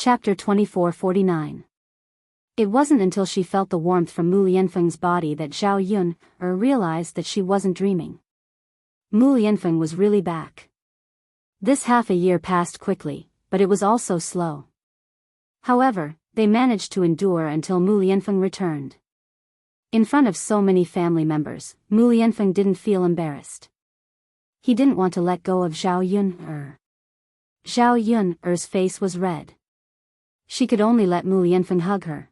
Chapter 2449. It wasn't until she felt the warmth from Mu Lianfeng's body that Zhao Yun realized that she wasn't dreaming. Mu Lianfeng was really back. This half a year passed quickly, but it was also slow. However, they managed to endure until Mu Lianfeng returned. In front of so many family members, Mu Lianfeng didn't feel embarrassed. He didn't want to let go of Zhao Yun. Zhao Yun's face was red. She could only let Mu Lianfeng hug her.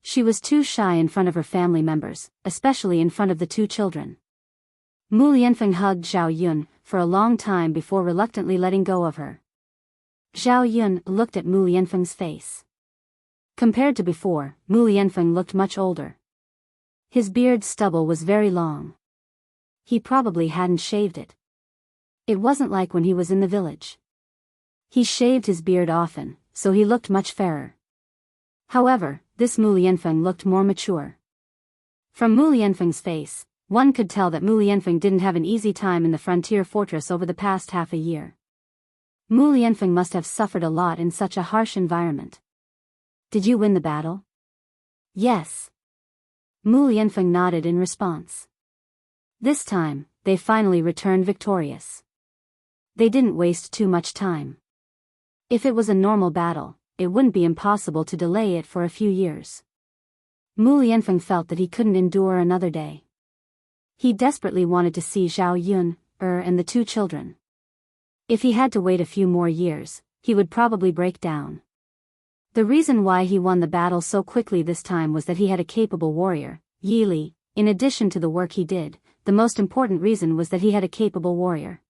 She was too shy in front of her family members, especially in front of the two children. Mu Lianfeng hugged Zhao Yun for a long time before reluctantly letting go of her. Zhao Yun looked at Mu Lianfeng's face. Compared to before, Mu Lianfeng looked much older. His beard stubble was very long. He probably hadn't shaved it. It wasn't like when he was in the village. He shaved his beard often, so he looked much fairer. However, this Mu Lianfeng looked more mature. From Mu Lianfeng's face, one could tell that Mu Lianfeng didn't have an easy time in the frontier fortress over the past half a year. Mu Lianfeng must have suffered a lot in such a harsh environment. Did you win the battle? Yes. Mu Lianfeng nodded in response. This time, they finally returned victorious. They didn't waste too much time. If it was a normal battle, it wouldn't be impossible to delay it for a few years. Mu Lianfeng felt that he couldn't endure another day. He desperately wanted to see Zhao Yun and the two children. If he had to wait a few more years, he would probably break down. The reason why he won the battle so quickly this time was that he had a capable warrior, Yi Li. In addition to the work he did, the most important reason was that he had a capable warrior.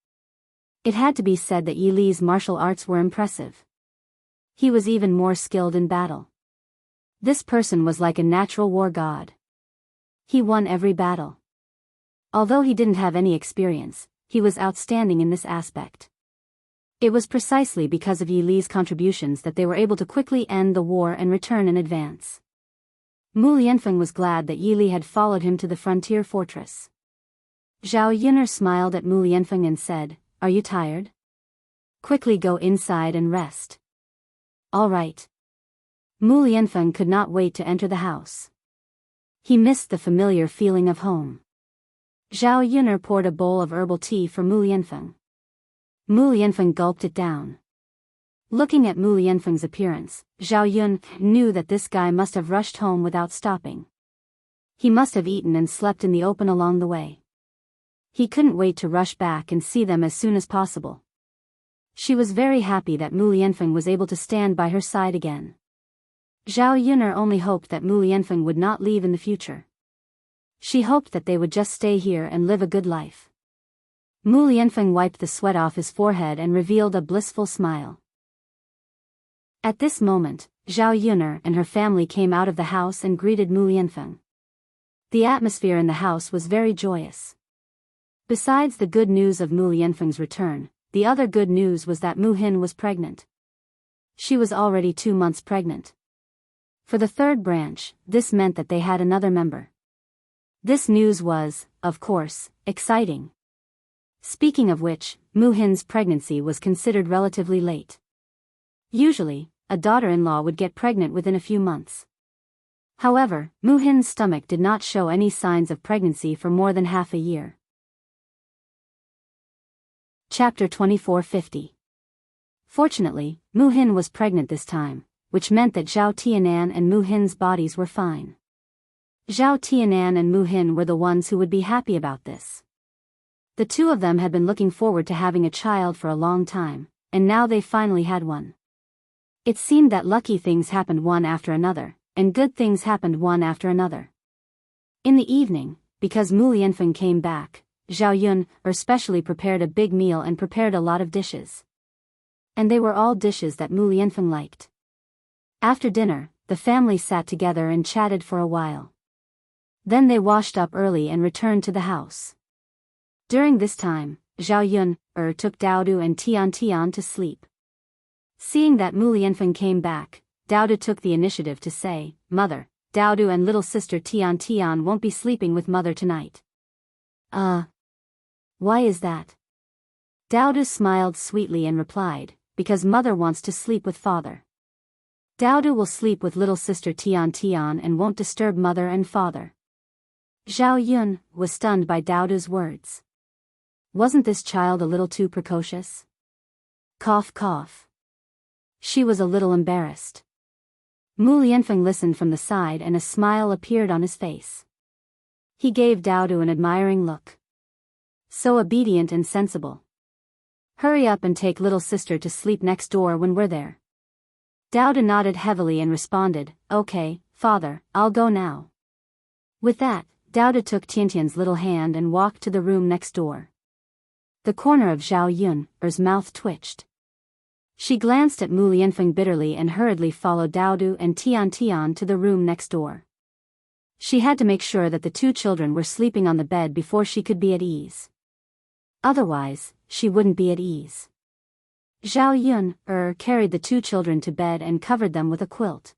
It had to be said that Yi Li's martial arts were impressive. He was even more skilled in battle. This person was like a natural war god. He won every battle. Although he didn't have any experience, he was outstanding in this aspect. It was precisely because of Yi Li's contributions that they were able to quickly end the war and return in advance. Mu Lianfeng was glad that Yi Li had followed him to the frontier fortress. Zhao Yun smiled at Mu Lianfeng and said, "Are you tired? Quickly go inside and rest." "All right." Mu Lianfeng could not wait to enter the house. He missed the familiar feeling of home. Zhao Yun poured a bowl of herbal tea for Mu Lianfeng. Mu Lianfeng gulped it down. Looking at Mu Lianfeng's appearance, Zhao Yun knew that this guy must have rushed home without stopping. He must have eaten and slept in the open along the way. He couldn't wait to rush back and see them as soon as possible. She was very happy that Mu Lianfeng was able to stand by her side again. Zhao Yun only hoped that Mu Lianfeng would not leave in the future. She hoped that they would just stay here and live a good life. Mu Lianfeng wiped the sweat off his forehead and revealed a blissful smile. At this moment, Zhao Yun and her family came out of the house and greeted Mu Lianfeng. The atmosphere in the house was very joyous. Besides the good news of Mu Lianfeng's return, the other good news was that Mu Hin was pregnant. She was already 2 months pregnant. For the third branch, this meant that they had another member. This news was, of course, exciting. Speaking of which, Mu Hin's pregnancy was considered relatively late. Usually, a daughter-in-law would get pregnant within a few months. However, Mu Hin's stomach did not show any signs of pregnancy for more than half a year. Chapter 2450. Fortunately, Mu Hin was pregnant this time, which meant that Zhao Tianan and Mu Hin's bodies were fine. Zhao Tianan and Mu Hin were the ones who would be happy about this. The two of them had been looking forward to having a child for a long time, and now they finally had one. It seemed that lucky things happened one after another, and good things happened one after another. In the evening, because Mu Lianfeng came back, Zhao Yun especially prepared a big meal and prepared a lot of dishes. And they were all dishes that Mu Lianfeng liked. After dinner, the family sat together and chatted for a while. Then they washed up early and returned to the house. During this time, Zhao Yun took Daodu and Tian to sleep. Seeing that Mu Lianfeng came back, Daodu took the initiative to say, "Mother, Daodu and little sister Tian won't be sleeping with mother tonight." Why is that?" Daodu smiled sweetly and replied, "Because mother wants to sleep with father." Daodu will sleep with little sister Tian Tian and won't disturb mother and father. Zhao Yun was stunned by Daodu's words. Wasn't this child a little too precocious? Cough cough. She was a little embarrassed. Mu Lianfeng listened from the side and a smile appeared on his face. He gave Daodu an admiring look. So obedient and sensible. Hurry up and take little sister to sleep next door when we're there. Daodu nodded heavily and responded, Okay, father, I'll go now. With that, Daodu took Tiantian's little hand and walked to the room next door. The corner of Zhao Yun's mouth twitched. She glanced at Mu Lianfeng bitterly and hurriedly followed Daodu and Tian Tian to the room next door. She had to make sure that the two children were sleeping on the bed before she could be at ease. Otherwise, she wouldn't be at ease. Zhao Yun carried the two children to bed and covered them with a quilt.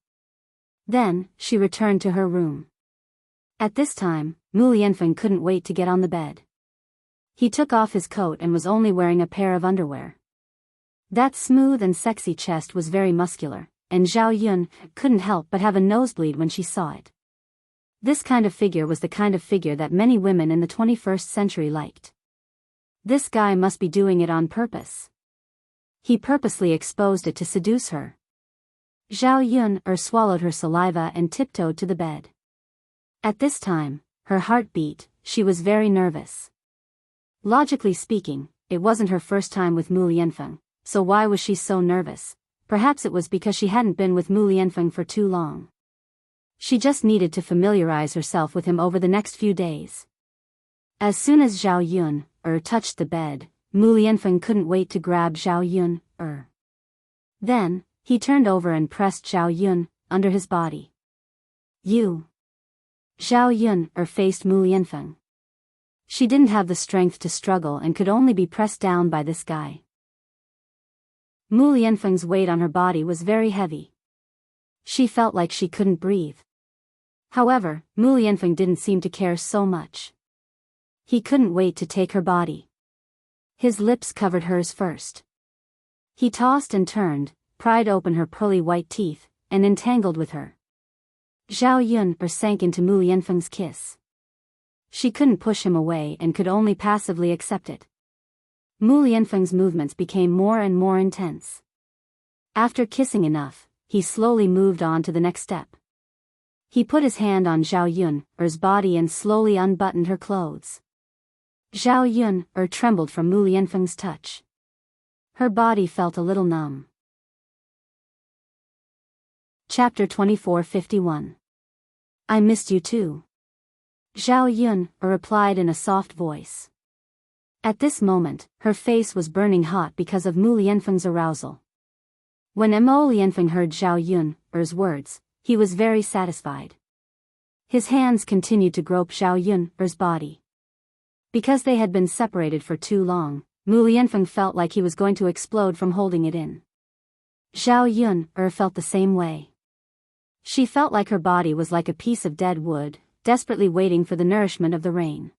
Then, she returned to her room. At this time, Mu Lianfeng couldn't wait to get on the bed. He took off his coat and was only wearing a pair of underwear. That smooth and sexy chest was very muscular, and Zhao Yun couldn't help but have a nosebleed when she saw it. This kind of figure was the kind of figure that many women in the 21st century liked. This guy must be doing it on purpose. He purposely exposed it to seduce her. Zhao Yun swallowed her saliva and tiptoed to the bed. At this time, her heart beat, she was very nervous. Logically speaking, it wasn't her first time with Mu Lianfeng, so why was she so nervous? Perhaps it was because she hadn't been with Mu Lianfeng for too long. She just needed to familiarize herself with him over the next few days. As soon as Zhao Yun touched the bed, Mu Lianfeng couldn't wait to grab Zhao Yun Then, he turned over and pressed Zhao Yun under his body. You. Zhao Yun faced Mu Lianfeng. She didn't have the strength to struggle and could only be pressed down by this guy. Mu Lianfeng's weight on her body was very heavy. She felt like she couldn't breathe. However, Mu Lianfeng didn't seem to care so much. He couldn't wait to take her body. His lips covered hers first. He tossed and turned, pried open her pearly white teeth, and entangled with her. Zhao Yun sank into Mu Lianfeng's kiss. She couldn't push him away and could only passively accept it. Mu Lianfeng's movements became more and more intense. After kissing enough, he slowly moved on to the next step. He put his hand on Zhao Yun's body and slowly unbuttoned her clothes. Zhao Yun trembled from Mu Lianfeng's touch. Her body felt a little numb. Chapter 24:51. I missed you too. Zhao Yun replied in a soft voice. At this moment, her face was burning hot because of Mu Lianfeng's arousal. When Mo Lianfeng heard Zhao Yun's words, he was very satisfied. His hands continued to grope Zhao Yun's body. Because they had been separated for too long, Mu Lianfeng felt like he was going to explode from holding it in. Zhao Yun felt the same way. She felt like her body was like a piece of dead wood, desperately waiting for the nourishment of the rain.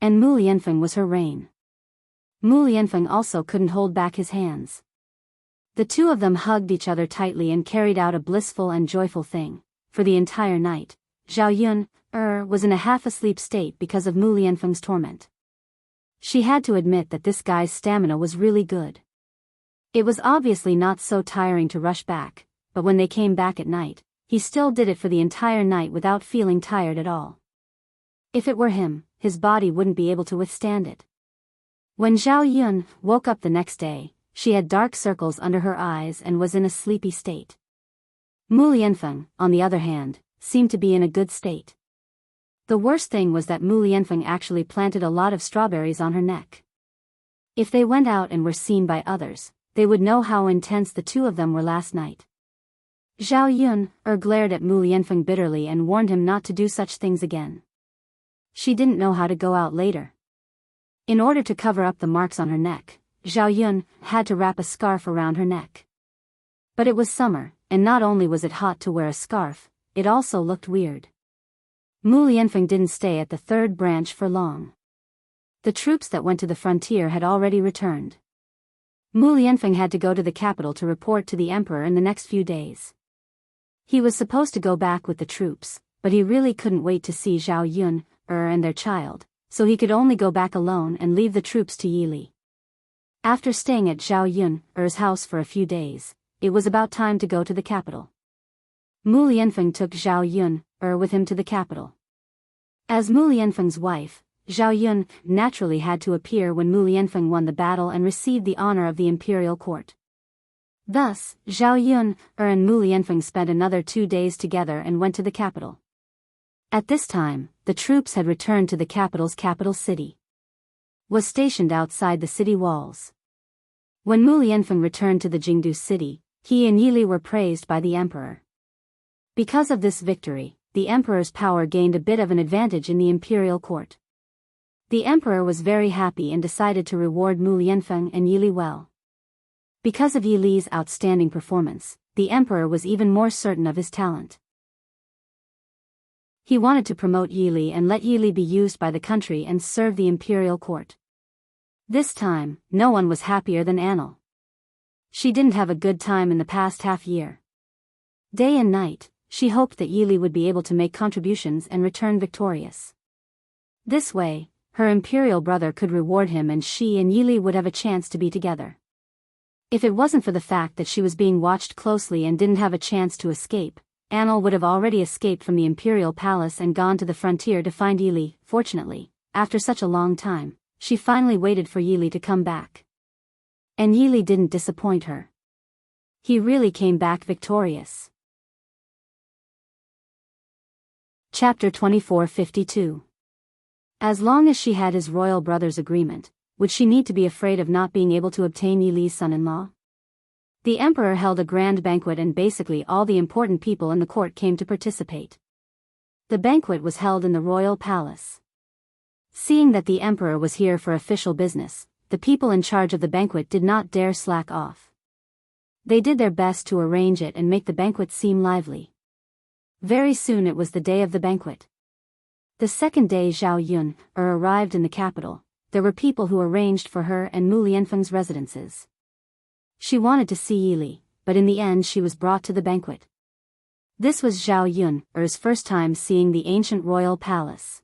And Mu Lianfeng was her rain. Mu Lianfeng also couldn't hold back his hands. The two of them hugged each other tightly and carried out a blissful and joyful thing. For the entire night, Zhao Yun was in a half-asleep state because of Mu Lianfeng's torment. She had to admit that this guy's stamina was really good. It was obviously not so tiring to rush back, but when they came back at night, he still did it for the entire night without feeling tired at all. If it were him, his body wouldn't be able to withstand it. When Zhao Yun woke up the next day, she had dark circles under her eyes and was in a sleepy state. Mu Lianfeng, on the other hand, seemed to be in a good state. The worst thing was that Mu Lianfeng actually planted a lot of strawberries on her neck. If they went out and were seen by others, they would know how intense the two of them were last night. Zhao Yun glared at Mu Lianfeng bitterly and warned him not to do such things again. She didn't know how to go out later. In order to cover up the marks on her neck, Zhao Yun had to wrap a scarf around her neck. But it was summer, and not only was it hot to wear a scarf, it also looked weird. Mu Lianfeng didn't stay at the third branch for long. The troops that went to the frontier had already returned. Mu Lianfeng had to go to the capital to report to the emperor in the next few days. He was supposed to go back with the troops, but he really couldn't wait to see Zhao Yun, and their child, so he could only go back alone and leave the troops to Yi Li. After staying at Zhao Yun's house for a few days, it was about time to go to the capital. Mu Lianfeng took Zhao Yun with him to the capital. As Mu Lianfeng's wife, Zhao Yun naturally had to appear when Mu Lianfeng won the battle and received the honor of the imperial court. Thus, Zhao Yun and Mu Lianfeng spent another 2 days together and went to the capital. At this time, the troops had returned to the capital's capital city. Was stationed outside the city walls. When Mu Lianfeng returned to the Jianghu city, he and Yi Li were praised by the emperor. Because of this victory, the emperor's power gained a bit of an advantage in the imperial court. The emperor was very happy and decided to reward Mu Lianfeng and Yi Li well. Because of Yi Li's outstanding performance, the emperor was even more certain of his talent. He wanted to promote Yi Li and let Yi Li be used by the country and serve the imperial court. This time, no one was happier than Anil. She didn't have a good time in the past half year. Day and night, she hoped that Yi Li would be able to make contributions and return victorious. This way, her imperial brother could reward him and she and Yi Li would have a chance to be together. If it wasn't for the fact that she was being watched closely and didn't have a chance to escape, Anil would have already escaped from the imperial palace and gone to the frontier to find Yi Li. Fortunately, after such a long time, she finally waited for Yi Li to come back. And Yi Li didn't disappoint her. He really came back victorious. Chapter 2452. As long as she had his royal brother's agreement, would she need to be afraid of not being able to obtain Yi Li's son-in-law? The emperor held a grand banquet and basically all the important people in the court came to participate. The banquet was held in the royal palace. Seeing that the emperor was here for official business, the people in charge of the banquet did not dare slack off. They did their best to arrange it and make the banquet seem lively. Very soon it was the day of the banquet. The second day Zhao Yun arrived in the capital. There were people who arranged for her and Mu Lianfeng's residences. She wanted to see Yi Li, but in the end she was brought to the banquet. This was Zhao Yun's first time seeing the ancient royal palace.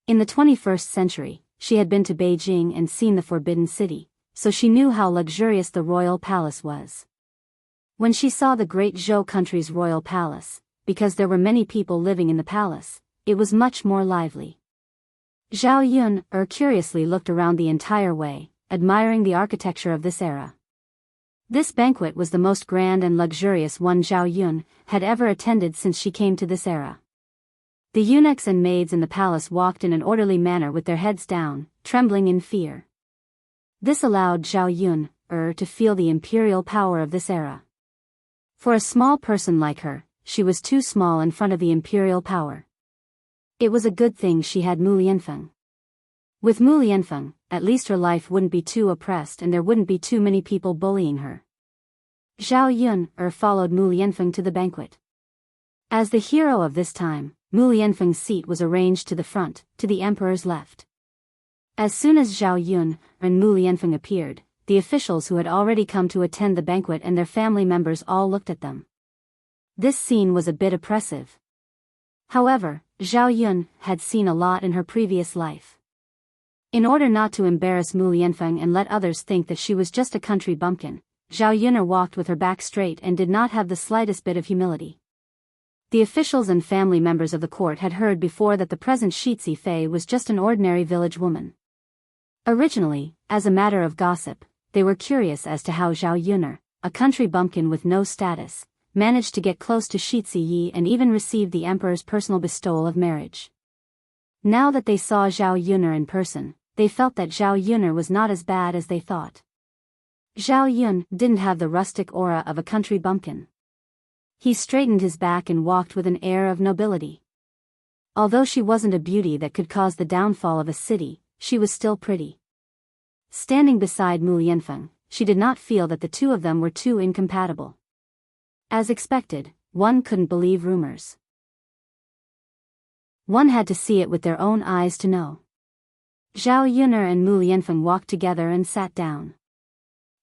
In the 21st century, she had been to Beijing and seen the Forbidden City, so she knew how luxurious the royal palace was. When she saw the great Zhou country's royal palace, because there were many people living in the palace, it was much more lively. Zhao Yun curiously looked around the entire way, admiring the architecture of this era. This banquet was the most grand and luxurious one Zhao Yun had ever attended since she came to this era. The eunuchs and maids in the palace walked in an orderly manner with their heads down, trembling in fear. This allowed Zhao Yun to feel the imperial power of this era. For a small person like her, she was too small in front of the imperial power. It was a good thing she had Mu Lianfeng. With Mu Lianfeng, at least her life wouldn't be too oppressed and there wouldn't be too many people bullying her. Zhao Yun followed Mu Lianfeng to the banquet. As the hero of this time, Mu Lianfeng's seat was arranged to the front, to the emperor's left. As soon as Zhao Yun and Mu Lianfeng appeared, the officials who had already come to attend the banquet and their family members all looked at them. This scene was a bit oppressive. However, Zhao Yun had seen a lot in her previous life. In order not to embarrass Mu Lianfeng and let others think that she was just a country bumpkin, Zhao Yun walked with her back straight and did not have the slightest bit of humility. The officials and family members of the court had heard before that the present Shitzi Fei was just an ordinary village woman. Originally, as a matter of gossip, they were curious as to how Zhao Yun, a country bumpkin with no status, managed to get close to Shitzi Yi and even received the emperor's personal bestowal of marriage. Now that they saw Zhao Yun in person, they felt that Zhao Yun was not as bad as they thought. Zhao Yun didn't have the rustic aura of a country bumpkin. He straightened his back and walked with an air of nobility. Although she wasn't a beauty that could cause the downfall of a city, she was still pretty. Standing beside Mu Lianfeng, she did not feel that the two of them were too incompatible. As expected, one couldn't believe rumors. One had to see it with their own eyes to know. Zhao Yun and Mu Lianfeng walked together and sat down.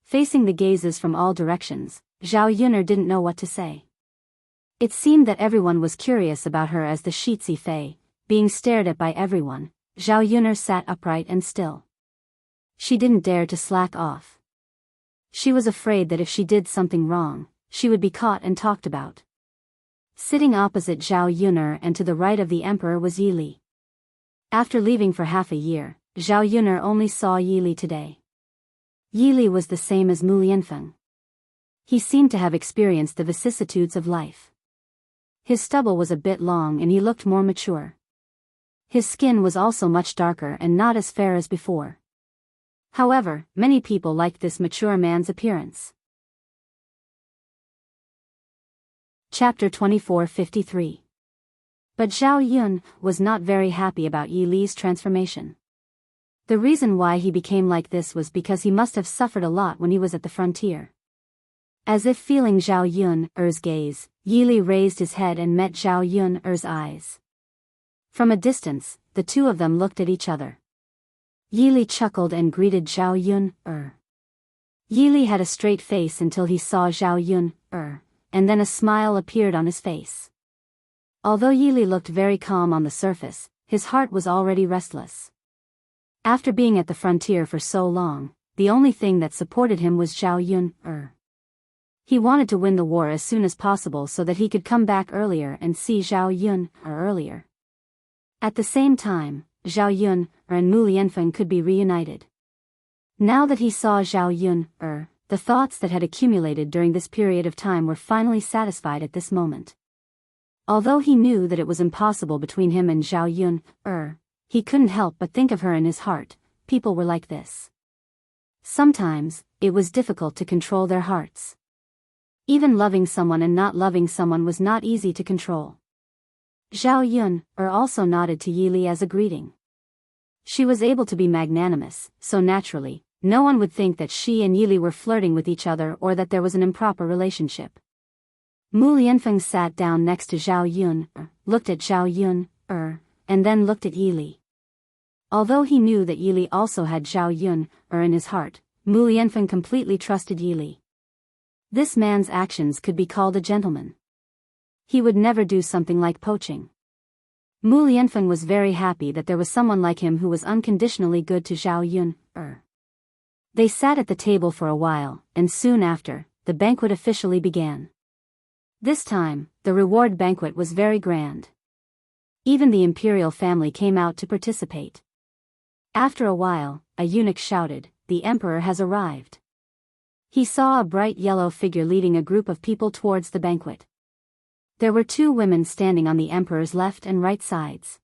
Facing the gazes from all directions, Zhao Yun didn't know what to say. It seemed that everyone was curious about her as the Shitsi Fei, being stared at by everyone. Zhao Yuner sat upright and still. She didn't dare to slack off. She was afraid that if she did something wrong, she would be caught and talked about. Sitting opposite Zhao Yuner and to the right of the emperor was Yi Li. After leaving for half a year, Zhao Yuner only saw Yi Li today. Yi Li was the same as Mu Lianfeng. He seemed to have experienced the vicissitudes of life. His stubble was a bit long and he looked more mature. His skin was also much darker and not as fair as before. However, many people liked this mature man's appearance. Chapter 2453. But Zhao Yun was not very happy about Yi Li's transformation. The reason why he became like this was because he must have suffered a lot when he was at the frontier. As if feeling Zhao Yun's gaze, Yi Li raised his head and met Zhao Yun's eyes. From a distance, the two of them looked at each other. Yi Li chuckled and greeted Zhao Yun. Yi Li had a straight face until he saw Zhao Yun, and then a smile appeared on his face. Although Yi Li looked very calm on the surface, his heart was already restless. After being at the frontier for so long, the only thing that supported him was Zhao Yun. He wanted to win the war as soon as possible so that he could come back earlier and see Zhao Yun earlier. At the same time, Zhao Yun and Mu Lianfeng could be reunited. Now that he saw Zhao Yun, the thoughts that had accumulated during this period of time were finally satisfied at this moment. Although he knew that it was impossible between him and Zhao Yun, he couldn't help but think of her in his heart. People were like this. Sometimes, it was difficult to control their hearts. Even loving someone and not loving someone was not easy to control. Zhao Yun also nodded to Yi Li as a greeting. She was able to be magnanimous, so naturally, no one would think that she and Yi Li were flirting with each other or that there was an improper relationship. Mu Lianfeng sat down next to Zhao Yun, looked at Zhao Yun, and then looked at Yi Li. Although he knew that Yi Li also had Zhao Yun, in his heart, Mu Lianfeng completely trusted Yi Li. This man's actions could be called a gentleman. He would never do something like poaching. Mu Lianfeng was very happy that there was someone like him who was unconditionally good to Zhao Yun. They sat at the table for a while, and soon after, the banquet officially began. This time, the reward banquet was very grand. Even the imperial family came out to participate. After a while, a eunuch shouted, "The emperor has arrived." He saw a bright yellow figure leading a group of people towards the banquet. There were two women standing on the emperor's left and right sides.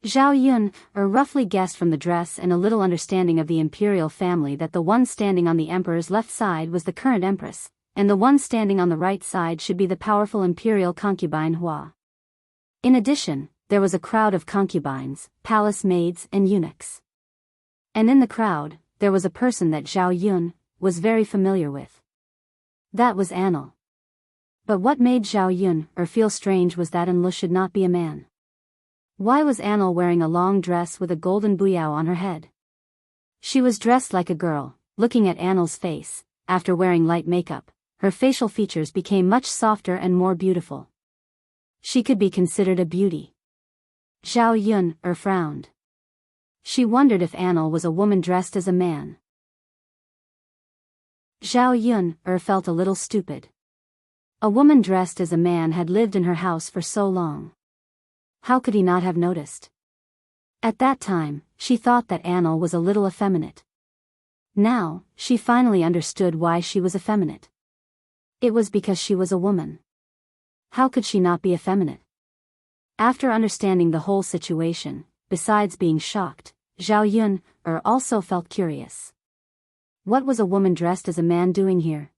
Zhao Yun roughly guessed from the dress and a little understanding of the imperial family that the one standing on the emperor's left side was the current empress, and the one standing on the right side should be the powerful imperial concubine Hua. In addition, there was a crowd of concubines, palace maids and eunuchs. And in the crowd, there was a person that Zhao Yun was very familiar with. That was Anil. But what made Zhao Yun feel strange was that Anil should not be a man. Why was Anil wearing a long dress with a golden buyao on her head? She was dressed like a girl. Looking at Anil's face, after wearing light makeup, her facial features became much softer and more beautiful. She could be considered a beauty. Zhao Yun frowned. She wondered if Anil was a woman dressed as a man. Zhao Yun felt a little stupid. A woman dressed as a man had lived in her house for so long. How could he not have noticed? At that time, she thought that Anil was a little effeminate. Now, she finally understood why she was effeminate. It was because she was a woman. How could she not be effeminate? After understanding the whole situation, besides being shocked, Zhao Yun also felt curious. What was a woman dressed as a man doing here?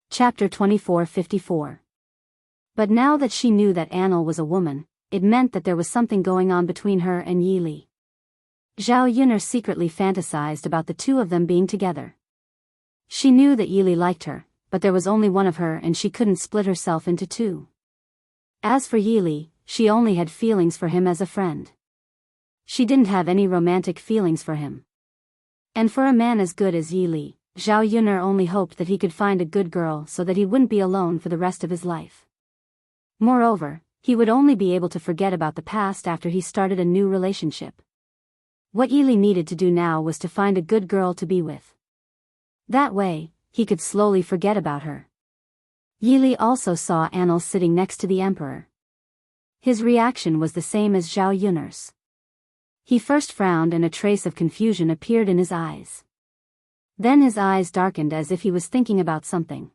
Chapter 2454. But now that she knew that Anil was a woman, it meant that there was something going on between her and Yi Li. Zhao Yun secretly fantasized about the two of them being together. She knew that Yi Li liked her, but there was only one of her and she couldn't split herself into two. As for Yi Li, she only had feelings for him as a friend. She didn't have any romantic feelings for him. And for a man as good as Yi Li, Zhao Yun'er only hoped that he could find a good girl so that he wouldn't be alone for the rest of his life. Moreover, he would only be able to forget about the past after he started a new relationship. What Yili needed to do now was to find a good girl to be with. That way, he could slowly forget about her. Yili also saw Anil sitting next to the emperor. His reaction was the same as Zhao Yun'er's. He first frowned and a trace of confusion appeared in his eyes. Then his eyes darkened as if he was thinking about something.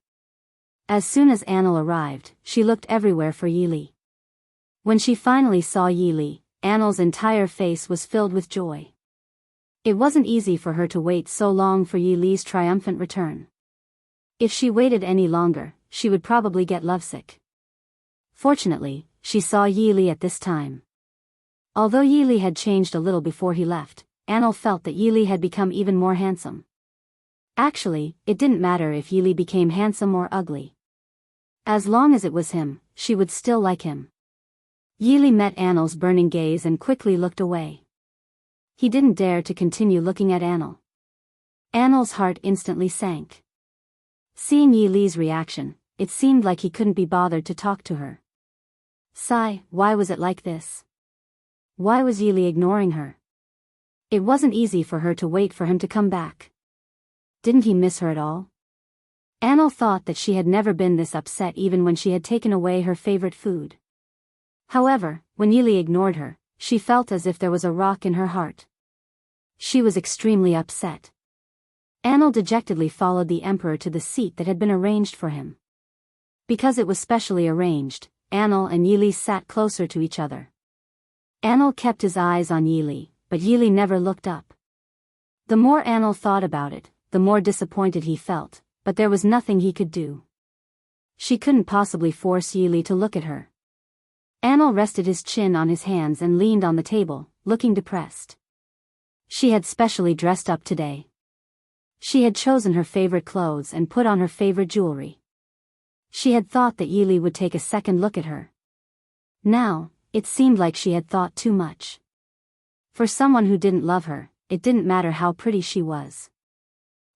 As soon as Anil arrived, she looked everywhere for Yili. When she finally saw Yili, Anil's entire face was filled with joy. It wasn't easy for her to wait so long for Yili's triumphant return. If she waited any longer, she would probably get lovesick. Fortunately, she saw Yili at this time. Although Yili had changed a little before he left, Anil felt that Yili had become even more handsome. Actually, it didn't matter if Yili became handsome or ugly. As long as it was him, she would still like him. Yili met Anil's burning gaze and quickly looked away. He didn't dare to continue looking at Anil. Anil's heart instantly sank. Seeing Yili's reaction, it seemed like he couldn't be bothered to talk to her. Sigh, why was it like this? Why was Yili ignoring her? It wasn't easy for her to wait for him to come back. Didn't he miss her at all? Anil thought that she had never been this upset even when she had taken away her favorite food. However, when Yili ignored her, she felt as if there was a rock in her heart. She was extremely upset. Anil dejectedly followed the emperor to the seat that had been arranged for him. Because it was specially arranged, Anil and Yili sat closer to each other. Anil kept his eyes on Yili, but Yili never looked up. The more Anil thought about it, the more disappointed he felt, but there was nothing he could do. She couldn't possibly force Yili to look at her. Anil rested his chin on his hands and leaned on the table, looking depressed. She had specially dressed up today. She had chosen her favorite clothes and put on her favorite jewelry. She had thought that Yili would take a second look at her. Now, it seemed like she had thought too much. For someone who didn't love her, it didn't matter how pretty she was.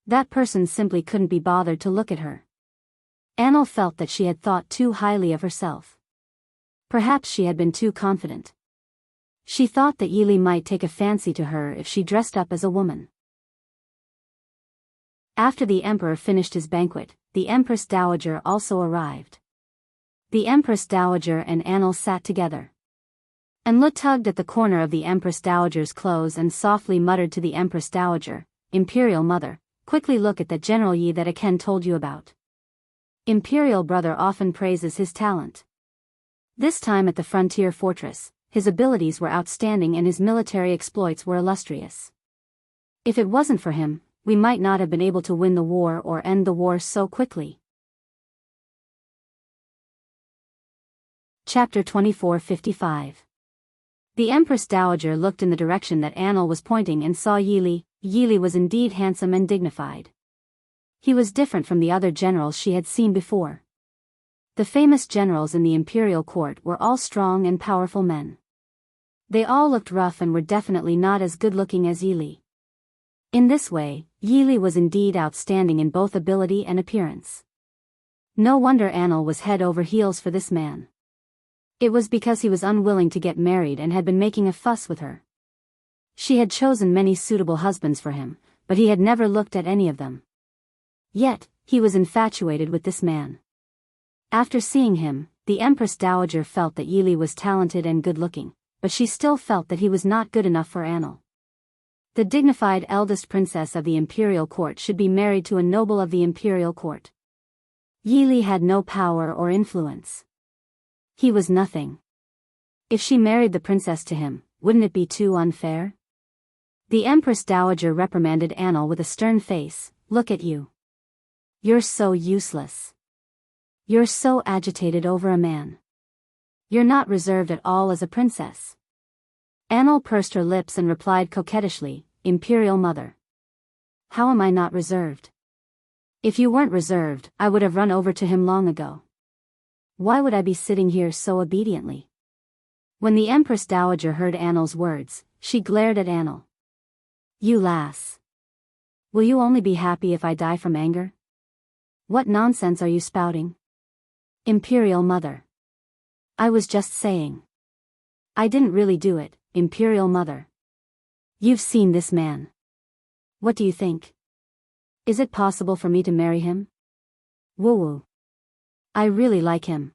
That person simply couldn't be bothered to look at her. Anil felt that she had thought too highly of herself. Perhaps she had been too confident. She thought that Yili might take a fancy to her if she dressed up as a woman. After the emperor finished his banquet, the Empress Dowager also arrived. The Empress Dowager and Anil sat together. Anlu tugged at the corner of the Empress Dowager's clothes and softly muttered to the Empress Dowager, "Imperial Mother, quickly look at that General Yi that Aken told you about." Imperial brother often praises his talent. This time at the frontier fortress, his abilities were outstanding and his military exploits were illustrious. If it wasn't for him, we might not have been able to win the war or end the war so quickly. Chapter 2455. The Empress Dowager looked in the direction that Anil was pointing and saw Yili. Yili was indeed handsome and dignified. He was different from the other generals she had seen before. The famous generals in the imperial court were all strong and powerful men. They all looked rough and were definitely not as good-looking as Yili. In this way, Yili was indeed outstanding in both ability and appearance. No wonder Anil was head over heels for this man. It was because he was unwilling to get married and had been making a fuss with her. She had chosen many suitable husbands for him, but he had never looked at any of them. Yet, he was infatuated with this man. After seeing him, the Empress Dowager felt that Yili was talented and good-looking, but she still felt that he was not good enough for Anil. The dignified eldest princess of the imperial court should be married to a noble of the imperial court. Yili had no power or influence. He was nothing. If she married the princess to him, wouldn't it be too unfair? The Empress Dowager reprimanded Anil with a stern face, "Look at you. You're so useless. You're so agitated over a man. You're not reserved at all as a princess." Anil pursed her lips and replied coquettishly, "Imperial Mother. How am I not reserved? If you weren't reserved, I would have run over to him long ago. Why would I be sitting here so obediently?" When the Empress Dowager heard Anil's words, she glared at Anil. "You lass. Will you only be happy if I die from anger? What nonsense are you spouting? Imperial Mother. I was just saying. I didn't really do it, Imperial Mother. You've seen this man. What do you think? Is it possible for me to marry him? Woo-woo. I really like him.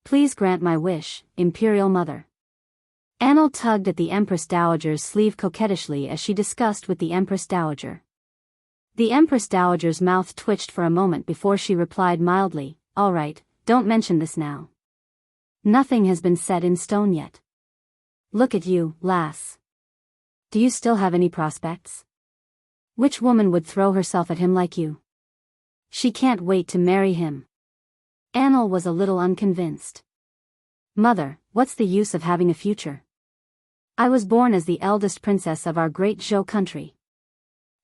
Please grant my wish, Imperial Mother. Annel tugged at the Empress Dowager's sleeve coquettishly as she discussed with the Empress Dowager. The Empress Dowager's mouth twitched for a moment before she replied mildly, "All right, don't mention this now. Nothing has been set in stone yet. Look at you, lass. Do you still have any prospects? Which woman would throw herself at him like you? She can't wait to marry him." Annel was a little unconvinced. "Mother, what's the use of having a future? I was born as the eldest princess of our great Zhou country.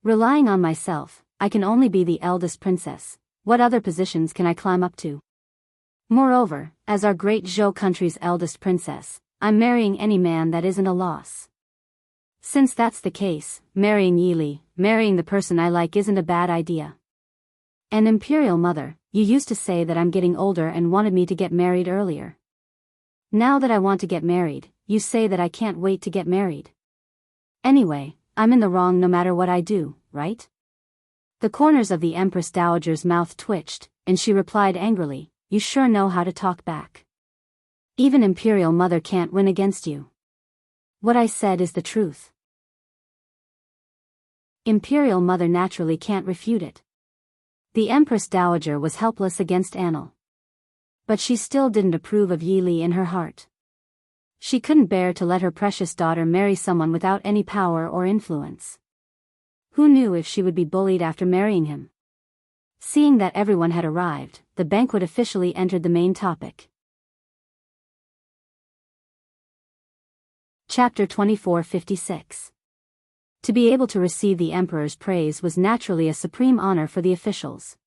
Relying on myself, I can only be the eldest princess. What other positions can I climb up to? Moreover, as our great Zhou country's eldest princess, I'm marrying any man that isn't a loss. Since that's the case, marrying Yili, marrying the person I like isn't a bad idea. And Imperial Mother, you used to say that I'm getting older and wanted me to get married earlier. Now that I want to get married, you say that I can't wait to get married. Anyway, I'm in the wrong no matter what I do, right?" The corners of the Empress Dowager's mouth twitched, and she replied angrily, "You sure know how to talk back. Even Imperial Mother can't win against you. What I said is the truth." Imperial Mother naturally can't refute it. The Empress Dowager was helpless against Annel. But she still didn't approve of Yili in her heart. She couldn't bear to let her precious daughter marry someone without any power or influence. Who knew if she would be bullied after marrying him? Seeing that everyone had arrived, the banquet officially entered the main topic. Chapter 2456. To be able to receive the emperor's praise was naturally a supreme honor for the officials.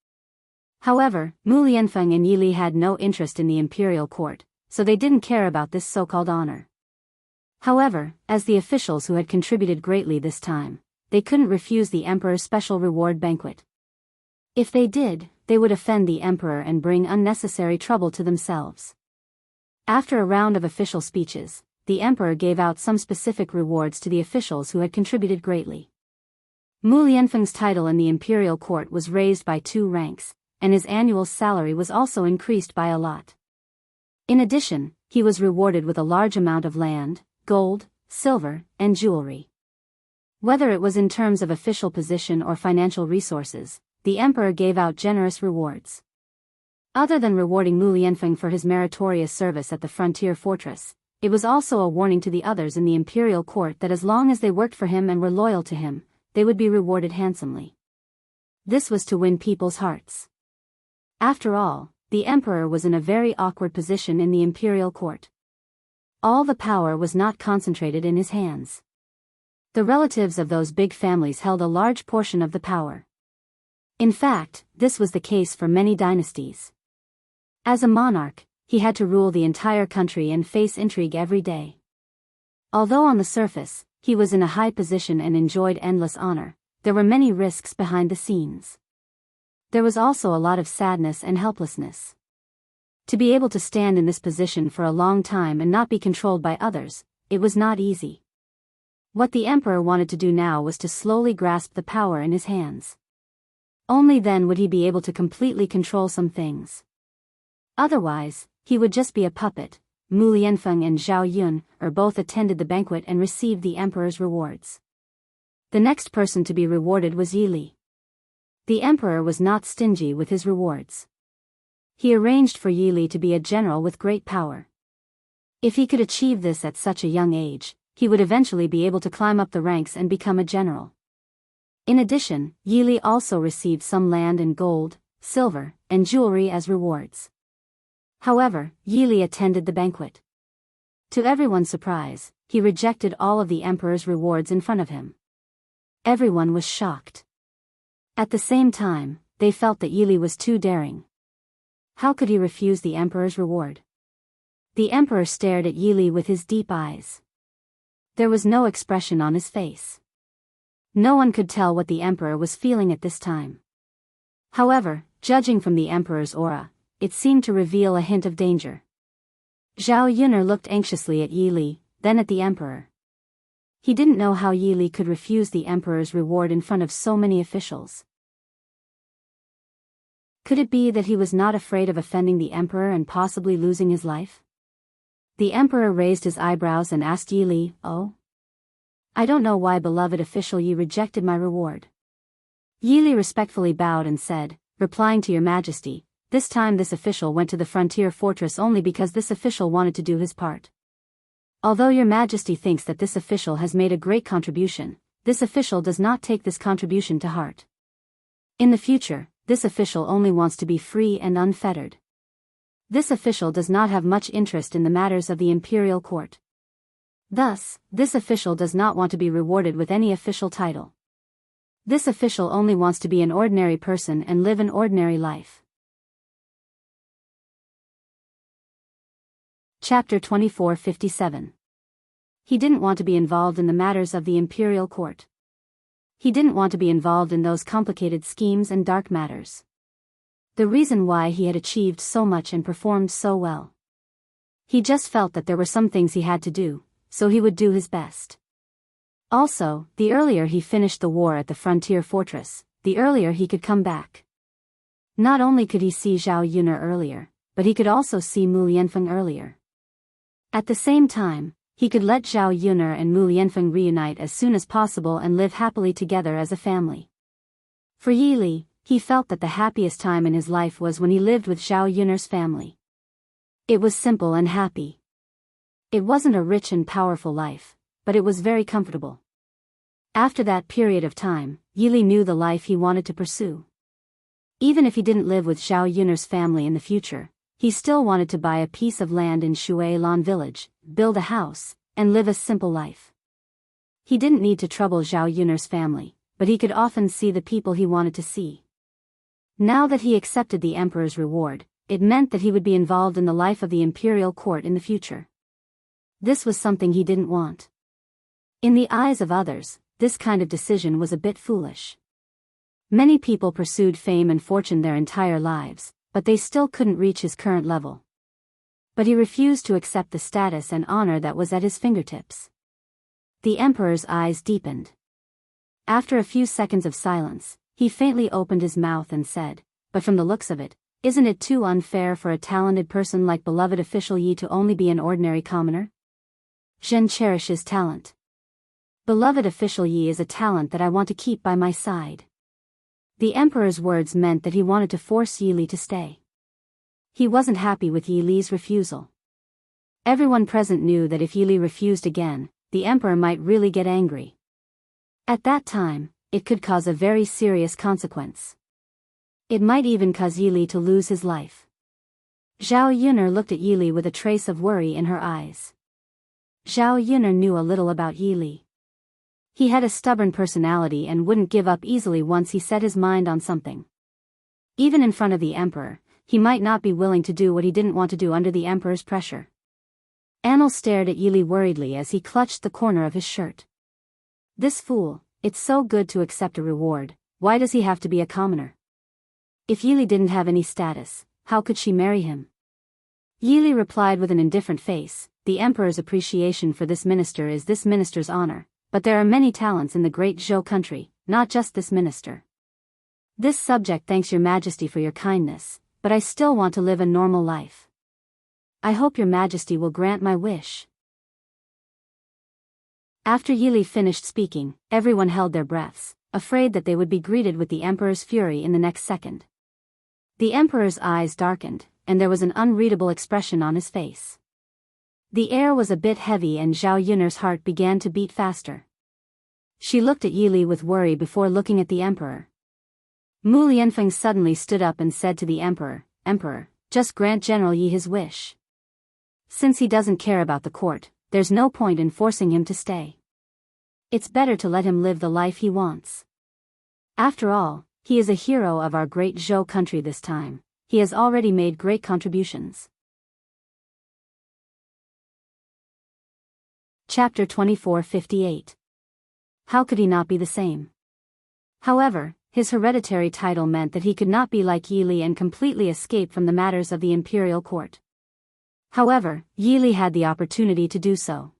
However, Mu Lianfeng and Yili had no interest in the imperial court, so they didn't care about this so-called honor. However, as the officials who had contributed greatly this time, they couldn't refuse the emperor's special reward banquet. If they did, they would offend the emperor and bring unnecessary trouble to themselves. After a round of official speeches, the emperor gave out some specific rewards to the officials who had contributed greatly. Mu Lianfeng's title in the imperial court was raised by 2 ranks, and his annual salary was also increased by a lot. In addition, he was rewarded with a large amount of land, gold, silver, and jewelry. Whether it was in terms of official position or financial resources, the emperor gave out generous rewards. Other than rewarding Mu Lianfeng for his meritorious service at the frontier fortress, it was also a warning to the others in the imperial court that as long as they worked for him and were loyal to him, they would be rewarded handsomely. This was to win people's hearts. After all, the emperor was in a very awkward position in the imperial court. All the power was not concentrated in his hands. The relatives of those big families held a large portion of the power. In fact, this was the case for many dynasties. As a monarch, he had to rule the entire country and face intrigue every day. Although on the surface, he was in a high position and enjoyed endless honor, there were many risks behind the scenes. There was also a lot of sadness and helplessness. To be able to stand in this position for a long time and not be controlled by others, it was not easy. What the emperor wanted to do now was to slowly grasp the power in his hands. Only then would he be able to completely control some things. Otherwise, he would just be a puppet. Mu Lianfeng and Zhao Yun both attended the banquet and received the emperor's rewards. The next person to be rewarded was Yili. The emperor was not stingy with his rewards. He arranged for Yili to be a general with great power. If he could achieve this at such a young age, he would eventually be able to climb up the ranks and become a general. In addition, Yili also received some land and gold, silver, and jewelry as rewards. However, Yili attended the banquet. To everyone's surprise, he rejected all of the emperor's rewards in front of him. Everyone was shocked. At the same time, they felt that Yili was too daring. How could he refuse the emperor's reward? The emperor stared at Yili with his deep eyes. There was no expression on his face. No one could tell what the emperor was feeling at this time. However, judging from the emperor's aura, it seemed to reveal a hint of danger. Zhao Yun'er looked anxiously at Yi Li, then at the emperor. He didn't know how Yi Li could refuse the emperor's reward in front of so many officials. Could it be that he was not afraid of offending the emperor and possibly losing his life? The emperor raised his eyebrows and asked Yi Li, "Oh? I don't know why beloved official Yi rejected my reward." Yi Li respectfully bowed and said, "Replying to your majesty, this time this official went to the frontier fortress only because this official wanted to do his part. Although your majesty thinks that this official has made a great contribution, this official does not take this contribution to heart. In the future, this official only wants to be free and unfettered. This official does not have much interest in the matters of the imperial court. Thus, this official does not want to be rewarded with any official title. This official only wants to be an ordinary person and live an ordinary life." Chapter 24:57. He didn't want to be involved in the matters of the imperial court. He didn't want to be involved in those complicated schemes and dark matters. The reason why he had achieved so much and performed so well. He just felt that there were some things he had to do, so he would do his best. Also, the earlier he finished the war at the frontier fortress, the earlier he could come back. Not only could he see Zhao Yun'er earlier, but he could also see Mu Lianfeng earlier. At the same time, he could let Zhao Yun'er and Mu Lianfeng reunite as soon as possible and live happily together as a family. For Yi Li, he felt that the happiest time in his life was when he lived with Zhao Yun'er's family. It was simple and happy. It wasn't a rich and powerful life, but it was very comfortable. After that period of time, Yi Li knew the life he wanted to pursue. Even if he didn't live with Zhao Yun'er's family in the future, he still wanted to buy a piece of land in Shui Lan village, build a house, and live a simple life. He didn't need to trouble Zhao Yun'er's family, but he could often see the people he wanted to see. Now that he accepted the emperor's reward, it meant that he would be involved in the life of the imperial court in the future. This was something he didn't want. In the eyes of others, this kind of decision was a bit foolish. Many people pursued fame and fortune their entire lives, but they still couldn't reach his current level. But he refused to accept the status and honor that was at his fingertips. The emperor's eyes deepened. After a few seconds of silence, he faintly opened his mouth and said, "But from the looks of it, isn't it too unfair for a talented person like beloved official Yi to only be an ordinary commoner? Zhen cherishes talent. Beloved official Yi is a talent that I want to keep by my side." The emperor's words meant that he wanted to force Yi Li to stay. He wasn't happy with Yi Li's refusal. Everyone present knew that if Yi Li refused again, the emperor might really get angry. At that time, it could cause a very serious consequence. It might even cause Yi Li to lose his life. Zhao Yun'er looked at Yi Li with a trace of worry in her eyes. Zhao Yun'er knew a little about Yi Li. He had a stubborn personality and wouldn't give up easily once he set his mind on something. Even in front of the emperor, he might not be willing to do what he didn't want to do under the emperor's pressure. Anil stared at Yi Li worriedly as he clutched the corner of his shirt. This fool, it's so good to accept a reward, why does he have to be a commoner? If Yi Li didn't have any status, how could she marry him? Yi Li replied with an indifferent face, "The emperor's appreciation for this minister is this minister's honor, but there are many talents in the great Zhou country, not just this minister. This subject thanks your majesty for your kindness, but I still want to live a normal life. I hope your majesty will grant my wish." After Yi Li finished speaking, everyone held their breaths, afraid that they would be greeted with the emperor's fury in the next second. The emperor's eyes darkened, and there was an unreadable expression on his face. The air was a bit heavy and Zhao Yun'er's heart began to beat faster. She looked at Yi Li with worry before looking at the emperor. Mu Lianfeng suddenly stood up and said to the emperor, "Emperor, just grant General Yi his wish. Since he doesn't care about the court, there's no point in forcing him to stay. It's better to let him live the life he wants. After all, he is a hero of our great Zhou country this time. He has already made great contributions." Chapter 24:58. How could he not be the same? However, his hereditary title meant that he could not be like Yi Li and completely escape from the matters of the imperial court. However, Yi Li had the opportunity to do so.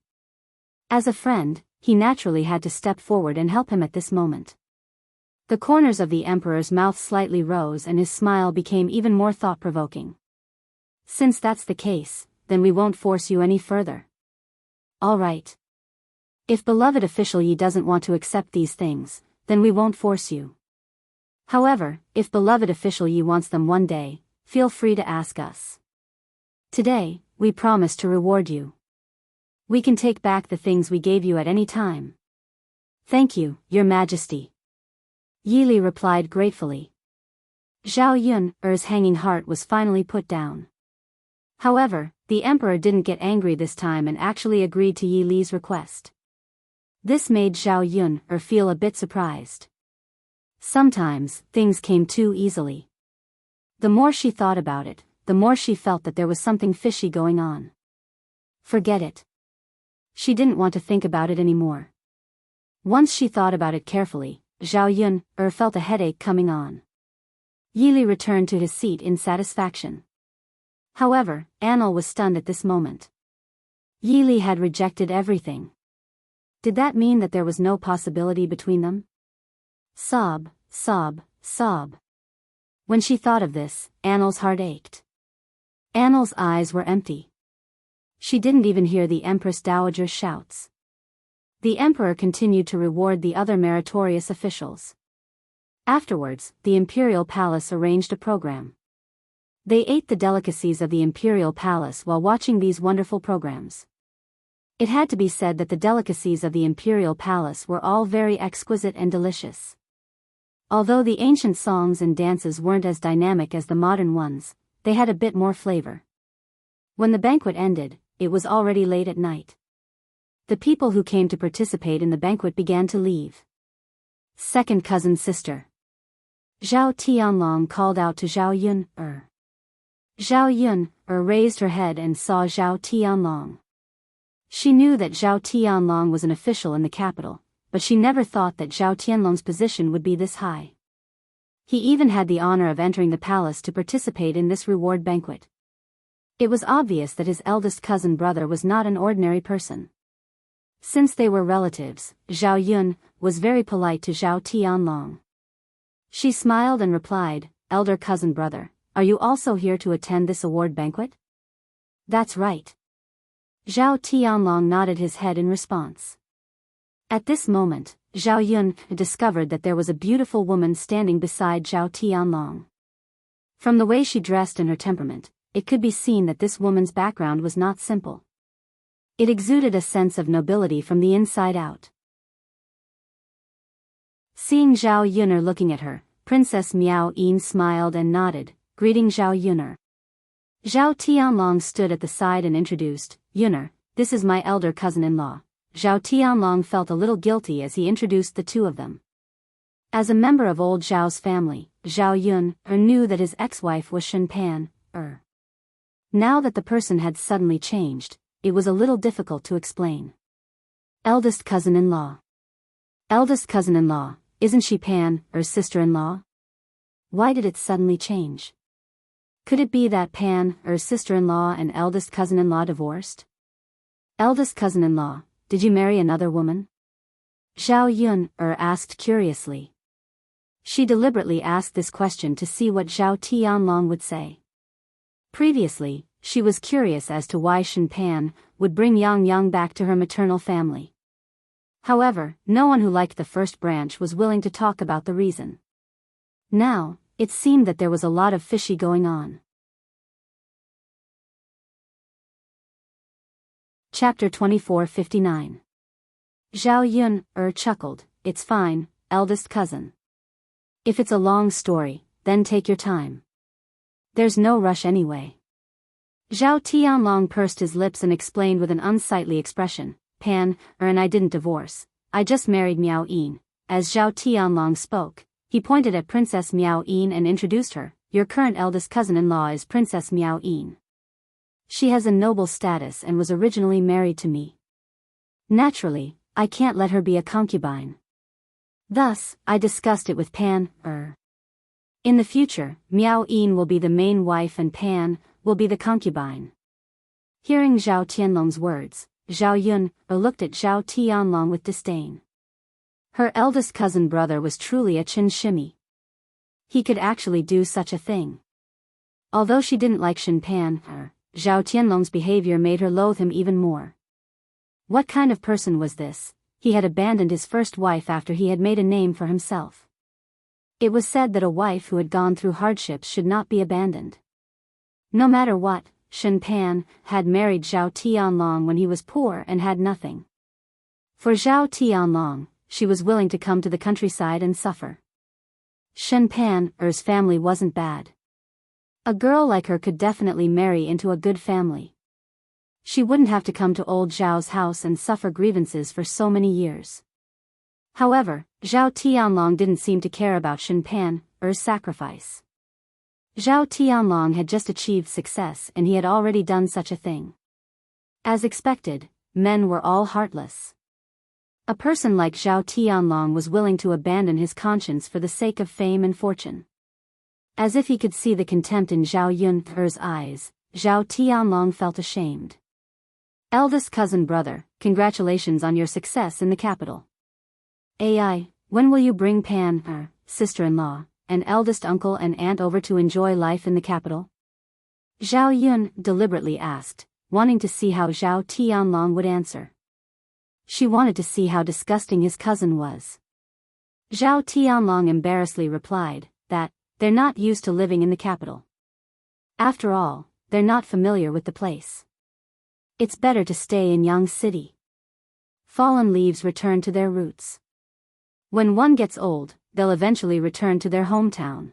As a friend, he naturally had to step forward and help him at this moment. The corners of the emperor's mouth slightly rose and his smile became even more thought-provoking. Since that's the case, then we won't force you any further. All right. If beloved official Yi doesn't want to accept these things, then we won't force you. However, if beloved official Yi wants them one day, feel free to ask us. Today, we promise to reward you. We can take back the things we gave you at any time. Thank you, Your Majesty. Yi Li replied gratefully. Zhao Yun's hanging heart was finally put down. However, the emperor didn't get angry this time and actually agreed to Yi Li's request. This made Zhao Yun feel a bit surprised. Sometimes, things came too easily. The more she thought about it, the more she felt that there was something fishy going on. Forget it. She didn't want to think about it anymore. Once she thought about it carefully, Zhao Yun felt a headache coming on. Yi Li returned to his seat in satisfaction. However, Anil was stunned at this moment. Yi Li had rejected everything. Did that mean that there was no possibility between them? Sob, sob, sob. When she thought of this, Anil's heart ached. Anil's eyes were empty. She didn't even hear the Empress Dowager's shouts. The emperor continued to reward the other meritorious officials. Afterwards, the imperial palace arranged a program. They ate the delicacies of the imperial palace while watching these wonderful programs. It had to be said that the delicacies of the imperial palace were all very exquisite and delicious. Although the ancient songs and dances weren't as dynamic as the modern ones, they had a bit more flavor. When the banquet ended, it was already late at night. The people who came to participate in the banquet began to leave. Second cousin sister. Zhao Tianlong called out to Zhao Yun. Zhao Yun raised her head and saw Zhao Tianlong. She knew that Zhao Tianlong was an official in the capital, but she never thought that Zhao Tianlong's position would be this high. He even had the honor of entering the palace to participate in this reward banquet. It was obvious that his eldest cousin brother was not an ordinary person. Since they were relatives, Zhao Yun was very polite to Zhao Tianlong. She smiled and replied, "Elder cousin brother, are you also here to attend this award banquet?" "That's right." Zhao Tianlong nodded his head in response. At this moment, Zhao Yun discovered that there was a beautiful woman standing beside Zhao Tianlong. From the way she dressed and her temperament, it could be seen that this woman's background was not simple. It exuded a sense of nobility from the inside out. Seeing Zhao Yun'er looking at her, Princess Miao Yin smiled and nodded, greeting Zhao Yun'er. Zhao Tianlong stood at the side and introduced, "Yun'er, this is my elder cousin-in-law." Zhao Tianlong felt a little guilty as he introduced the two of them. As a member of old Zhao's family, Zhao Yun knew that his ex-wife was Shen Pan. Now that the person had suddenly changed, it was a little difficult to explain. Eldest cousin-in-law. Eldest cousin-in-law, isn't she Pan, sister-in-law? Why did it suddenly change? Could it be that Pan, sister-in-law and eldest cousin-in-law divorced? Eldest cousin-in-law, did you marry another woman? Zhao Yun asked curiously. She deliberately asked this question to see what Zhao Tianlong would say. Previously, she was curious as to why Shen Pan would bring Yang Yang back to her maternal family. However, no one who liked the first branch was willing to talk about the reason. Now, it seemed that there was a lot of fishy going on. Chapter 24:59. Zhao Yun chuckled, "It's fine, eldest cousin. If it's a long story, then take your time. There's no rush anyway." Zhao Tianlong pursed his lips and explained with an unsightly expression, "Pan, and I didn't divorce. I just married Miao Yin." As Zhao Tianlong spoke, he pointed at Princess Miao Yin and introduced her, "Your current eldest cousin-in-law is Princess Miao Yin. She has a noble status and was originally married to me. Naturally, I can't let her be a concubine." Thus, I discussed it with Pan. In the future, Miao Yin will be the main wife and Pan will be the concubine. Hearing Zhao Tianlong's words, Zhao Yun looked at Zhao Tianlong with disdain. Her eldest cousin brother was truly a chin shimmy. He could actually do such a thing. Although she didn't like Shin Pan, Zhao Tianlong's behavior made her loathe him even more. What kind of person was this? He had abandoned his first wife after he had made a name for himself. It was said that a wife who had gone through hardships should not be abandoned. No matter what, Shin Pan had married Zhao Tianlong when he was poor and had nothing. For Zhao Tianlong, she was willing to come to the countryside and suffer. Shin Pan's family wasn't bad. A girl like her could definitely marry into a good family. She wouldn't have to come to old Zhao's house and suffer grievances for so many years. However, Zhao Tianlong didn't seem to care about Shin Pan's sacrifice. Zhao Tianlong had just achieved success and he had already done such a thing. As expected, men were all heartless. A person like Zhao Tianlong was willing to abandon his conscience for the sake of fame and fortune. As if he could see the contempt in Zhao Yun's eyes, Zhao Tianlong felt ashamed. Eldest cousin brother, congratulations on your success in the capital. When will you bring Pan, sister-in-law, and eldest uncle and aunt over to enjoy life in the capital? Zhao Yun deliberately asked, wanting to see how Zhao Tianlong would answer. She wanted to see how disgusting his cousin was. Zhao Tianlong embarrassedly replied that they're not used to living in the capital. After all, they're not familiar with the place. It's better to stay in Yang City. Fallen leaves return to their roots. When one gets old, they'll eventually return to their hometown.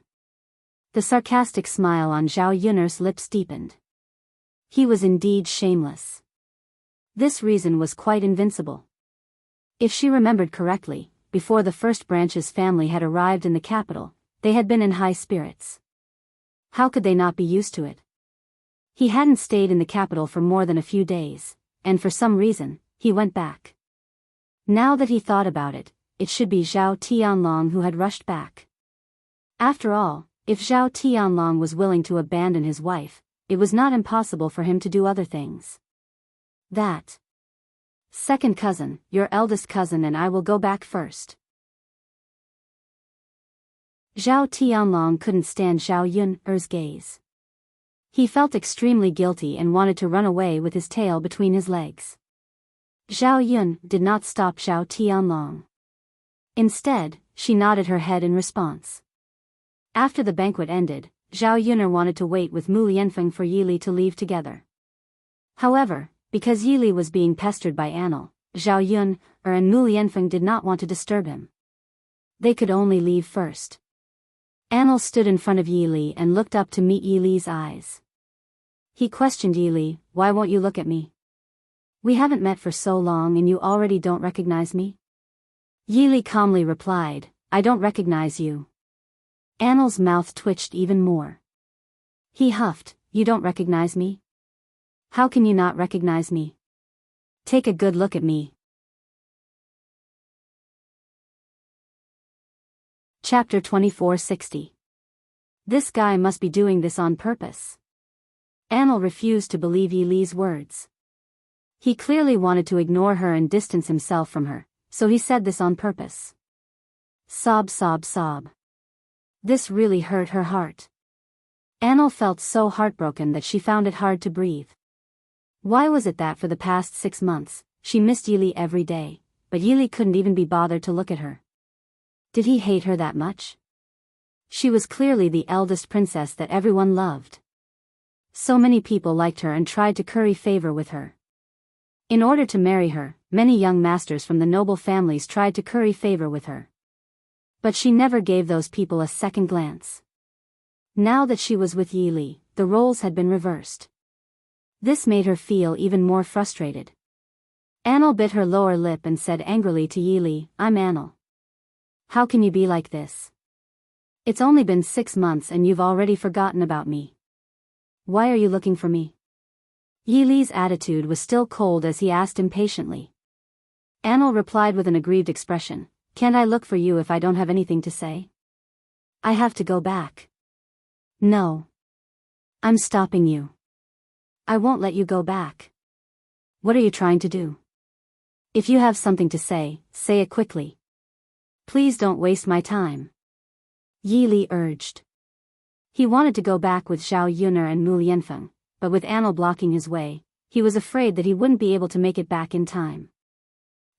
The sarcastic smile on Zhao Yun's lips deepened. He was indeed shameless. This reason was quite invincible. If she remembered correctly, before the first branch's family had arrived in the capital, they had been in high spirits. How could they not be used to it? He hadn't stayed in the capital for more than a few days, and for some reason, he went back. Now that he thought about it, it should be Zhao Tianlong who had rushed back. After all, if Zhao Tianlong was willing to abandon his wife, it was not impossible for him to do other things. That second cousin, your eldest cousin and I will go back first. Zhao Tianlong couldn't stand Zhao Yun's gaze. He felt extremely guilty and wanted to run away with his tail between his legs. Zhao Yun did not stop Zhao Tianlong. Instead, she nodded her head in response. After the banquet ended, Zhao Yun wanted to wait with Mu Lianfeng for Yili to leave together. However, because Yili was being pestered by Anil, Zhao Yun and Mu Lianfeng did not want to disturb him. They could only leave first. Anil stood in front of Yili and looked up to meet Yili's eyes. He questioned Yili, "Why won't you look at me? We haven't met for so long and you already don't recognize me?" Yili calmly replied, "I don't recognize you." Anil's mouth twitched even more. He huffed, "You don't recognize me? How can you not recognize me? Take a good look at me." Chapter 2460. This guy must be doing this on purpose. Anil refused to believe Yili's words. He clearly wanted to ignore her and distance himself from her, so he said this on purpose. Sob, sob, sob. This really hurt her heart. Anil felt so heartbroken that she found it hard to breathe. Why was it that for the past 6 months, she missed Yili every day, but Yili couldn't even be bothered to look at her? Did he hate her that much? She was clearly the eldest princess that everyone loved. So many people liked her and tried to curry favor with her. In order to marry her, many young masters from the noble families tried to curry favor with her. But she never gave those people a second glance. Now that she was with Yili, the roles had been reversed. This made her feel even more frustrated. Anil bit her lower lip and said angrily to Yili, "I'm Anil. How can you be like this? It's only been 6 months and you've already forgotten about me. Why are you looking for me?" Yili's attitude was still cold as he asked impatiently. Anil replied with an aggrieved expression, Can't I look for you if I don't have anything to say? I have to go back. No. I'm stopping you. I won't let you go back. What are you trying to do? If you have something to say it quickly. Please don't waste my time. Yi Li urged. He wanted to go back with Zhao Yuner and Mu Lianfeng, but with Anil blocking his way, he was afraid that he wouldn't be able to make it back in time.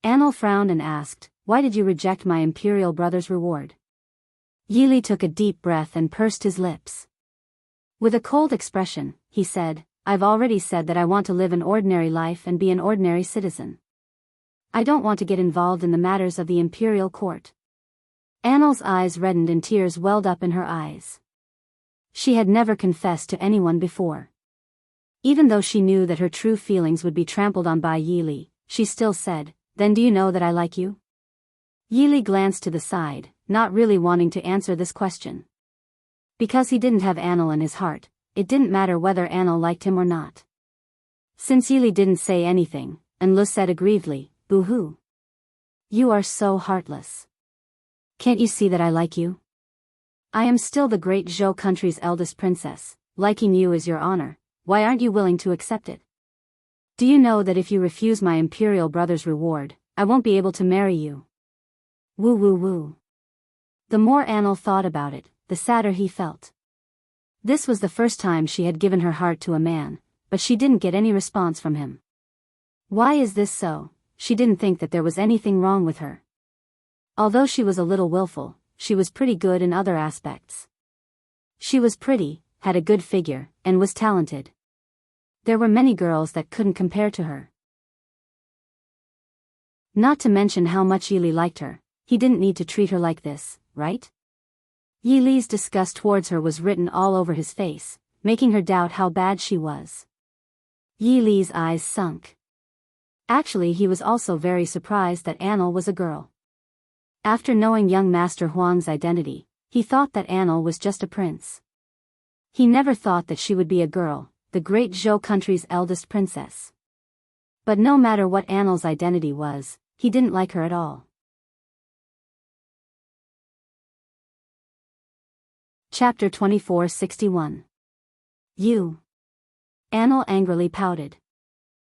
Anil frowned and asked, "Why did you reject my imperial brother's reward?" Yi Li took a deep breath and pursed his lips. With a cold expression, he said, "I've already said that I want to live an ordinary life and be an ordinary citizen. I don't want to get involved in the matters of the imperial court." Anil's eyes reddened and tears welled up in her eyes. She had never confessed to anyone before. Even though she knew that her true feelings would be trampled on by Yi Li, she still said, "Then do you know that I like you?" Yi Li glanced to the side, not really wanting to answer this question. Because he didn't have Anil in his heart, it didn't matter whether Anil liked him or not. Since Yi Li didn't say anything, Anil said aggrievedly, "Boo-hoo. You are so heartless. Can't you see that I like you? I am still the great Zhou country's eldest princess. Liking you is your honor. Why aren't you willing to accept it? Do you know that if you refuse my imperial brother's reward, I won't be able to marry you?" Woo woo woo. The more Anil thought about it, the sadder he felt. This was the first time she had given her heart to a man, but she didn't get any response from him. Why is this so? She didn't think that there was anything wrong with her. Although she was a little willful, she was pretty good in other aspects. She was pretty, had a good figure, and was talented. There were many girls that couldn't compare to her. Not to mention how much Yi Li liked her, he didn't need to treat her like this, right? Yi Li's disgust towards her was written all over his face, making her doubt how bad she was. Yi Li's eyes sunk. Actually, he was also very surprised that Anil was a girl. After knowing young Master Huang's identity, he thought that Anil was just a prince. He never thought that she would be a girl, the great Zhou country's eldest princess. But no matter what Anil's identity was, he didn't like her at all. Chapter 2461. You. Anil angrily pouted.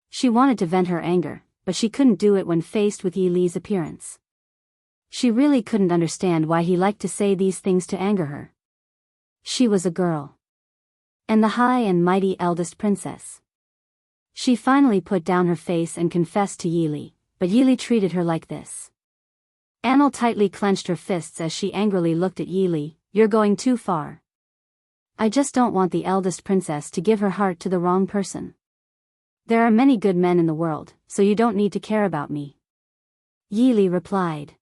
She wanted to vent her anger, but she couldn't do it when faced with Yi Li's appearance. She really couldn't understand why he liked to say these things to anger her. She was a girl. And the high and mighty eldest princess. She finally put down her face and confessed to Yi Li, but Yi Li treated her like this. Anil tightly clenched her fists as she angrily looked at Yi Li. "You're going too far. I just don't want the eldest princess to give her heart to the wrong person. There are many good men in the world, so you don't need to care about me." Yi Li replied.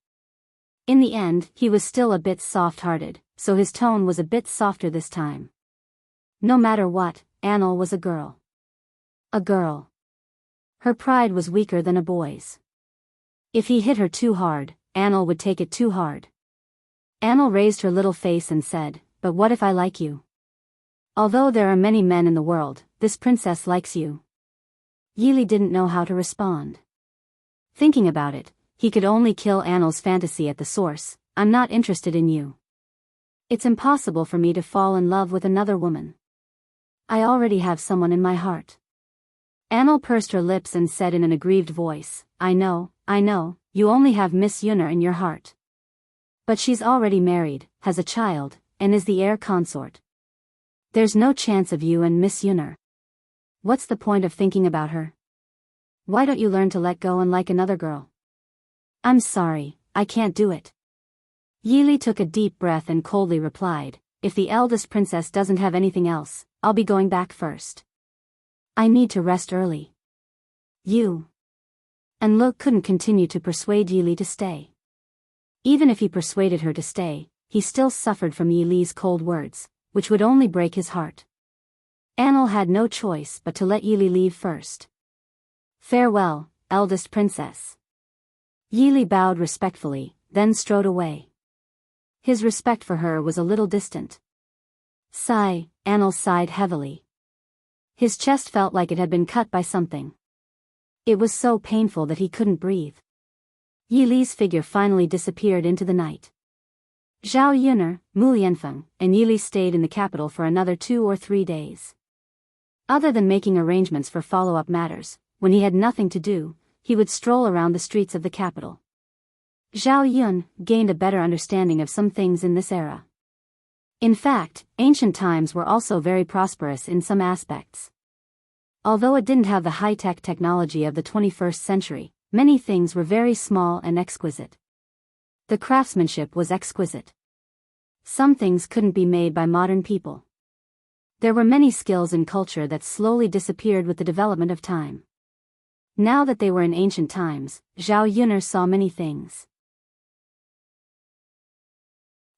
In the end, he was still a bit soft-hearted, so his tone was a bit softer this time. No matter what, Anil was a girl. A girl. Her pride was weaker than a boy's. If he hit her too hard, Anil would take it too hard. Anil raised her little face and said, "But what if I like you? Although there are many men in the world, this princess likes you." Yi Li didn't know how to respond. Thinking about it, he could only kill Anil's fantasy at the source. "I'm not interested in you. It's impossible for me to fall in love with another woman. I already have someone in my heart." Anil pursed her lips and said in an aggrieved voice, I know, you only have Miss Yuner in your heart. But she's already married, has a child, and is the heir consort. There's no chance of you and Miss Yuner. What's the point of thinking about her? Why don't you learn to let go and like another girl?" "I'm sorry, I can't do it." Yi Li took a deep breath and coldly replied, "If the eldest princess doesn't have anything else, I'll be going back first. I need to rest early." "You." And Lu couldn't continue to persuade Yi Li to stay. Even if he persuaded her to stay, he still suffered from Yi Li's cold words, which would only break his heart. Anil had no choice but to let Yi Li leave first. "Farewell, eldest princess." Yi Li bowed respectfully, then strode away. His respect for her was a little distant. Sigh, Anil sighed heavily. His chest felt like it had been cut by something. It was so painful that he couldn't breathe. Yi Li's figure finally disappeared into the night. Zhao Yuner, Mu Lianfeng, and Yi Li stayed in the capital for another 2 or 3 days. Other than making arrangements for follow-up matters, when he had nothing to do, he would stroll around the streets of the capital. Zhao Yun gained a better understanding of some things in this era. In fact, ancient times were also very prosperous in some aspects. Although it didn't have the high-tech technology of the 21st century, many things were very small and exquisite. The craftsmanship was exquisite. Some things couldn't be made by modern people. There were many skills in culture that slowly disappeared with the development of time. Now that they were in ancient times, Zhao Yuner saw many things.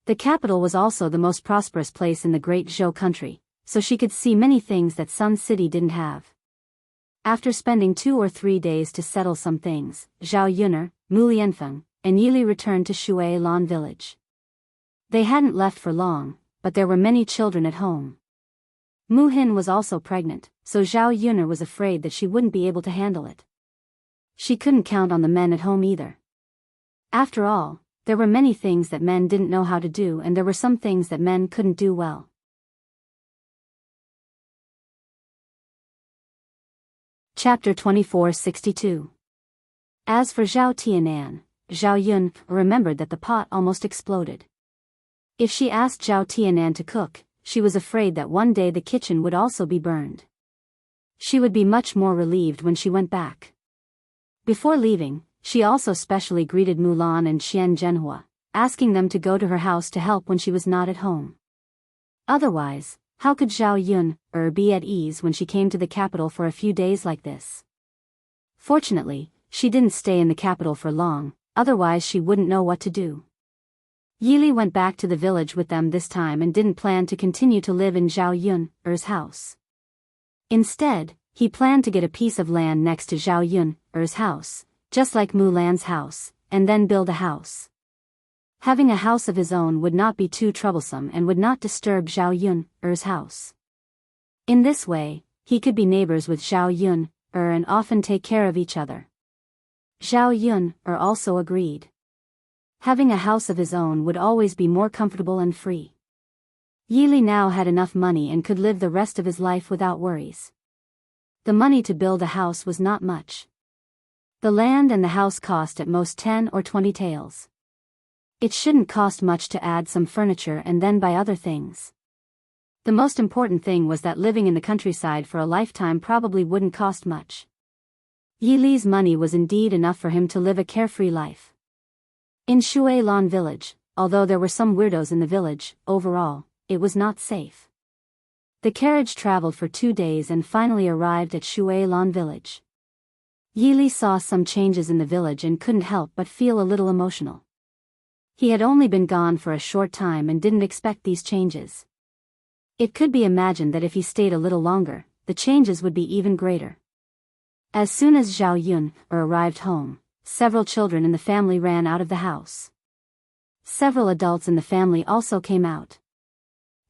The capital was also the most prosperous place in the great Zhou country, so she could see many things that Sun City didn't have. After spending 2 or 3 days to settle some things, Zhao Yuner, Mu Lianfeng, and Yi Li returned to Shui Lan village. They hadn't left for long, but there were many children at home. Mu Hin was also pregnant, so Zhao Yuner was afraid that she wouldn't be able to handle it. She couldn't count on the men at home either. After all, there were many things that men didn't know how to do, and there were some things that men couldn't do well. Chapter 2462. As for Zhao Tianan, Zhao Yun remembered that the pot almost exploded. If she asked Zhao Tianan to cook, she was afraid that one day the kitchen would also be burned. She would be much more relieved when she went back. Before leaving, she also specially greeted Mulan and Xian Zhenhua, asking them to go to her house to help when she was not at home. Otherwise, how could Zhao Yun be at ease when she came to the capital for a few days like this? Fortunately, she didn't stay in the capital for long, otherwise she wouldn't know what to do. Yi Li went back to the village with them this time and didn't plan to continue to live in Zhao Yun's house. Instead, he planned to get a piece of land next to Zhao Yun's house, just like Mulan's house, and then build a house. Having a house of his own would not be too troublesome and would not disturb Zhao Yun's house. In this way, he could be neighbors with Zhao Yun and often take care of each other. Zhao Yun also agreed. Having a house of his own would always be more comfortable and free. Yi Li now had enough money and could live the rest of his life without worries. The money to build a house was not much. The land and the house cost at most 10 or 20 taels. It shouldn't cost much to add some furniture and then buy other things. The most important thing was that living in the countryside for a lifetime probably wouldn't cost much. Yi Li's money was indeed enough for him to live a carefree life. In Shui Lan village, although there were some weirdos in the village, overall, it was not safe. The carriage traveled for 2 days and finally arrived at Shui Lan village. Yi Li saw some changes in the village and couldn't help but feel a little emotional. He had only been gone for a short time and didn't expect these changes. It could be imagined that if he stayed a little longer, the changes would be even greater. As soon as Zhao Yun arrived home, several children in the family ran out of the house. Several adults in the family also came out.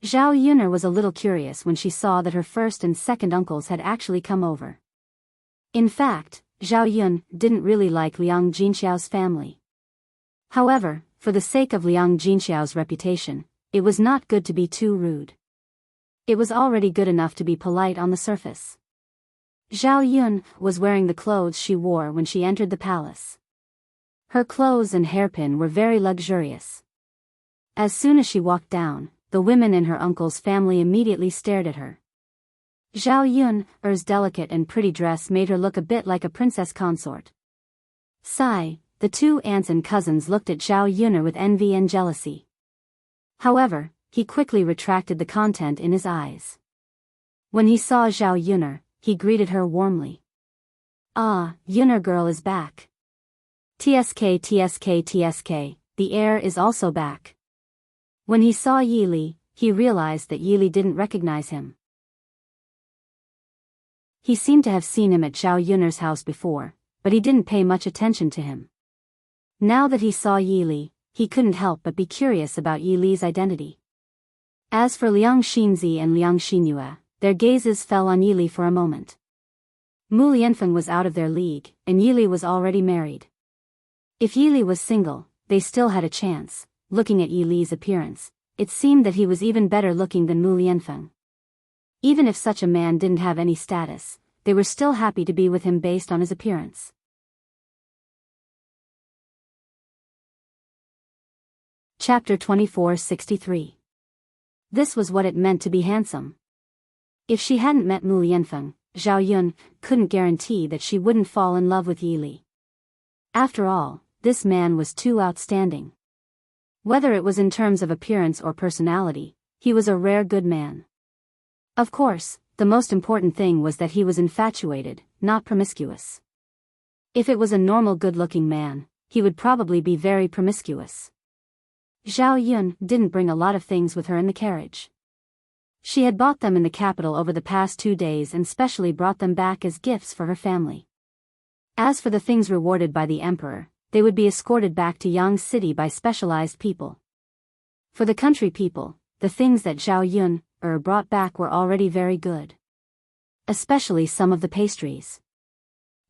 Zhao Yuner was a little curious when she saw that her first and second uncles had actually come over. In fact, Zhao Yun didn't really like Liang Jinxiao's family. However, for the sake of Liang Jinxiao's reputation, it was not good to be too rude. It was already good enough to be polite on the surface. Zhao Yun was wearing the clothes she wore when she entered the palace. Her clothes and hairpin were very luxurious. As soon as she walked down, the women in her uncle's family immediately stared at her. Zhao Yun's delicate and pretty dress made her look a bit like a princess consort. Sigh, the 2 aunts and cousins looked at Zhao Yuner with envy and jealousy. However, he quickly retracted the content in his eyes. When he saw Zhao Yuner, he greeted her warmly. "Ah, Yuner girl is back. TSK TSK TSK, the heir is also back." When he saw Yi Li, he realized that Yi Li didn't recognize him. He seemed to have seen him at Zhao Yuner's house before, but he didn't pay much attention to him. Now that he saw Yi Li, he couldn't help but be curious about Yi Li's identity. As for Liang Xinzi and Liang Xinyue, their gazes fell on Yi Li for a moment. Mu Lianfeng was out of their league, and Yi Li was already married. If Yili was single, they still had a chance. Looking at Yili's appearance, it seemed that he was even better looking than Mu Lianfeng. Even if such a man didn't have any status, they were still happy to be with him based on his appearance. Chapter 2463. This was what it meant to be handsome. If she hadn't met Mu Lianfeng, Zhao Yun couldn't guarantee that she wouldn't fall in love with Yili. After all, this man was too outstanding. Whether it was in terms of appearance or personality, he was a rare good man. Of course, the most important thing was that he was infatuated, not promiscuous. If it was a normal good-looking man, he would probably be very promiscuous. Zhao Yun didn't bring a lot of things with her in the carriage. She had bought them in the capital over the past 2 days and specially brought them back as gifts for her family. As for the things rewarded by the emperor, they would be escorted back to Yang City by specialized people. For the country people, the things that Zhao Yun brought back were already very good. Especially some of the pastries.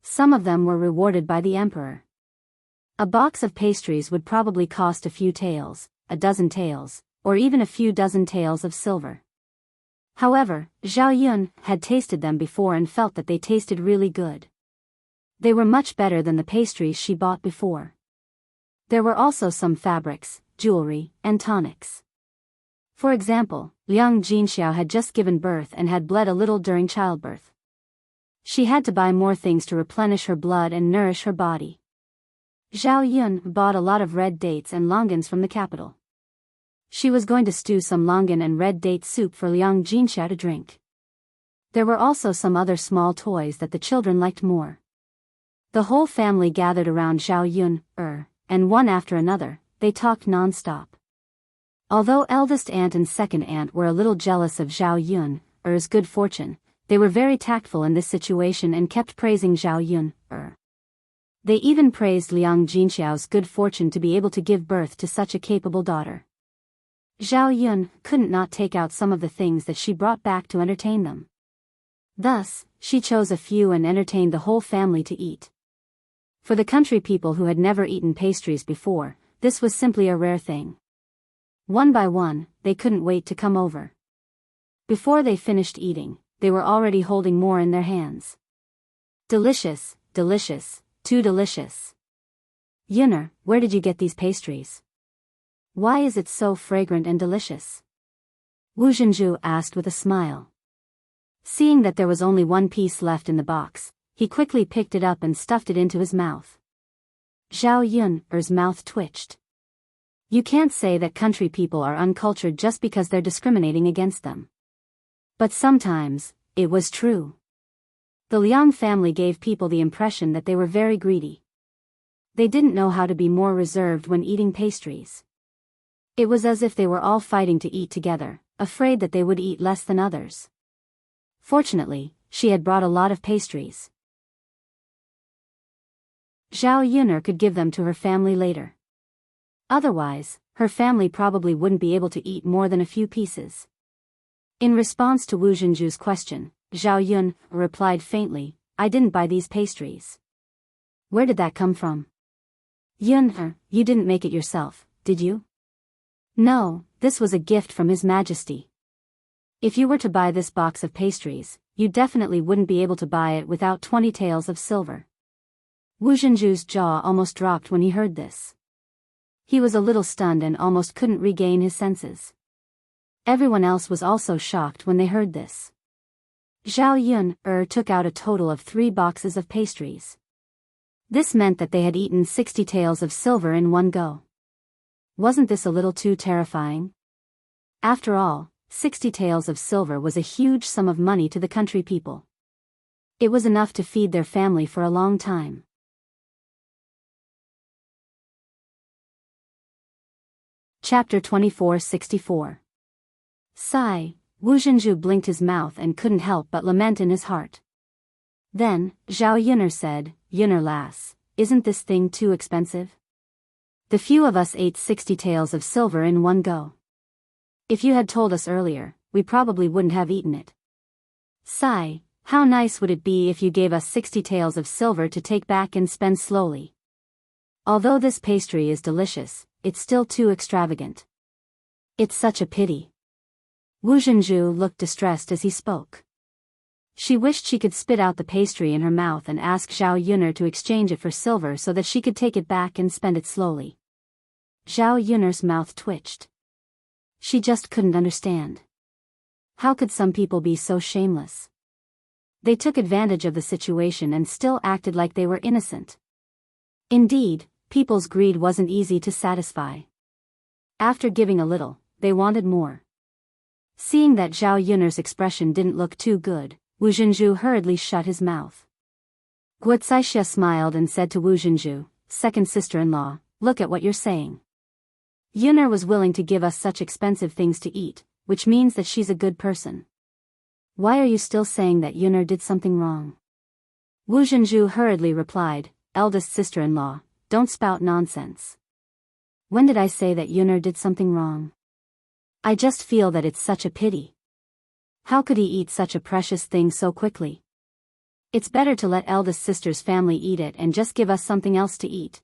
Some of them were rewarded by the emperor. A box of pastries would probably cost a few taels, a dozen taels, or even a few dozen taels of silver. However, Zhao Yun had tasted them before and felt that they tasted really good. They were much better than the pastries she bought before. There were also some fabrics, jewelry, and tonics. For example, Liang Jinxiao had just given birth and had bled a little during childbirth. She had to buy more things to replenish her blood and nourish her body. Zhao Yun bought a lot of red dates and longans from the capital. She was going to stew some longan and red date soup for Liang Jinxiao to drink. There were also some other small toys that the children liked more. The whole family gathered around Zhao Yun, and one after another, they talked non-stop. Although eldest aunt and second aunt were a little jealous of Zhao Yun's good fortune, they were very tactful in this situation and kept praising Zhao Yun. They even praised Liang Jinxiao's good fortune to be able to give birth to such a capable daughter. Zhao Yun couldn't not take out some of the things that she brought back to entertain them. Thus, she chose a few and entertained the whole family to eat. For the country people who had never eaten pastries before, this was simply a rare thing. One by one, they couldn't wait to come over. Before they finished eating, they were already holding more in their hands. Delicious, delicious. Too delicious. Yunner, where did you get these pastries? Why is it so fragrant and delicious? Wu Zhenju asked with a smile. Seeing that there was only one piece left in the box, he quickly picked it up and stuffed it into his mouth. Zhao Yun's mouth twitched. You can't say that country people are uncultured just because they're discriminating against them. But sometimes, it was true. The Liang family gave people the impression that they were very greedy. They didn't know how to be more reserved when eating pastries. It was as if they were all fighting to eat together, afraid that they would eat less than others. Fortunately, she had brought a lot of pastries. Zhao Yunner could give them to her family later. Otherwise, her family probably wouldn't be able to eat more than a few pieces. In response to Wu Zhenju's question, Zhao Yun replied faintly, I didn't buy these pastries. Where did that come from? Yun, you didn't make it yourself, did you? No, this was a gift from His Majesty. If you were to buy this box of pastries, you definitely wouldn't be able to buy it without 20 taels of silver. Wu Zhenju's jaw almost dropped when he heard this. He was a little stunned and almost couldn't regain his senses. Everyone else was also shocked when they heard this. Zhao Yun took out a total of 3 boxes of pastries. This meant that they had eaten 60 taels of silver in one go. Wasn't this a little too terrifying? After all, 60 taels of silver was a huge sum of money to the country people. It was enough to feed their family for a long time. Chapter 2464. Sigh. Wu Zhenju blinked his mouth and couldn't help but lament in his heart. Then, Zhao Yunner said, Yunner lass, isn't this thing too expensive? The few of us ate 60 taels of silver in one go. If you had told us earlier, we probably wouldn't have eaten it. Sigh, how nice would it be if you gave us 60 taels of silver to take back and spend slowly? Although this pastry is delicious, it's still too extravagant. It's such a pity. Wu Zhenju looked distressed as he spoke. She wished she could spit out the pastry in her mouth and ask Zhao Yun'er to exchange it for silver so that she could take it back and spend it slowly. Zhao Yun'er's mouth twitched. She just couldn't understand. How could some people be so shameless? They took advantage of the situation and still acted like they were innocent. Indeed, people's greed wasn't easy to satisfy. After giving a little, they wanted more. Seeing that Zhao Yun'er's expression didn't look too good, Wu Zhenju hurriedly shut his mouth. Guocaixia smiled and said to Wu Zhenju, "Second sister-in-law, look at what you're saying. Yun'er was willing to give us such expensive things to eat, which means that she's a good person. Why are you still saying that Yun'er did something wrong?" Wu Zhenju hurriedly replied, "Eldest sister-in-law, don't spout nonsense. When did I say that Yun'er did something wrong? I just feel that it's such a pity. How could he eat such a precious thing so quickly? It's better to let eldest sister's family eat it and just give us something else to eat.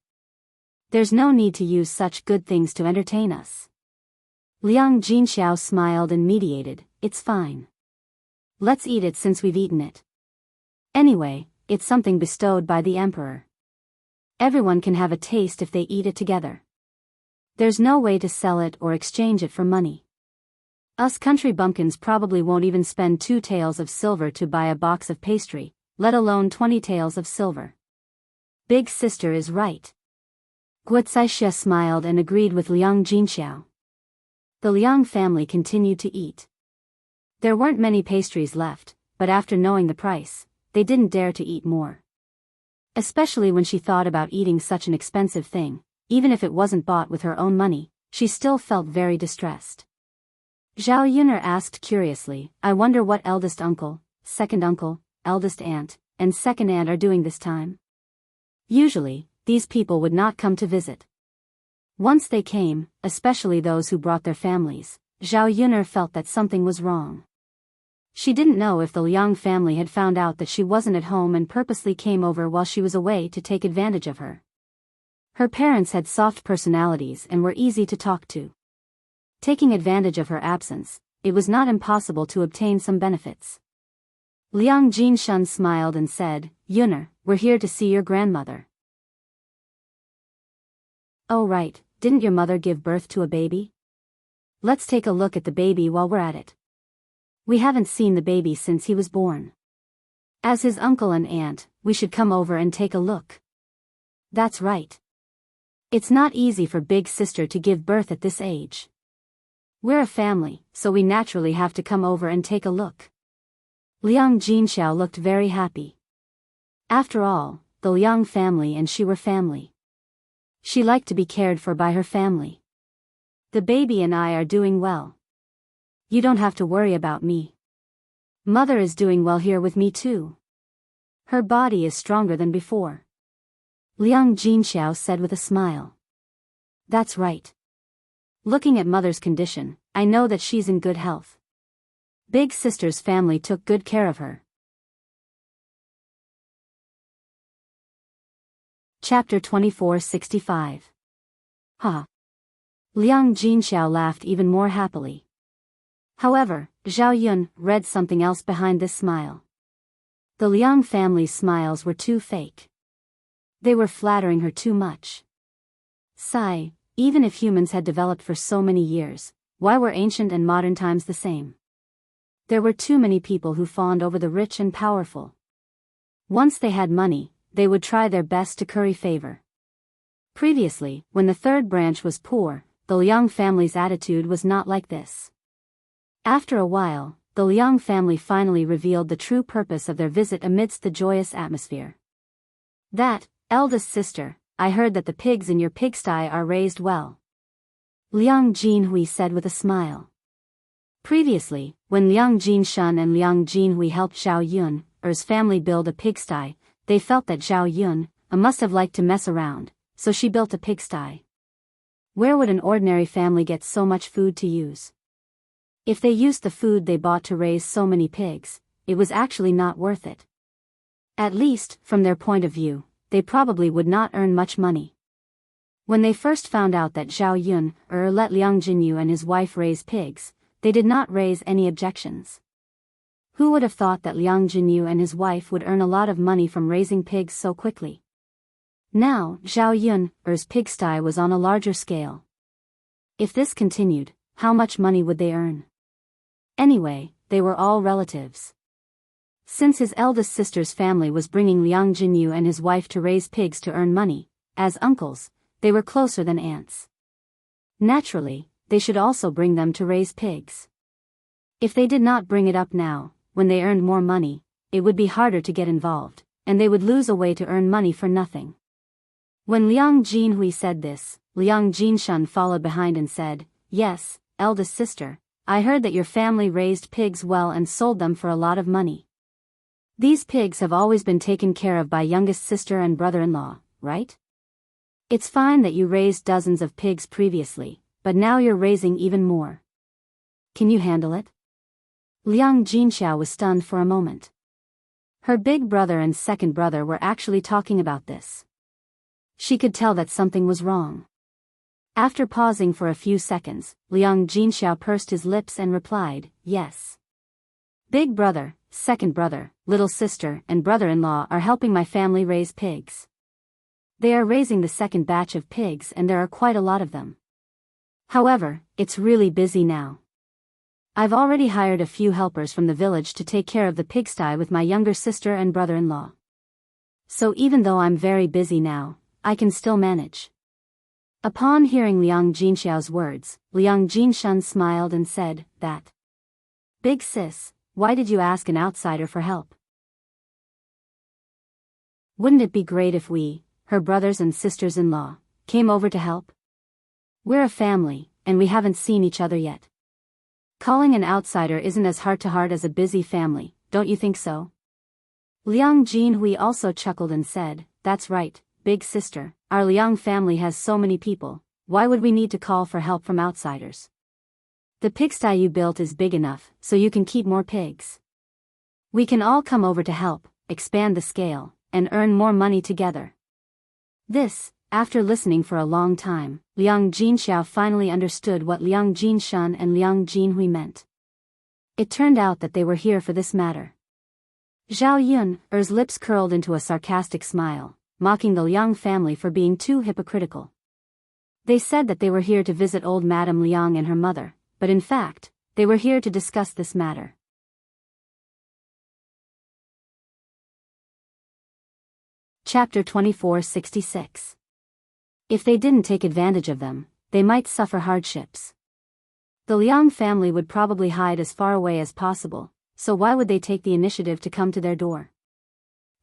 There's no need to use such good things to entertain us." Liang Jinxiao smiled and mediated, "It's fine. Let's eat it since we've eaten it. Anyway, it's something bestowed by the emperor. Everyone can have a taste if they eat it together. There's no way to sell it or exchange it for money. Us country bumpkins probably won't even spend 2 taels of silver to buy a box of pastry, let alone 20 taels of silver. Big sister is right." Guocaixia smiled and agreed with Liang Jinxiao. The Liang family continued to eat. There weren't many pastries left, but after knowing the price, they didn't dare to eat more. Especially when she thought about eating such an expensive thing, even if it wasn't bought with her own money, she still felt very distressed. Zhao Yun'er asked curiously, "I wonder what eldest uncle, second uncle, eldest aunt, and second aunt are doing this time?" Usually, these people would not come to visit. Once they came, especially those who brought their families, Zhao Yun'er felt that something was wrong. She didn't know if the Liang family had found out that she wasn't at home and purposely came over while she was away to take advantage of her. Her parents had soft personalities and were easy to talk to. Taking advantage of her absence, it was not impossible to obtain some benefits. Liang Jinshun smiled and said, "Yun'er, we're here to see your grandmother." "Oh right, didn't your mother give birth to a baby? Let's take a look at the baby while we're at it. We haven't seen the baby since he was born. As his uncle and aunt, we should come over and take a look." "That's right. It's not easy for big sister to give birth at this age. We're a family, so we naturally have to come over and take a look." Liang Jinxiao looked very happy. After all, the Liang family and she were family. She liked to be cared for by her family. "The baby and I are doing well. You don't have to worry about me. Mother is doing well here with me too. Her body is stronger than before," Liang Jinxiao said with a smile. "That's right. Looking at mother's condition, I know that she's in good health. Big sister's family took good care of her." Chapter 2465. Ha! Liang Jinxiao laughed even more happily. However, Zhao Yun read something else behind this smile. The Liang family's smiles were too fake. They were flattering her too much. Sigh, even if humans had developed for so many years, why were ancient and modern times the same? There were too many people who fawned over the rich and powerful. Once they had money, they would try their best to curry favor. Previously, when the third branch was poor, the Liang family's attitude was not like this. After a while, the Liang family finally revealed the true purpose of their visit amidst the joyous atmosphere. "That, eldest sister, I heard that the pigs in your pigsty are raised well," Liang Jinhui said with a smile. Previously, when Liang Jinshun and Liang Jinhui helped Zhao Yun'er's family build a pigsty, they felt that Zhao Yun must have liked to mess around, so she built a pigsty. Where would an ordinary family get so much food to use? If they used the food they bought to raise so many pigs, it was actually not worth it. At least, from their point of view, they probably would not earn much money. When they first found out that Zhao Yun let Liang Jinyu and his wife raise pigs, they did not raise any objections. Who would have thought that Liang Jinyu and his wife would earn a lot of money from raising pigs so quickly? Now, Zhao Yun's pigsty was on a larger scale. If this continued, how much money would they earn? Anyway, they were all relatives. Since his eldest sister's family was bringing Liang Jinyu and his wife to raise pigs to earn money, as uncles, they were closer than aunts. Naturally, they should also bring them to raise pigs. If they did not bring it up now, when they earned more money, it would be harder to get involved, and they would lose a way to earn money for nothing. When Liang Jinhui said this, Liang Jinshan followed behind and said, "Yes, eldest sister, I heard that your family raised pigs well and sold them for a lot of money. These pigs have always been taken care of by youngest sister and brother-in-law, right? It's fine that you raised dozens of pigs previously, but now you're raising even more. Can you handle it?" Liang Jinxiao was stunned for a moment. Her big brother and second brother were actually talking about this. She could tell that something was wrong. After pausing for a few seconds, Liang Jinxiao pursed his lips and replied, "Yes. Big brother, second brother, little sister and brother-in-law are helping my family raise pigs. They are raising the second batch of pigs and there are quite a lot of them. However, it's really busy now. I've already hired a few helpers from the village to take care of the pigsty with my younger sister and brother-in-law. So even though I'm very busy now, I can still manage." Upon hearing Liang Jinxiao's words, Liang Jinshan smiled and said, "That. Big sis, why did you ask an outsider for help? Wouldn't it be great if we, her brothers and sisters-in-law, came over to help? We're a family, and we haven't seen each other yet. Calling an outsider isn't as heart-to-heart as a busy family, don't you think so?" Liang Jinhui also chuckled and said, "That's right, big sister, our Liang family has so many people, why would we need to call for help from outsiders? The pigsty you built is big enough, so you can keep more pigs. We can all come over to help, expand the scale, and earn more money together." This, after listening for a long time, Liang Jinxiao finally understood what Liang Jinshan and Liang Jinhui meant. It turned out that they were here for this matter. Zhao Yun's lips curled into a sarcastic smile, mocking the Liang family for being too hypocritical. They said that they were here to visit old Madame Liang and her mother, but in fact, they were here to discuss this matter. Chapter 2466. If they didn't take advantage of them, they might suffer hardships. The Liang family would probably hide as far away as possible, so why would they take the initiative to come to their door?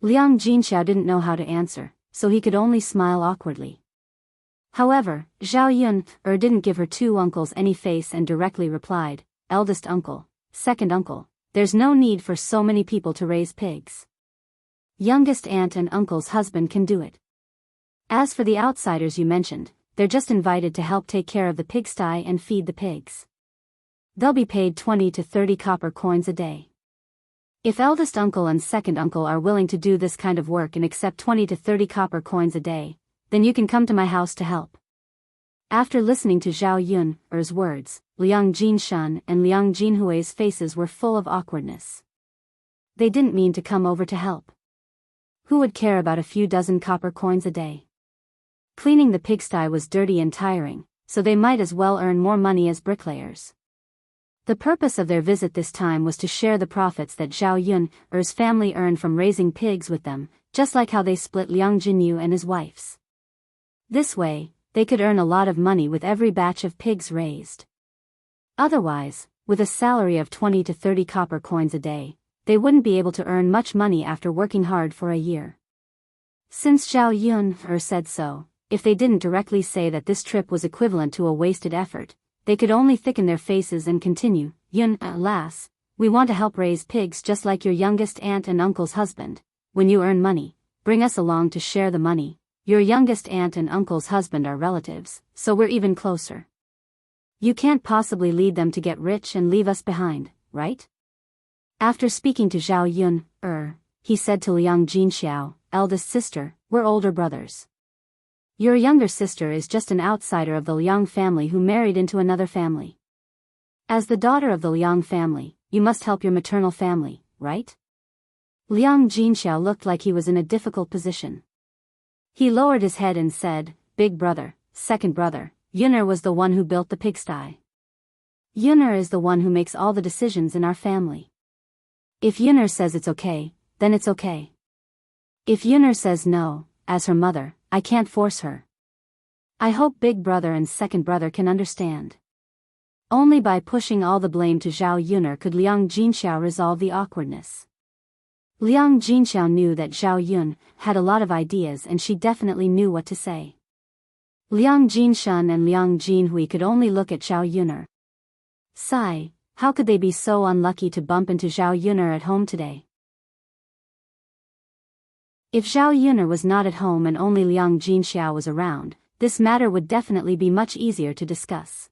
Liang Jinxiao didn't know how to answer, so he could only smile awkwardly. However, Zhao Yun didn't give her two uncles any face and directly replied, "Eldest uncle, second uncle, there's no need for so many people to raise pigs. Youngest aunt and uncle's husband can do it. As for the outsiders you mentioned, they're just invited to help take care of the pigsty and feed the pigs. They'll be paid 20 to 30 copper coins a day. If eldest uncle and second uncle are willing to do this kind of work and accept 20 to 30 copper coins a day, then you can come to my house to help." After listening to Zhao Yun's words, Liang Jinshan and Liang Jinhui's faces were full of awkwardness. They didn't mean to come over to help. Who would care about a few dozen copper coins a day? Cleaning the pigsty was dirty and tiring, so they might as well earn more money as bricklayers. The purpose of their visit this time was to share the profits that Zhao Yun's family earned from raising pigs with them, just like how they split Liang Jinyu and his wife's. This way, they could earn a lot of money with every batch of pigs raised. Otherwise, with a salary of 20 to 30 copper coins a day, they wouldn't be able to earn much money after working hard for a year. Since Zhao Yun said so, if they didn't directly say that this trip was equivalent to a wasted effort, they could only thicken their faces and continue, "Yun, lass, we want to help raise pigs just like your youngest aunt and uncle's husband. When you earn money, bring us along to share the money. Your youngest aunt and uncle's husband are relatives, so we're even closer. You can't possibly lead them to get rich and leave us behind, right?" After speaking to Zhao Yun, he said to Liang Jinxiao, "Eldest sister, we're older brothers. Your younger sister is just an outsider of the Liang family who married into another family. As the daughter of the Liang family, you must help your maternal family, right? Liang Jinxiao looked like he was in a difficult position. He lowered his head and said, "Big brother, second brother, Yun'er was the one who built the pigsty. Yun'er is the one who makes all the decisions in our family. If Yun'er says it's okay, then it's okay. If Yun'er says no, as her mother, I can't force her. I hope big brother and second brother can understand." Only by pushing all the blame to Zhao Yun'er could Liang Jinxiao resolve the awkwardness. Liang Jinxiao knew that Zhao Yun had a lot of ideas and she definitely knew what to say. Liang Jinshun and Liang Jinhui could only look at Zhao Yun'er. Sigh, how could they be so unlucky to bump into Zhao Yun'er at home today? If Zhao Yun'er was not at home and only Liang Jinxiao was around, this matter would definitely be much easier to discuss.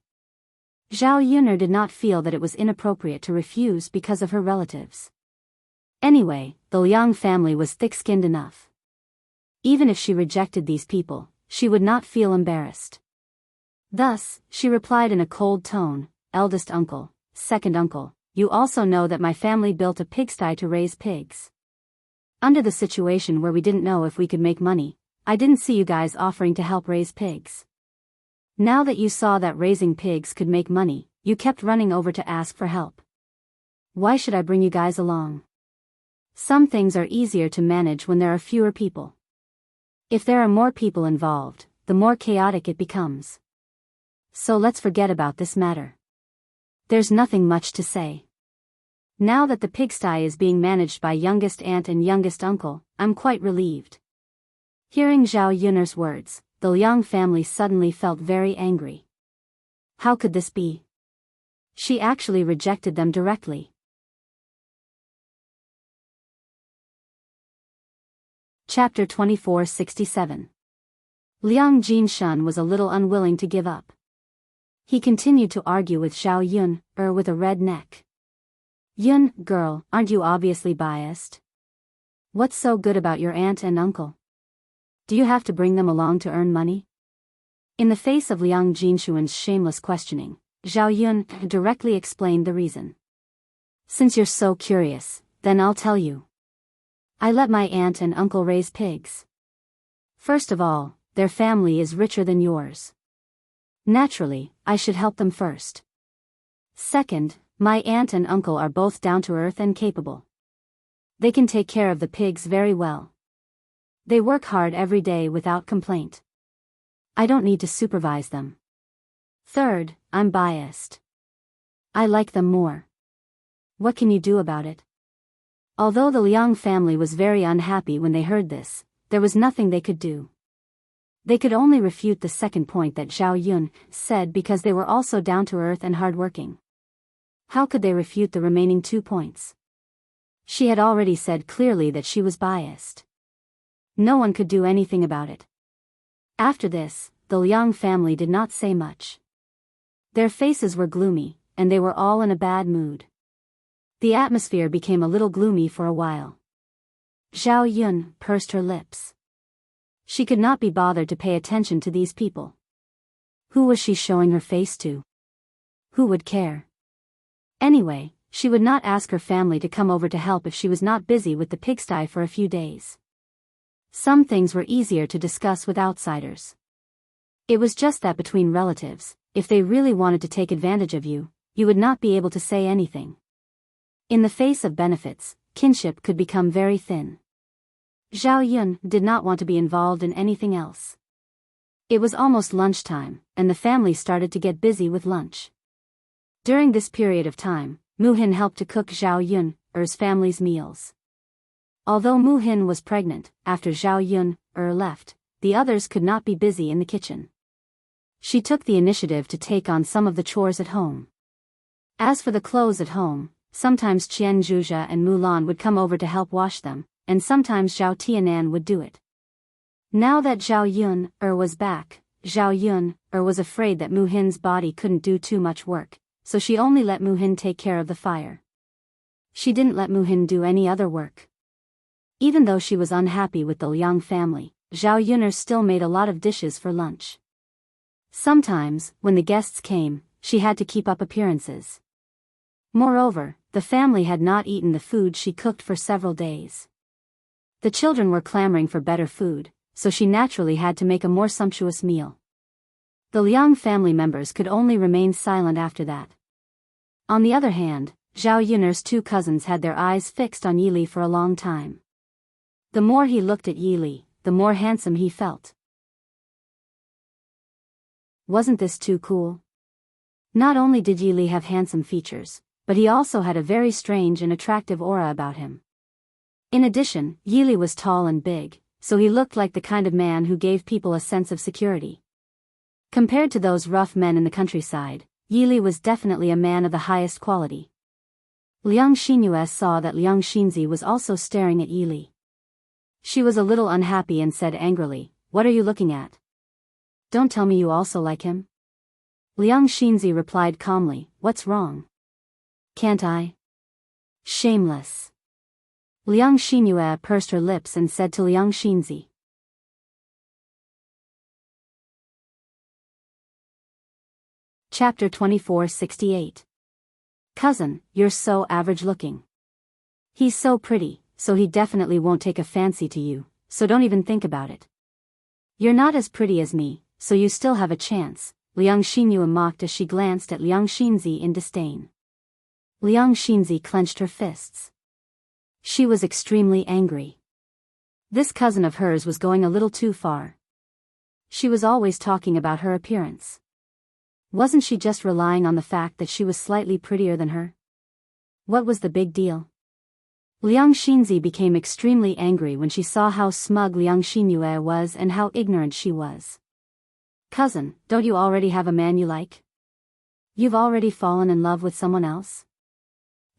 Zhao Yun'er did not feel that it was inappropriate to refuse because of her relatives. Anyway, the Liang family was thick-skinned enough. Even if she rejected these people, she would not feel embarrassed. Thus, she replied in a cold tone, "Eldest uncle, second uncle, you also know that my family built a pigsty to raise pigs. Under the situation where we didn't know if we could make money, I didn't see you guys offering to help raise pigs. Now that you saw that raising pigs could make money, you kept running over to ask for help. Why should I bring you guys along? Some things are easier to manage when there are fewer people. If there are more people involved, the more chaotic it becomes. So let's forget about this matter. There's nothing much to say. Now that the pigsty is being managed by youngest aunt and youngest uncle, I'm quite relieved." Hearing Zhao Yun'er's words, the Liang family suddenly felt very angry. How could this be? She actually rejected them directly. Chapter 2467. Liang Jinshun was a little unwilling to give up. He continued to argue with Zhao Yun'er with a red neck. "Yun, girl, aren't you obviously biased? What's so good about your aunt and uncle? Do you have to bring them along to earn money?" In the face of Liang Jinshuan's shameless questioning, Zhao Yun directly explained the reason. "Since you're so curious, then I'll tell you. I let my aunt and uncle raise pigs. First of all, their family is richer than yours. Naturally, I should help them first. Second, my aunt and uncle are both down-to-earth and capable. They can take care of the pigs very well. They work hard every day without complaint. I don't need to supervise them. Third, I'm biased. I like them more. What can you do about it?" Although the Liang family was very unhappy when they heard this, there was nothing they could do. They could only refute the second point that Zhao Yun said because they were also down-to-earth and hard-working. How could they refute the remaining 2 points? She had already said clearly that she was biased. No one could do anything about it. After this, the Liang family did not say much. Their faces were gloomy, and they were all in a bad mood. The atmosphere became a little gloomy for a while. Zhao Yun pursed her lips. She could not be bothered to pay attention to these people. Who was she showing her face to? Who would care? Anyway, she would not ask her family to come over to help if she was not busy with the pigsty for a few days. Some things were easier to discuss with outsiders. It was just that between relatives, if they really wanted to take advantage of you, you would not be able to say anything. In the face of benefits, kinship could become very thin. Zhao Yun did not want to be involved in anything else. It was almost lunchtime, and the family started to get busy with lunch. During this period of time, Mu Hin helped to cook Zhao Yun'er's family's meals. Although Mu Hin was pregnant, after Zhao Yun'er left, the others could not be busy in the kitchen. She took the initiative to take on some of the chores at home. As for the clothes at home, sometimes Qian Zhuzha and Mulan would come over to help wash them, and sometimes Zhao Tianan would do it. Now that Zhao Yun'er was back, Zhao Yun'er was afraid that Mu Hin's body couldn't do too much work, so she only let Mu Hin take care of the fire. She didn't let Mu Hin do any other work. Even though she was unhappy with the Liang family, Zhao Yuner still made a lot of dishes for lunch. Sometimes, when the guests came, she had to keep up appearances. Moreover, the family had not eaten the food she cooked for several days. The children were clamoring for better food, so she naturally had to make a more sumptuous meal. The Liang family members could only remain silent after that. On the other hand, Zhao Yuner's two cousins had their eyes fixed on Yili for a long time. The more he looked at Yili, the more handsome he felt. Wasn't this too cool? Not only did Yili have handsome features, but he also had a very strange and attractive aura about him. In addition, Yili was tall and big, so he looked like the kind of man who gave people a sense of security. Compared to those rough men in the countryside, Yili was definitely a man of the highest quality. Liang Xinyue saw that Liang Xinzi was also staring at Yili. She was a little unhappy and said angrily, "What are you looking at? Don't tell me you also like him?" Liang Xinzi replied calmly, "What's wrong? Can't I?" Shameless. Liang Xinyue pursed her lips and said to Liang Xinzi. Chapter 2468. Cousin, you're so average-looking. He's so pretty, so he definitely won't take a fancy to you, so don't even think about it. You're not as pretty as me, so you still have a chance, Liang Xinyue mocked as she glanced at Liang Xinzi in disdain. Liang Xinzi clenched her fists. She was extremely angry. This cousin of hers was going a little too far. She was always talking about her appearance. Wasn't she just relying on the fact that she was slightly prettier than her? What was the big deal? Liang Xinzi became extremely angry when she saw how smug Liang Xinyue was and how ignorant she was. Cousin, don't you already have a man you like? You've already fallen in love with someone else?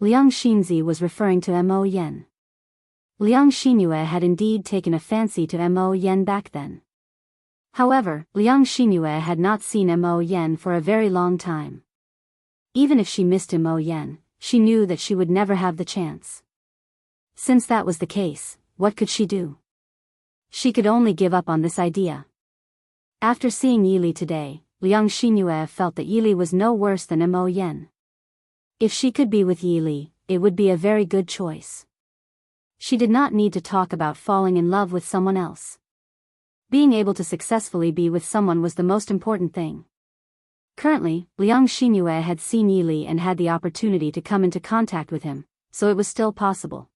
Liang Xinzi was referring to Mo Yen. Liang Xinyue had indeed taken a fancy to Mo Yen back then. However, Liang Xinyue had not seen Mo Yen for a very long time. Even if she missed Mo Yen, she knew that she would never have the chance. Since that was the case, what could she do? She could only give up on this idea. After seeing Yili today, Liang Xinyue felt that Yili was no worse than Mo Yen. If she could be with Yili, it would be a very good choice. She did not need to talk about falling in love with someone else. Being able to successfully be with someone was the most important thing. Currently, Liang Xinyue had seen Yili and had the opportunity to come into contact with him, so it was still possible.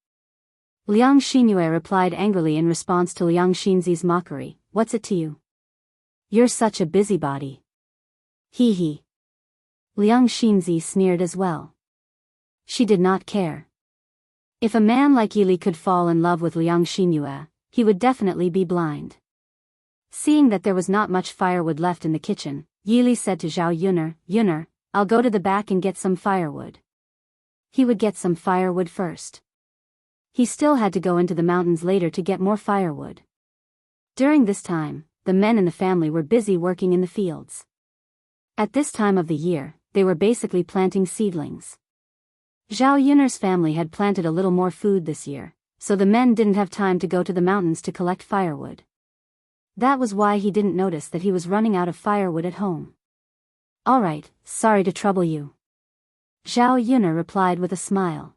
Liang Xinyue replied angrily in response to Liang Xinzi's mockery, "What's it to you? You're such a busybody." Hee hee. Liang Xinzi sneered as well. She did not care. If a man like Yili could fall in love with Liang Xinyue, he would definitely be blind. Seeing that there was not much firewood left in the kitchen, Yili said to Zhao Yuner, "Yuner, I'll go to the back and get some firewood." He would get some firewood first. He still had to go into the mountains later to get more firewood. During this time, the men in the family were busy working in the fields. At this time of the year, they were basically planting seedlings. Zhao Yuner's family had planted a little more food this year, so the men didn't have time to go to the mountains to collect firewood. That was why he didn't notice that he was running out of firewood at home. "All right, sorry to trouble you." Zhao Yuner replied with a smile.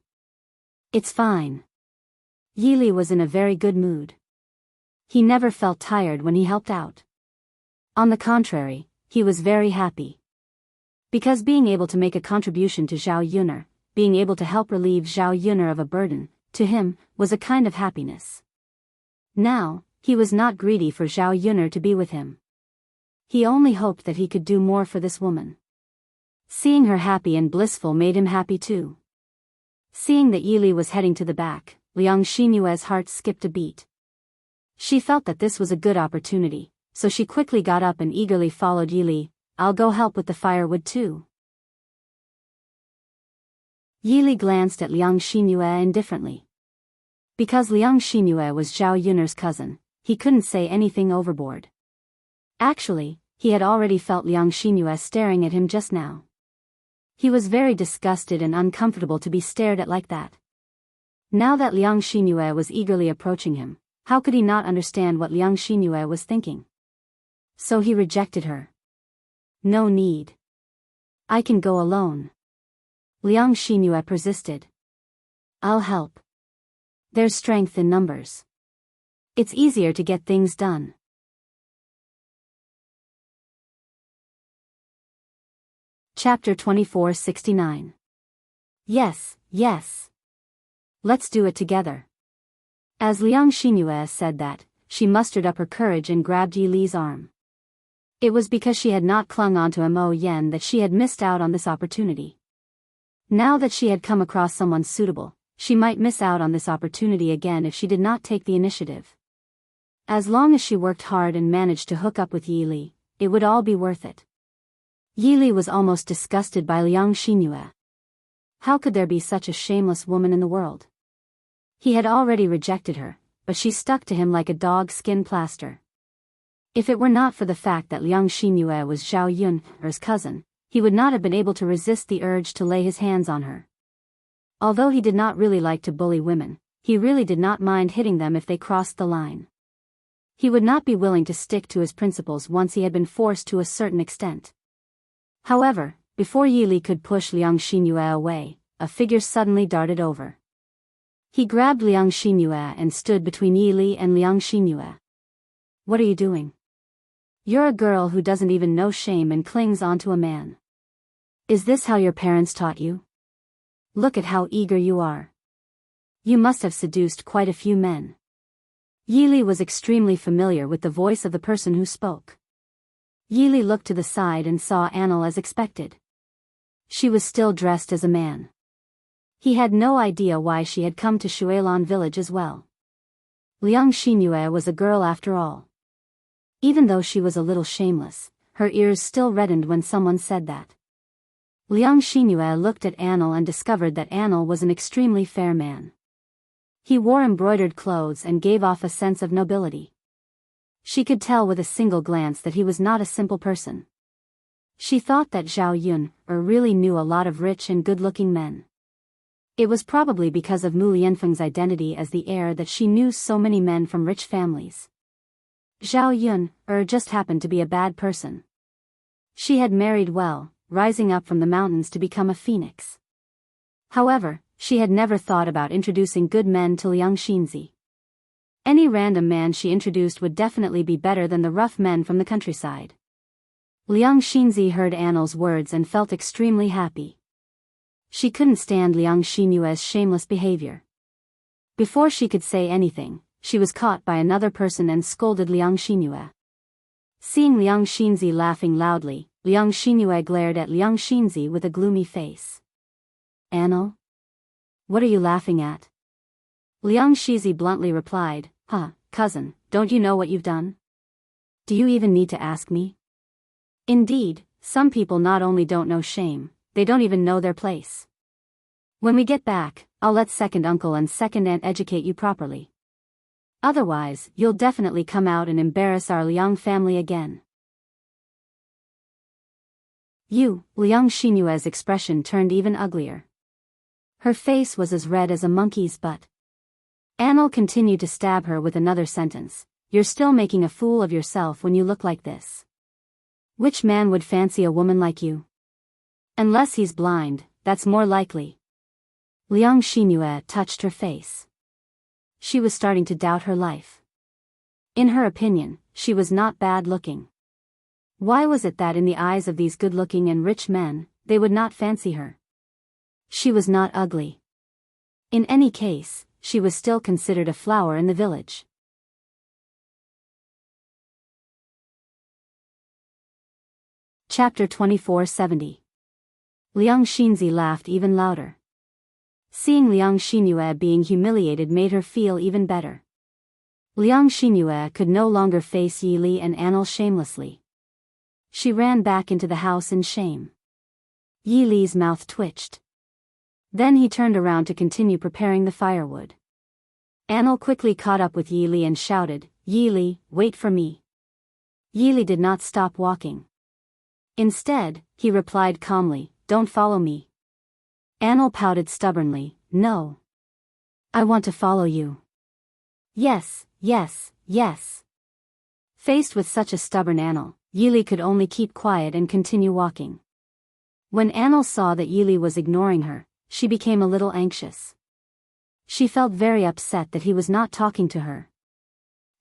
"It's fine." Yili was in a very good mood. He never felt tired when he helped out. On the contrary, he was very happy. Because being able to make a contribution to Zhao Yuner, being able to help relieve Zhao Yuner of a burden, to him, was a kind of happiness. Now, he was not greedy for Zhao Yuner to be with him. He only hoped that he could do more for this woman. Seeing her happy and blissful made him happy too. Seeing that Yili was heading to the back, Liang Xinyue's heart skipped a beat. She felt that this was a good opportunity, so she quickly got up and eagerly followed Yili. "I'll go help with the firewood too." Yili glanced at Liang Xinyue indifferently. Because Liang Xinyue was Zhao Yuner's cousin, he couldn't say anything overboard. Actually, he had already felt Liang Xinyue staring at him just now. He was very disgusted and uncomfortable to be stared at like that. Now that Liang Xinyue was eagerly approaching him, How could he not understand what Liang Xinyue was thinking? So he rejected her. No need. I can go alone. Liang Xinyue persisted. I'll help. There's strength in numbers. It's easier to get things done. Chapter 2469. Yes, yes. Let's do it together. As Liang Xinyue said that, she mustered up her courage and grabbed Yi Li's arm. It was because she had not clung onto Mo Yen that she had missed out on this opportunity. Now that she had come across someone suitable, she might miss out on this opportunity again if she did not take the initiative. As long as she worked hard and managed to hook up with Yi Li, it would all be worth it. Yi Li was almost disgusted by Liang Xinyue. How could there be such a shameless woman in the world? He had already rejected her, but she stuck to him like a dog's skin plaster. If it were not for the fact that Liang Xinyue was Zhao Yun's cousin, he would not have been able to resist the urge to lay his hands on her. Although he did not really like to bully women, he really did not mind hitting them if they crossed the line. He would not be willing to stick to his principles once he had been forced to a certain extent. However, before Yi Li could push Liang Xinyue away, a figure suddenly darted over. He grabbed Liang Xinyue and stood between Yi Li and Liang Xinyue. What are you doing? You're a girl who doesn't even know shame and clings onto a man. Is this how your parents taught you? Look at how eager you are. You must have seduced quite a few men. Yi Li was extremely familiar with the voice of the person who spoke. Yi Li looked to the side and saw Annel as expected. She was still dressed as a man. He had no idea why she had come to Shuilan village as well. Liang Xinyue was a girl after all. Even though she was a little shameless, her ears still reddened when someone said that. Liang Xinyue looked at Annel and discovered that Annel was an extremely fair man. He wore embroidered clothes and gave off a sense of nobility. She could tell with a single glance that he was not a simple person. She thought that Zhao Yun really knew a lot of rich and good-looking men. It was probably because of Mu Lianfeng's identity as the heir that she knew so many men from rich families. Zhao Yun just happened to be a bad person. She had married well, rising up from the mountains to become a phoenix. However, she had never thought about introducing good men to Liang Xinzi. Any random man she introduced would definitely be better than the rough men from the countryside. Liang Xinzi heard Annel's words and felt extremely happy. She couldn't stand Liang Xinyue's shameless behavior. Before she could say anything, she was caught by another person and scolded Liang Xinyue. Seeing Liang Xinzi laughing loudly, Liang Xinyue glared at Liang Xinzi with a gloomy face. Annel? What are you laughing at? Liang Xinzi bluntly replied, cousin, don't you know what you've done? Do you even need to ask me? Indeed, some people not only don't know shame, they don't even know their place. When we get back, I'll let second uncle and second aunt educate you properly. Otherwise, you'll definitely come out and embarrass our Liang family again. Liang Xinyue's expression turned even uglier. Her face was as red as a monkey's butt. Annel continued to stab her with another sentence. You're still making a fool of yourself when you look like this. Which man would fancy a woman like you? Unless he's blind, that's more likely. Liang Xinyue touched her face. She was starting to doubt her life. In her opinion, she was not bad looking. Why was it that in the eyes of these good-looking and rich men, they would not fancy her? She was not ugly. In any case, she was still considered a flower in the village. Chapter 2470. Liang Xinzi laughed even louder. Seeing Liang Xinyue being humiliated made her feel even better. Liang Xinyue could no longer face Yi Li and Annel shamelessly. She ran back into the house in shame. Yi Li's mouth twitched. Then he turned around to continue preparing the firewood. Annel quickly caught up with Yi Li and shouted, Yi Li, wait for me. Yi Li did not stop walking. Instead, he replied calmly, don't follow me. Annel pouted stubbornly, no. I want to follow you. Yes, yes, yes. Faced with such a stubborn Anil, Yili could only keep quiet and continue walking. When Anil saw that Yili was ignoring her, she became a little anxious. She felt very upset that he was not talking to her.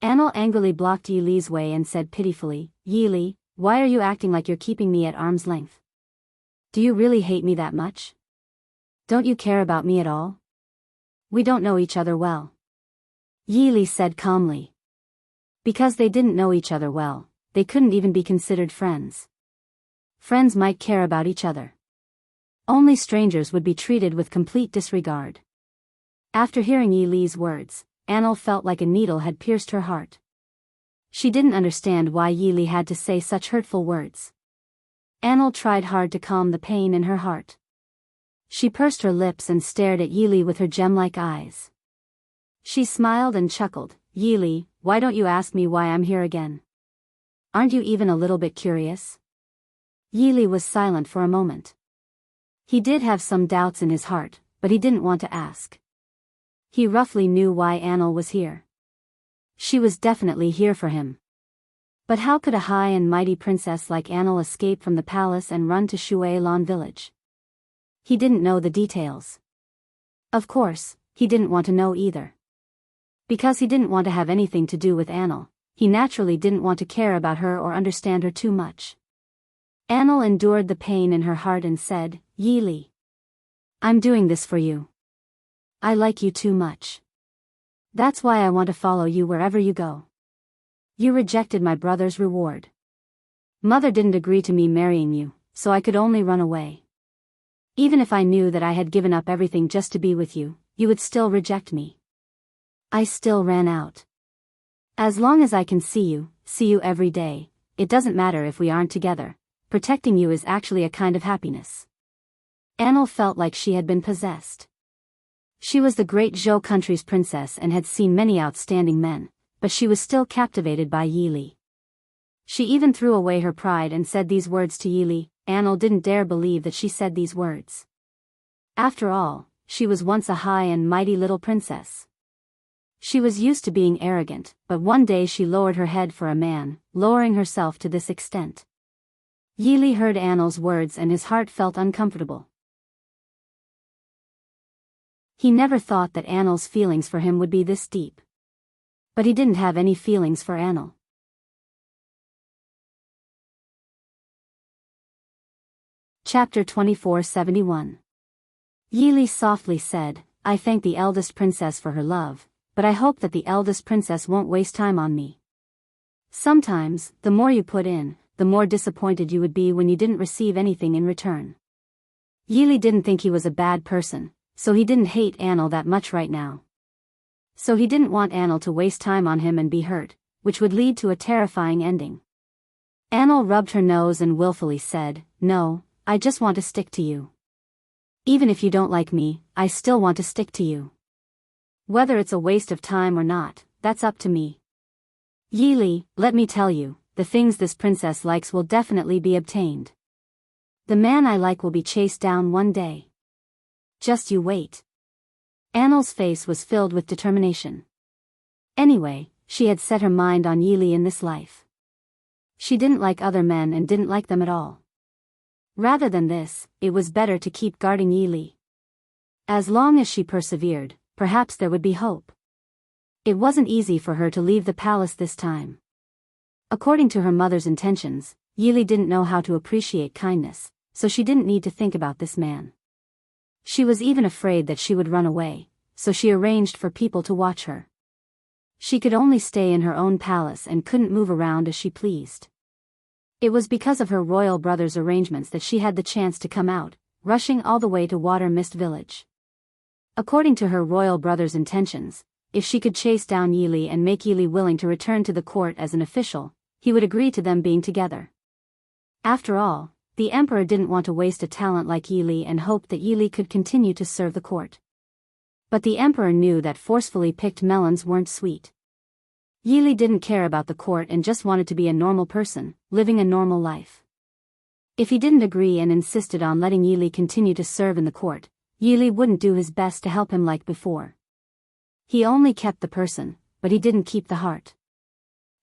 Anil angrily blocked Yili's way and said pitifully, "Yili, why are you acting like you're keeping me at arm's length? Do you really hate me that much? Don't you care about me at all? We don't know each other well." Yili said calmly. Because they didn't know each other well, they couldn't even be considered friends. Friends might care about each other. Only strangers would be treated with complete disregard. After hearing Yili's words, Anil felt like a needle had pierced her heart. She didn't understand why Yili had to say such hurtful words. Anil tried hard to calm the pain in her heart. She pursed her lips and stared at Yili with her gem-like eyes. She smiled and chuckled, "Yili, why don't you ask me why I'm here again? Aren't you even a little bit curious?" Yili was silent for a moment. He did have some doubts in his heart, but he didn't want to ask. He roughly knew why Anil was here. She was definitely here for him. But how could a high and mighty princess like Anil escape from the palace and run to Shui Lan village? He didn't know the details. Of course, he didn't want to know either. Because he didn't want to have anything to do with Anil, he naturally didn't want to care about her or understand her too much. Anil endured the pain in her heart and said, "Yili, I'm doing this for you. I like you too much. That's why I want to follow you wherever you go. You rejected my brother's reward. Mother didn't agree to me marrying you, so I could only run away. Even if I knew that I had given up everything just to be with you, you would still reject me. I still ran out. As long as I can see you every day, it doesn't matter if we aren't together. Protecting you is actually a kind of happiness." Anil felt like she had been possessed. She was the great Zhou country's princess and had seen many outstanding men, but she was still captivated by Yili. She even threw away her pride and said these words to Yili. Anil didn't dare believe that she said these words. After all, she was once a high and mighty little princess. She was used to being arrogant, but one day she lowered her head for a man, lowering herself to this extent. Yili heard Anil's words and his heart felt uncomfortable. He never thought that Anil's feelings for him would be this deep. But he didn't have any feelings for Anil. Chapter 2471. Yili softly said, "I thank the eldest princess for her love, but I hope that the eldest princess won't waste time on me. Sometimes, the more you put in, the more disappointed you would be when you didn't receive anything in return." Yili didn't think he was a bad person, so he didn't hate Anil that much right now. So he didn't want Anil to waste time on him and be hurt, which would lead to a terrifying ending. Anil rubbed her nose and willfully said, "No, I just want to stick to you. Even if you don't like me, I still want to stick to you. Whether it's a waste of time or not, that's up to me. Yili, let me tell you, the things this princess likes will definitely be obtained. The man I like will be chased down one day. Just you wait." Anil's face was filled with determination. Anyway, she had set her mind on Yili in this life. She didn't like other men and didn't like them at all. Rather than this, it was better to keep guarding Yili. As long as she persevered, perhaps there would be hope. It wasn't easy for her to leave the palace this time. According to her mother's intentions, Yili didn't know how to appreciate kindness, so she didn't need to think about this man. She was even afraid that she would run away, so she arranged for people to watch her. She could only stay in her own palace and couldn't move around as she pleased. It was because of her royal brother's arrangements that she had the chance to come out, rushing all the way to Water Mist Village. According to her royal brother's intentions, if she could chase down Yili and make Yili willing to return to the court as an official, he would agree to them being together. After all, the emperor didn't want to waste a talent like Yili and hoped that Yili could continue to serve the court. But the emperor knew that forcefully picked melons weren't sweet. Yili didn't care about the court and just wanted to be a normal person, living a normal life. If he didn't agree and insisted on letting Yili continue to serve in the court, Yili wouldn't do his best to help him like before. He only kept the person, but he didn't keep the heart.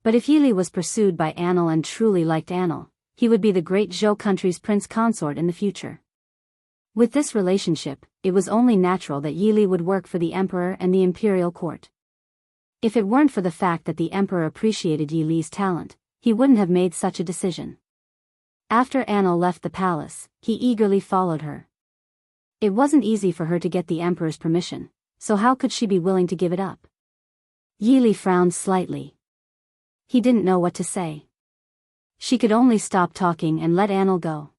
But if Yili was pursued by Anil and truly liked Anil, he would be the great Zhou country's prince consort in the future. With this relationship, it was only natural that Yili would work for the emperor and the imperial court. If it weren't for the fact that the emperor appreciated Yili's talent, he wouldn't have made such a decision. After Anil left the palace, he eagerly followed her. It wasn't easy for her to get the emperor's permission, so how could she be willing to give it up? Yili frowned slightly. He didn't know what to say. She could only stop talking and let Anil go.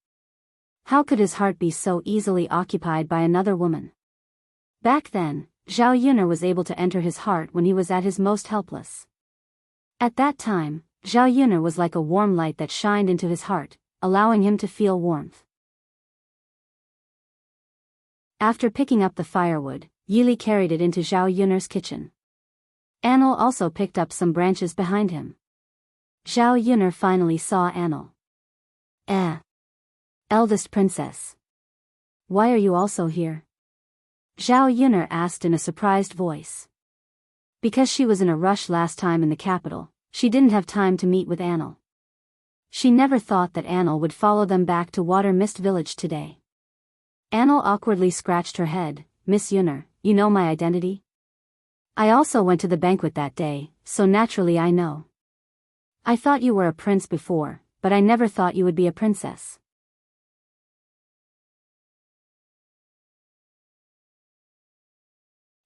How could his heart be so easily occupied by another woman? Back then, Zhao Yun'er was able to enter his heart when he was at his most helpless. At that time, Zhao Yun'er was like a warm light that shined into his heart, allowing him to feel warmth. After picking up the firewood, Yili carried it into Zhao Yun'er's kitchen. Anil also picked up some branches behind him. Zhao Yun'er finally saw Anil. Eldest princess. Why are you also here? Zhao Yun'er asked in a surprised voice. Because she was in a rush last time in the capital, she didn't have time to meet with Anil. She never thought that Anil would follow them back to Water Mist Village today. Anil awkwardly scratched her head. Miss Yun'er, you know my identity? I also went to the banquet that day, so naturally I know. I thought you were a prince before, but I never thought you would be a princess.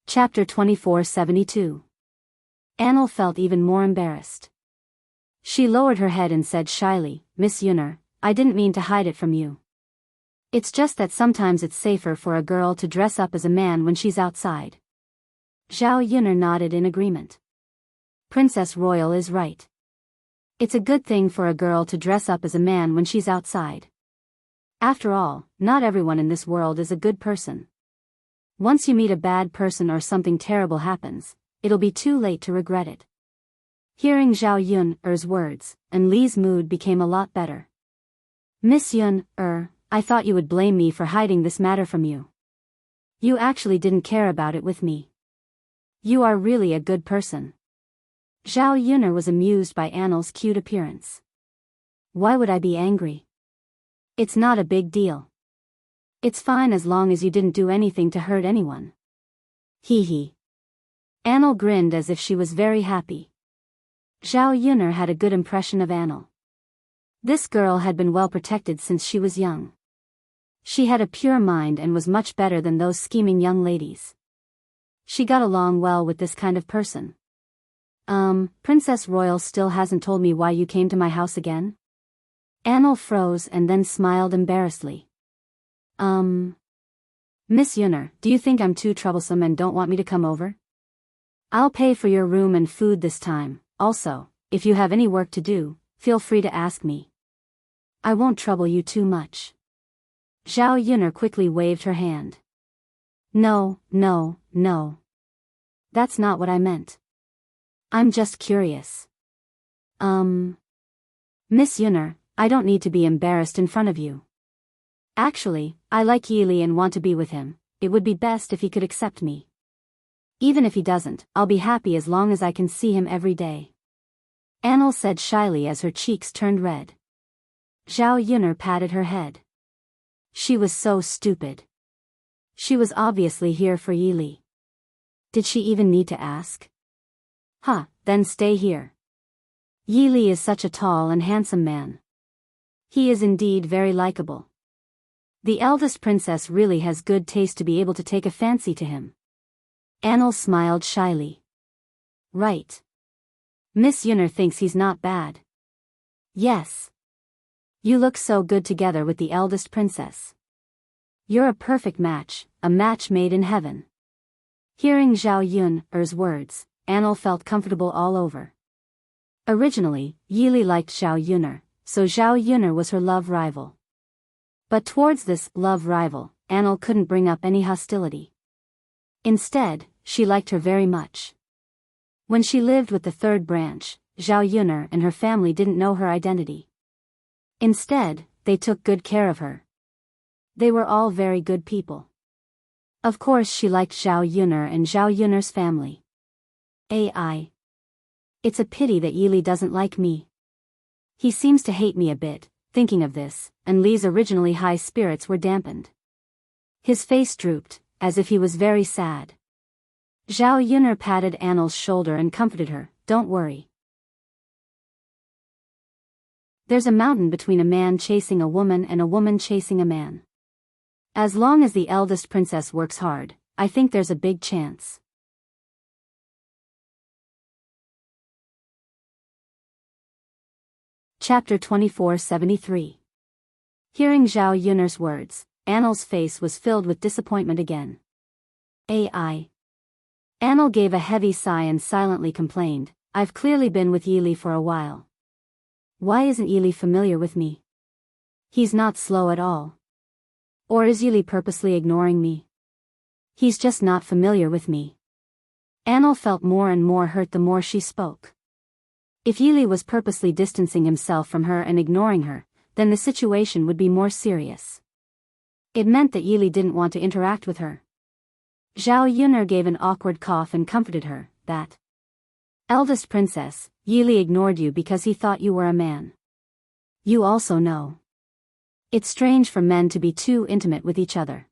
Chapter 2472. Anil felt even more embarrassed. She lowered her head and said shyly, Miss Yun'er, I didn't mean to hide it from you. It's just that sometimes it's safer for a girl to dress up as a man when she's outside. Zhao Yun'er nodded in agreement. Princess Royal is right. It's a good thing for a girl to dress up as a man when she's outside. After all, not everyone in this world is a good person. Once you meet a bad person or something terrible happens, it'll be too late to regret it. Hearing Zhao Yun'er's words, Li's mood became a lot better. Miss Yun'er, I thought you would blame me for hiding this matter from you. You actually didn't care about it with me. You are really a good person. Zhao Yun'er was amused by Anil's cute appearance. Why would I be angry? It's not a big deal. It's fine as long as you didn't do anything to hurt anyone. Hee. Anil grinned as if she was very happy. Zhao Yun'er had a good impression of Anil. This girl had been well protected since she was young. She had a pure mind and was much better than those scheming young ladies. She got along well with this kind of person. Princess Royal still hasn't told me why you came to my house again? Anil froze and then smiled embarrassedly. Miss Yun'er, do you think I'm too troublesome and don't want me to come over? I'll pay for your room and food this time. Also, if you have any work to do, feel free to ask me. I won't trouble you too much. Zhao Yun'er quickly waved her hand. No. That's not what I meant. I'm just curious. Miss Yun'er, I don't need to be embarrassed in front of you. Actually, I like Yili and want to be with him. It would be best if he could accept me. Even if he doesn't, I'll be happy as long as I can see him every day. Anil said shyly as her cheeks turned red. Zhao Yun'er patted her head. She was so stupid. She was obviously here for Yili. Did she even need to ask? Then stay here. Yili is such a tall and handsome man. He is indeed very likable. The eldest princess really has good taste to be able to take a fancy to him. Anil smiled shyly. Right. Miss Yun'er thinks he's not bad. Yes. You look so good together with the eldest princess. You're a perfect match, a match made in heaven. Hearing Zhao Yun'er's words, Anil felt comfortable all over. Originally, Yili liked Zhao Yun'er, so Zhao Yun'er was her love rival. But towards this love rival, Anil couldn't bring up any hostility. Instead, she liked her very much. When she lived with the third branch, Zhao Yun'er and her family didn't know her identity. Instead, they took good care of her. They were all very good people. Of course she liked Zhao Yun'er and Zhao Yun'er's family. It's a pity that Yili doesn't like me. He seems to hate me a bit. Thinking of this, and Li's originally high spirits were dampened. His face drooped, as if he was very sad. Zhao Yun'er patted Annel's shoulder and comforted her, "Don't worry. There's a mountain between a man chasing a woman and a woman chasing a man. As long as the eldest princess works hard, I think there's a big chance." Chapter 2473. Hearing Zhao Yun'er's words, Annel's face was filled with disappointment again. "AI." Annel gave a heavy sigh and silently complained, "I've clearly been with Yili for a while. Why isn't Yili familiar with me? He's not slow at all. Or is Yili purposely ignoring me? He's just not familiar with me." Annel felt more and more hurt the more she spoke. If Yili was purposely distancing himself from her and ignoring her, then the situation would be more serious. It meant that Yili didn't want to interact with her. Zhao Yun'er gave an awkward cough and comforted her, "That eldest princess, Yili ignored you because he thought you were a man. You also know. It's strange for men to be too intimate with each other.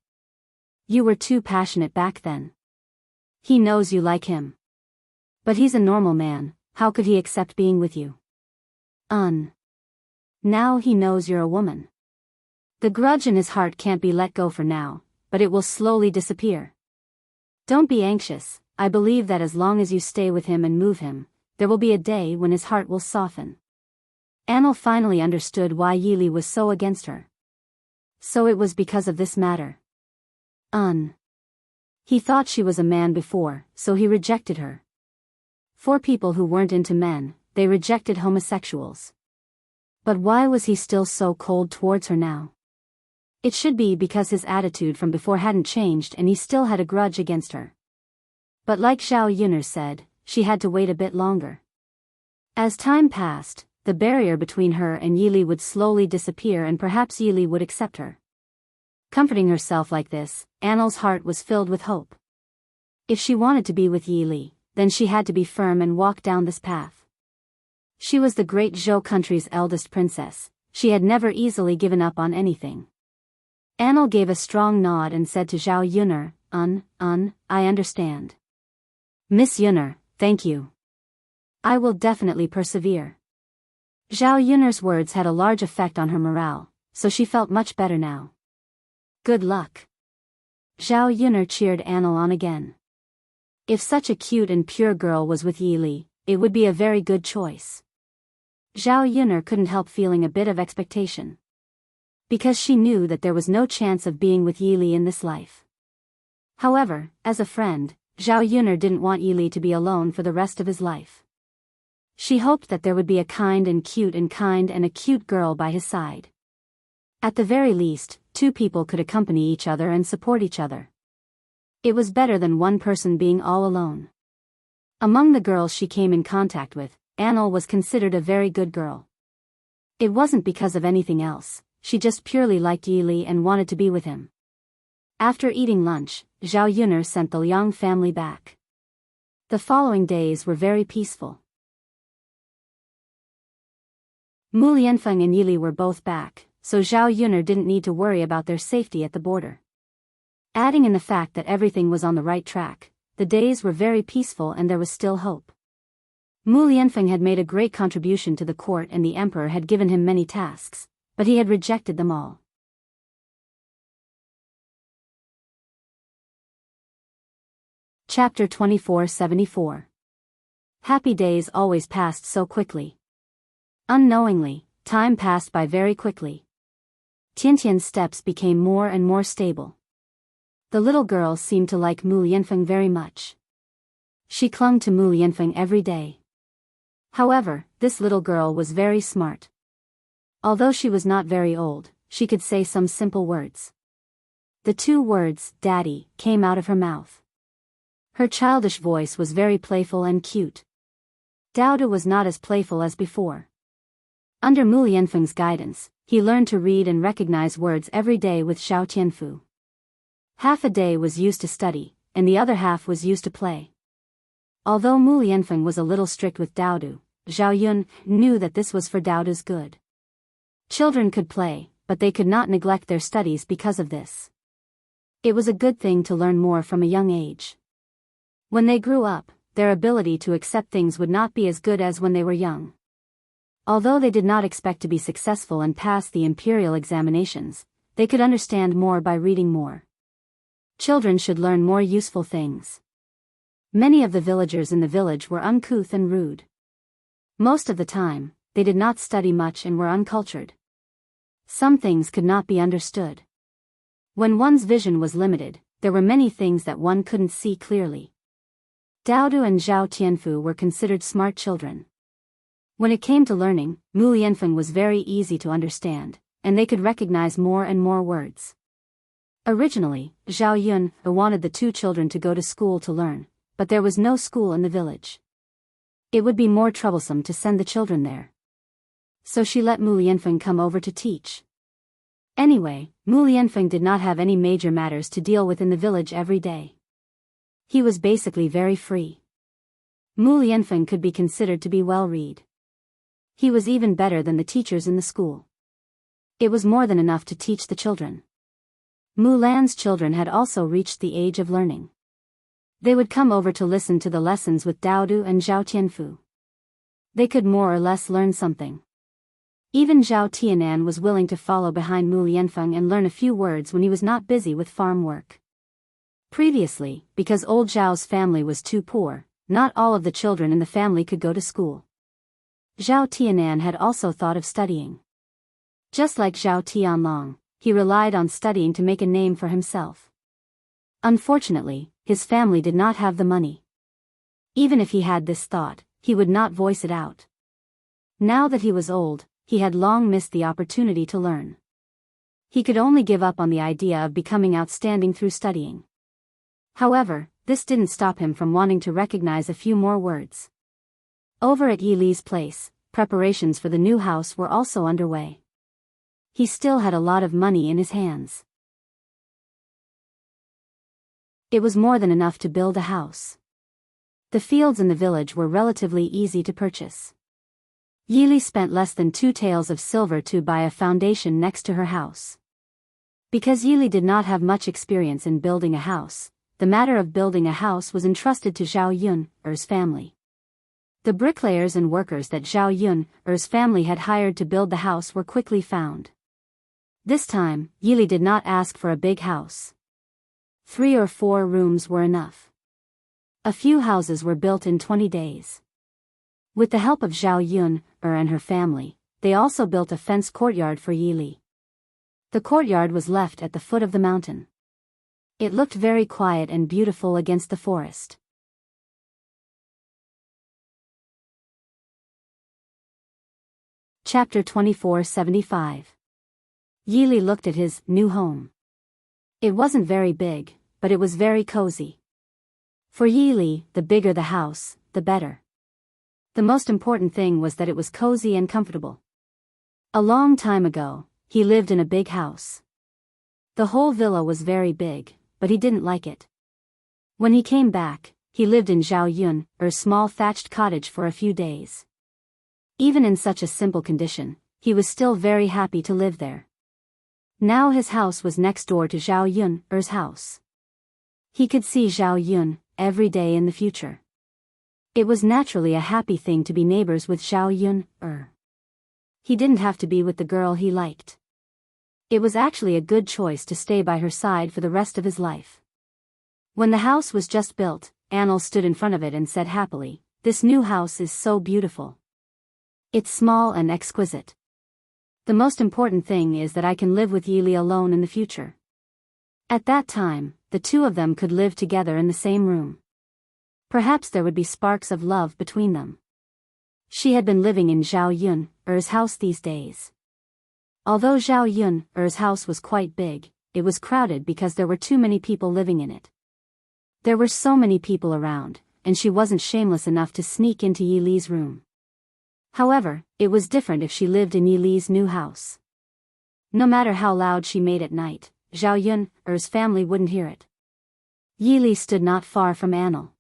You were too passionate back then. He knows you like him. But he's a normal man, how could he accept being with you? Now he knows you're a woman. The grudge in his heart can't be let go for now, but it will slowly disappear. Don't be anxious, I believe that as long as you stay with him and move him, there will be a day when his heart will soften." Annel finally understood why Yili was so against her. So it was because of this matter. He thought she was a man before, so he rejected her. For people who weren't into men, they rejected homosexuals. But why was he still so cold towards her now? It should be because his attitude from before hadn't changed and he still had a grudge against her. But like Zhao Yun'er said, she had to wait a bit longer. As time passed, the barrier between her and Yili would slowly disappear and perhaps Yili would accept her. Comforting herself like this, Annel's heart was filled with hope. If she wanted to be with Yili, then she had to be firm and walk down this path. She was the great Zhou country's eldest princess. She had never easily given up on anything. Annel gave a strong nod and said to Zhao Yun'er, I understand. Miss Yun'er, thank you. I will definitely persevere." Zhao Yun'er's words had a large effect on her morale, so she felt much better now. "Good luck." Zhao Yun'er cheered Annel on again. If such a cute and pure girl was with Yili, it would be a very good choice. Zhao Yun'er couldn't help feeling a bit of expectation. Because she knew that there was no chance of being with Yili in this life. However, as a friend, Zhao Yun'er didn't want Yili to be alone for the rest of his life. She hoped that there would be a kind and a cute girl by his side. At the very least, two people could accompany each other and support each other. It was better than one person being all alone. Among the girls she came in contact with, Annel was considered a very good girl. It wasn't because of anything else, she just purely liked Yili and wanted to be with him. After eating lunch, Zhao Yun'er sent the Liang family back. The following days were very peaceful. Mu Lianfeng and Yili were both back, so Zhao Yun'er didn't need to worry about their safety at the border. Adding in the fact that everything was on the right track, the days were very peaceful and there was still hope. Mu Lianfeng had made a great contribution to the court and the emperor had given him many tasks, but he had rejected them all. Chapter 2474. Happy days always passed so quickly. Unknowingly, time passed by very quickly. Tiantian's steps became more and more stable. The little girl seemed to like Mu Lianfeng very much. She clung to Mu Lianfeng every day. However, this little girl was very smart. Although she was not very old, she could say some simple words. The two words, "Daddy," came out of her mouth. Her childish voice was very playful and cute. Daoda was not as playful as before. Under Mu Lianfeng's guidance, he learned to read and recognize words every day with Xiao Tianfu. Half a day was used to study, and the other half was used to play. Although Mu Lianfeng was a little strict with Daodu, Zhao Yun knew that this was for Daodu's good. Children could play, but they could not neglect their studies because of this. It was a good thing to learn more from a young age. When they grew up, their ability to accept things would not be as good as when they were young. Although they did not expect to be successful and pass the imperial examinations, they could understand more by reading more. Children should learn more useful things. Many of the villagers in the village were uncouth and rude. Most of the time, they did not study much and were uncultured. Some things could not be understood. When one's vision was limited, there were many things that one couldn't see clearly. Daodu and Zhao Tianfu were considered smart children. When it came to learning, Mu Lianfeng was very easy to understand, and they could recognize more and more words. Originally, Zhao Yun wanted the two children to go to school to learn, but there was no school in the village. It would be more troublesome to send the children there. So she let Mu Lianfeng come over to teach. Anyway, Mu Lianfeng did not have any major matters to deal with in the village every day. He was basically very free. Mu Lianfeng could be considered to be well-read. He was even better than the teachers in the school. It was more than enough to teach the children. Mu Lan's children had also reached the age of learning. They would come over to listen to the lessons with Daodu and Zhao Tianfu. They could more or less learn something. Even Zhao Tianan was willing to follow behind Mu Lianfeng and learn a few words when he was not busy with farm work. Previously, because old Zhao's family was too poor, not all of the children in the family could go to school. Zhao Tianan had also thought of studying. Just like Zhao Tianlong, he relied on studying to make a name for himself. Unfortunately, his family did not have the money. Even if he had this thought, he would not voice it out. Now that he was old, he had long missed the opportunity to learn. He could only give up on the idea of becoming outstanding through studying. However, this didn't stop him from wanting to recognize a few more words. Over at Yi Li's place, preparations for the new house were also underway. He still had a lot of money in his hands. It was more than enough to build a house. The fields in the village were relatively easy to purchase. Yi Li spent less than 2 taels of silver to buy a foundation next to her house. Because Yi Li did not have much experience in building a house, the matter of building a house was entrusted to Zhao Yun's family. The bricklayers and workers that Zhao Yun's family had hired to build the house were quickly found. This time, Yi Li did not ask for a big house. 3 or 4 rooms were enough. A few houses were built in 20 days. With the help of Zhao Yun and her family, they also built a fenced courtyard for Yi Li. The courtyard was left at the foot of the mountain. It looked very quiet and beautiful against the forest. Chapter 2475. Yi Li looked at his new home. It wasn't very big, but it was very cozy. For Yi Li, the bigger the house, the better. The most important thing was that it was cozy and comfortable. A long time ago, he lived in a big house. The whole villa was very big, but he didn't like it. When he came back, he lived in Zhao Yun's small thatched cottage for a few days. Even in such a simple condition, he was still very happy to live there. Now his house was next door to Zhao Yun's house. He could see Zhao Yun every day in the future. It was naturally a happy thing to be neighbors with Zhao Yun. He didn't have to be with the girl he liked. It was actually a good choice to stay by her side for the rest of his life. When the house was just built, Anil stood in front of it and said happily, "This new house is so beautiful. It's small and exquisite. The most important thing is that I can live with Yi Li alone in the future." At that time, the two of them could live together in the same room. Perhaps there would be sparks of love between them. She had been living in Zhao Yun's house these days. Although Zhao Yun's house was quite big, it was crowded because there were too many people living in it. There were so many people around, and she wasn't shameless enough to sneak into Yi Li's room. However, it was different if she lived in Yi Li's new house. No matter how loud she made at night, Zhao Yun's family wouldn't hear it. Yi Li stood not far from Anil.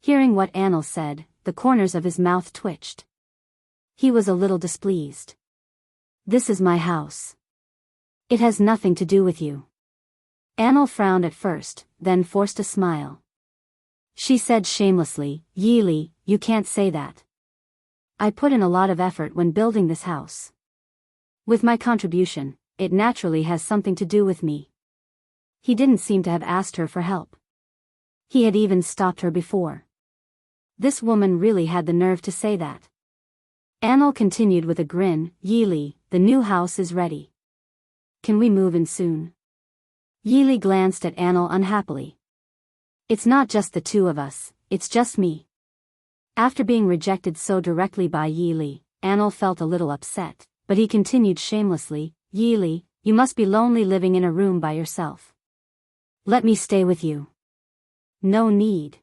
Hearing what Anil said, the corners of his mouth twitched. He was a little displeased. This is my house. It has nothing to do with you. Anil frowned at first, then forced a smile. She said shamelessly, Yili, you can't say that. I put in a lot of effort when building this house. With my contribution, it naturally has something to do with me. He didn't seem to have asked her for help. He had even stopped her before. This woman really had the nerve to say that. Anil continued with a grin, Yili, the new house is ready. Can we move in soon? Yili glanced at Anil unhappily. It's not just the two of us, it's just me. After being rejected so directly by Yili, Anil felt a little upset, but he continued shamelessly, Yili, you must be lonely living in a room by yourself. Let me stay with you. No need.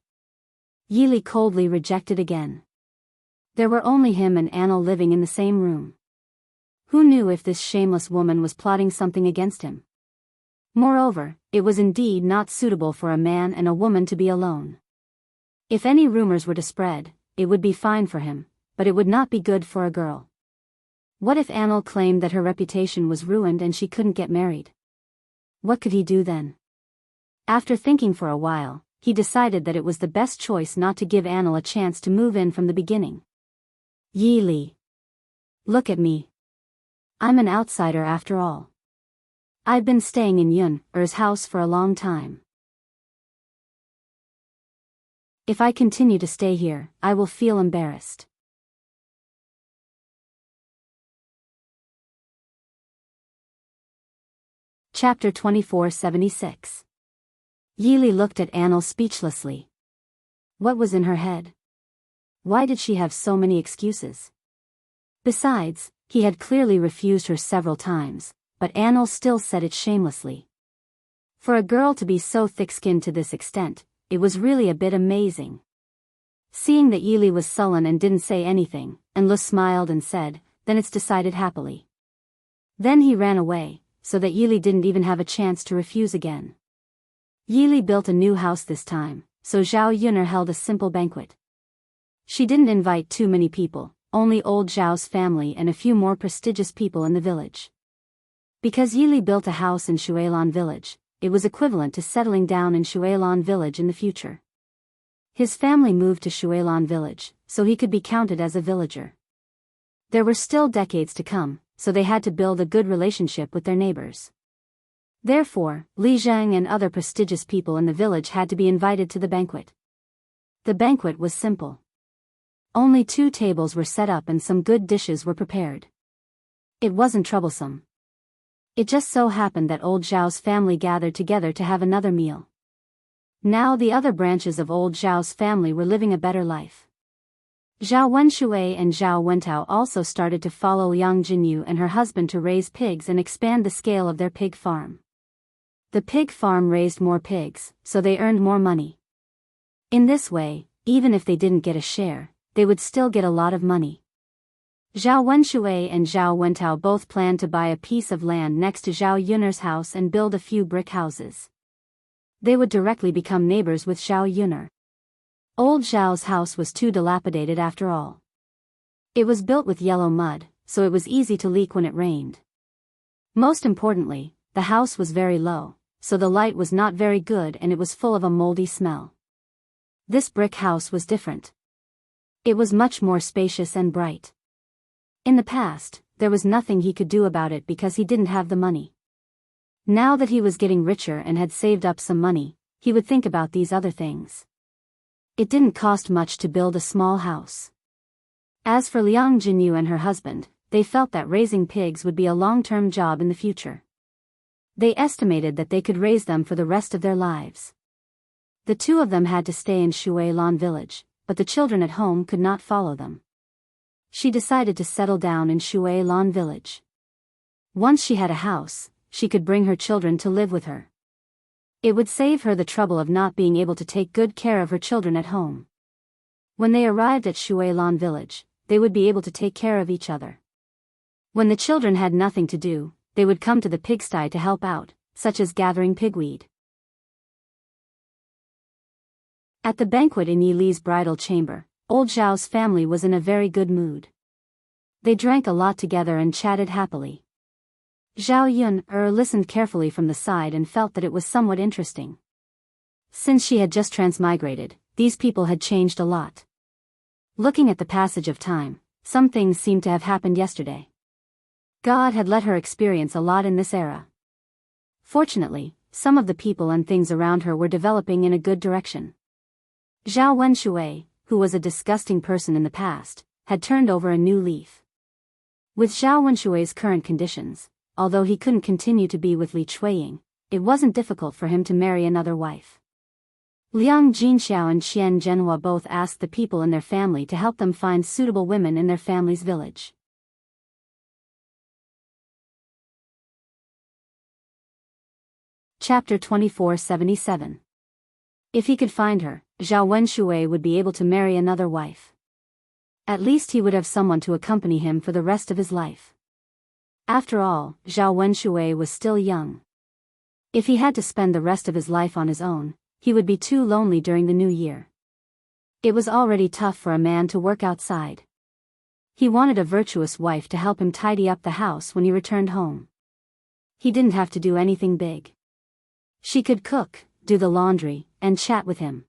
Yili coldly rejected again. There were only him and Anil living in the same room. Who knew if this shameless woman was plotting something against him? Moreover, it was indeed not suitable for a man and a woman to be alone. If any rumors were to spread, it would be fine for him, but it would not be good for a girl. What if Anil claimed that her reputation was ruined and she couldn't get married? What could he do then? After thinking for a while, he decided that it was the best choice not to give Anil a chance to move in from the beginning. Yili. Look at me. I'm an outsider after all. I've been staying in Yun's house for a long time. If I continue to stay here, I will feel embarrassed. Chapter 2476. Yili looked at Anil speechlessly. What was in her head? Why did she have so many excuses? Besides, he had clearly refused her several times, but Anil still said it shamelessly. For a girl to be so thick-skinned to this extent, it was really a bit amazing. Seeing that Yili was sullen and didn't say anything, Anil smiled and said, then it's decided happily. Then he ran away, so that Yili didn't even have a chance to refuse again. Yili built a new house this time, so Zhao Yun'er held a simple banquet. She didn't invite too many people, only old Zhao's family and a few more prestigious people in the village. Because Yili built a house in Shuilan village, it was equivalent to settling down in Shuilan village in the future. His family moved to Shuilan village, so he could be counted as a villager. There were still decades to come, so they had to build a good relationship with their neighbors. Therefore, Li Zheng and other prestigious people in the village had to be invited to the banquet. The banquet was simple. Only 2 tables were set up and some good dishes were prepared. It wasn't troublesome. It just so happened that old Zhao's family gathered together to have another meal. Now the other branches of old Zhao's family were living a better life. Zhao Wenshui and Zhao Wentao also started to follow Liang Jinyu and her husband to raise pigs and expand the scale of their pig farm. The pig farm raised more pigs, so they earned more money. In this way, even if they didn't get a share, they would still get a lot of money. Zhao Wenshui and Zhao Wentao both planned to buy a piece of land next to Zhao Yun'er's house and build a few brick houses. They would directly become neighbors with Zhao Yun'er. Old Zhao's house was too dilapidated after all. It was built with yellow mud, so it was easy to leak when it rained. Most importantly, the house was very low, so the light was not very good and it was full of a moldy smell. This brick house was different. It was much more spacious and bright. In the past, there was nothing he could do about it because he didn't have the money. Now that he was getting richer and had saved up some money, he would think about these other things. It didn't cost much to build a small house. As for Liang Jinyu and her husband, they felt that raising pigs would be a long-term job in the future. They estimated that they could raise them for the rest of their lives. The 2 of them had to stay in Shuilan village, but the children at home could not follow them. She decided to settle down in Shuilan village. Once she had a house, she could bring her children to live with her. It would save her the trouble of not being able to take good care of her children at home. When they arrived at Shuilan village, they would be able to take care of each other. When the children had nothing to do, they would come to the pigsty to help out, such as gathering pigweed. At the banquet in Yi Li's bridal chamber, old Zhao's family was in a very good mood. They drank a lot together and chatted happily. Zhao Yun listened carefully from the side and felt that it was somewhat interesting. Since she had just transmigrated, these people had changed a lot. Looking at the passage of time, some things seemed to have happened yesterday. God had let her experience a lot in this era. Fortunately, some of the people and things around her were developing in a good direction. Zhao Wenshui, who was a disgusting person in the past, had turned over a new leaf. With Zhao Wenshui's current conditions, although he couldn't continue to be with Li Chuiying, it wasn't difficult for him to marry another wife. Liang Jinxiao and Qian Zhenhua both asked the people in their family to help them find suitable women in their family's village. Chapter 2477. If he could find her, Zhao Wenshui would be able to marry another wife. At least he would have someone to accompany him for the rest of his life. After all, Zhao Wenshui was still young. If he had to spend the rest of his life on his own, he would be too lonely during the new year. It was already tough for a man to work outside. He wanted a virtuous wife to help him tidy up the house when he returned home. He didn't have to do anything big. She could cook, do the laundry, and chat with him.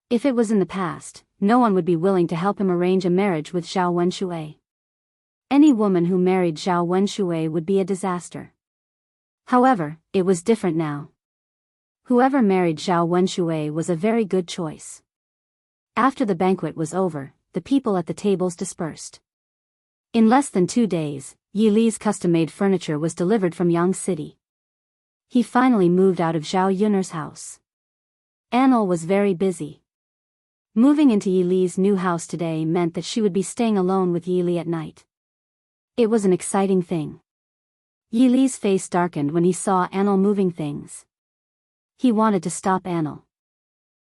If it was in the past, no one would be willing to help him arrange a marriage with Zhao Wenshui. Any woman who married Zhao Wenshui would be a disaster. However, it was different now. Whoever married Zhao Wenshui was a very good choice. After the banquet was over, the people at the tables dispersed. In less than 2 days, Yi Li's custom-made furniture was delivered from Yang City. He finally moved out of Zhao Yun'er's house. Anil was very busy. Moving into Yi Li's new house today meant that she would be staying alone with Yi Li at night. It was an exciting thing. Yi Li's face darkened when he saw Anil moving things. He wanted to stop Anil.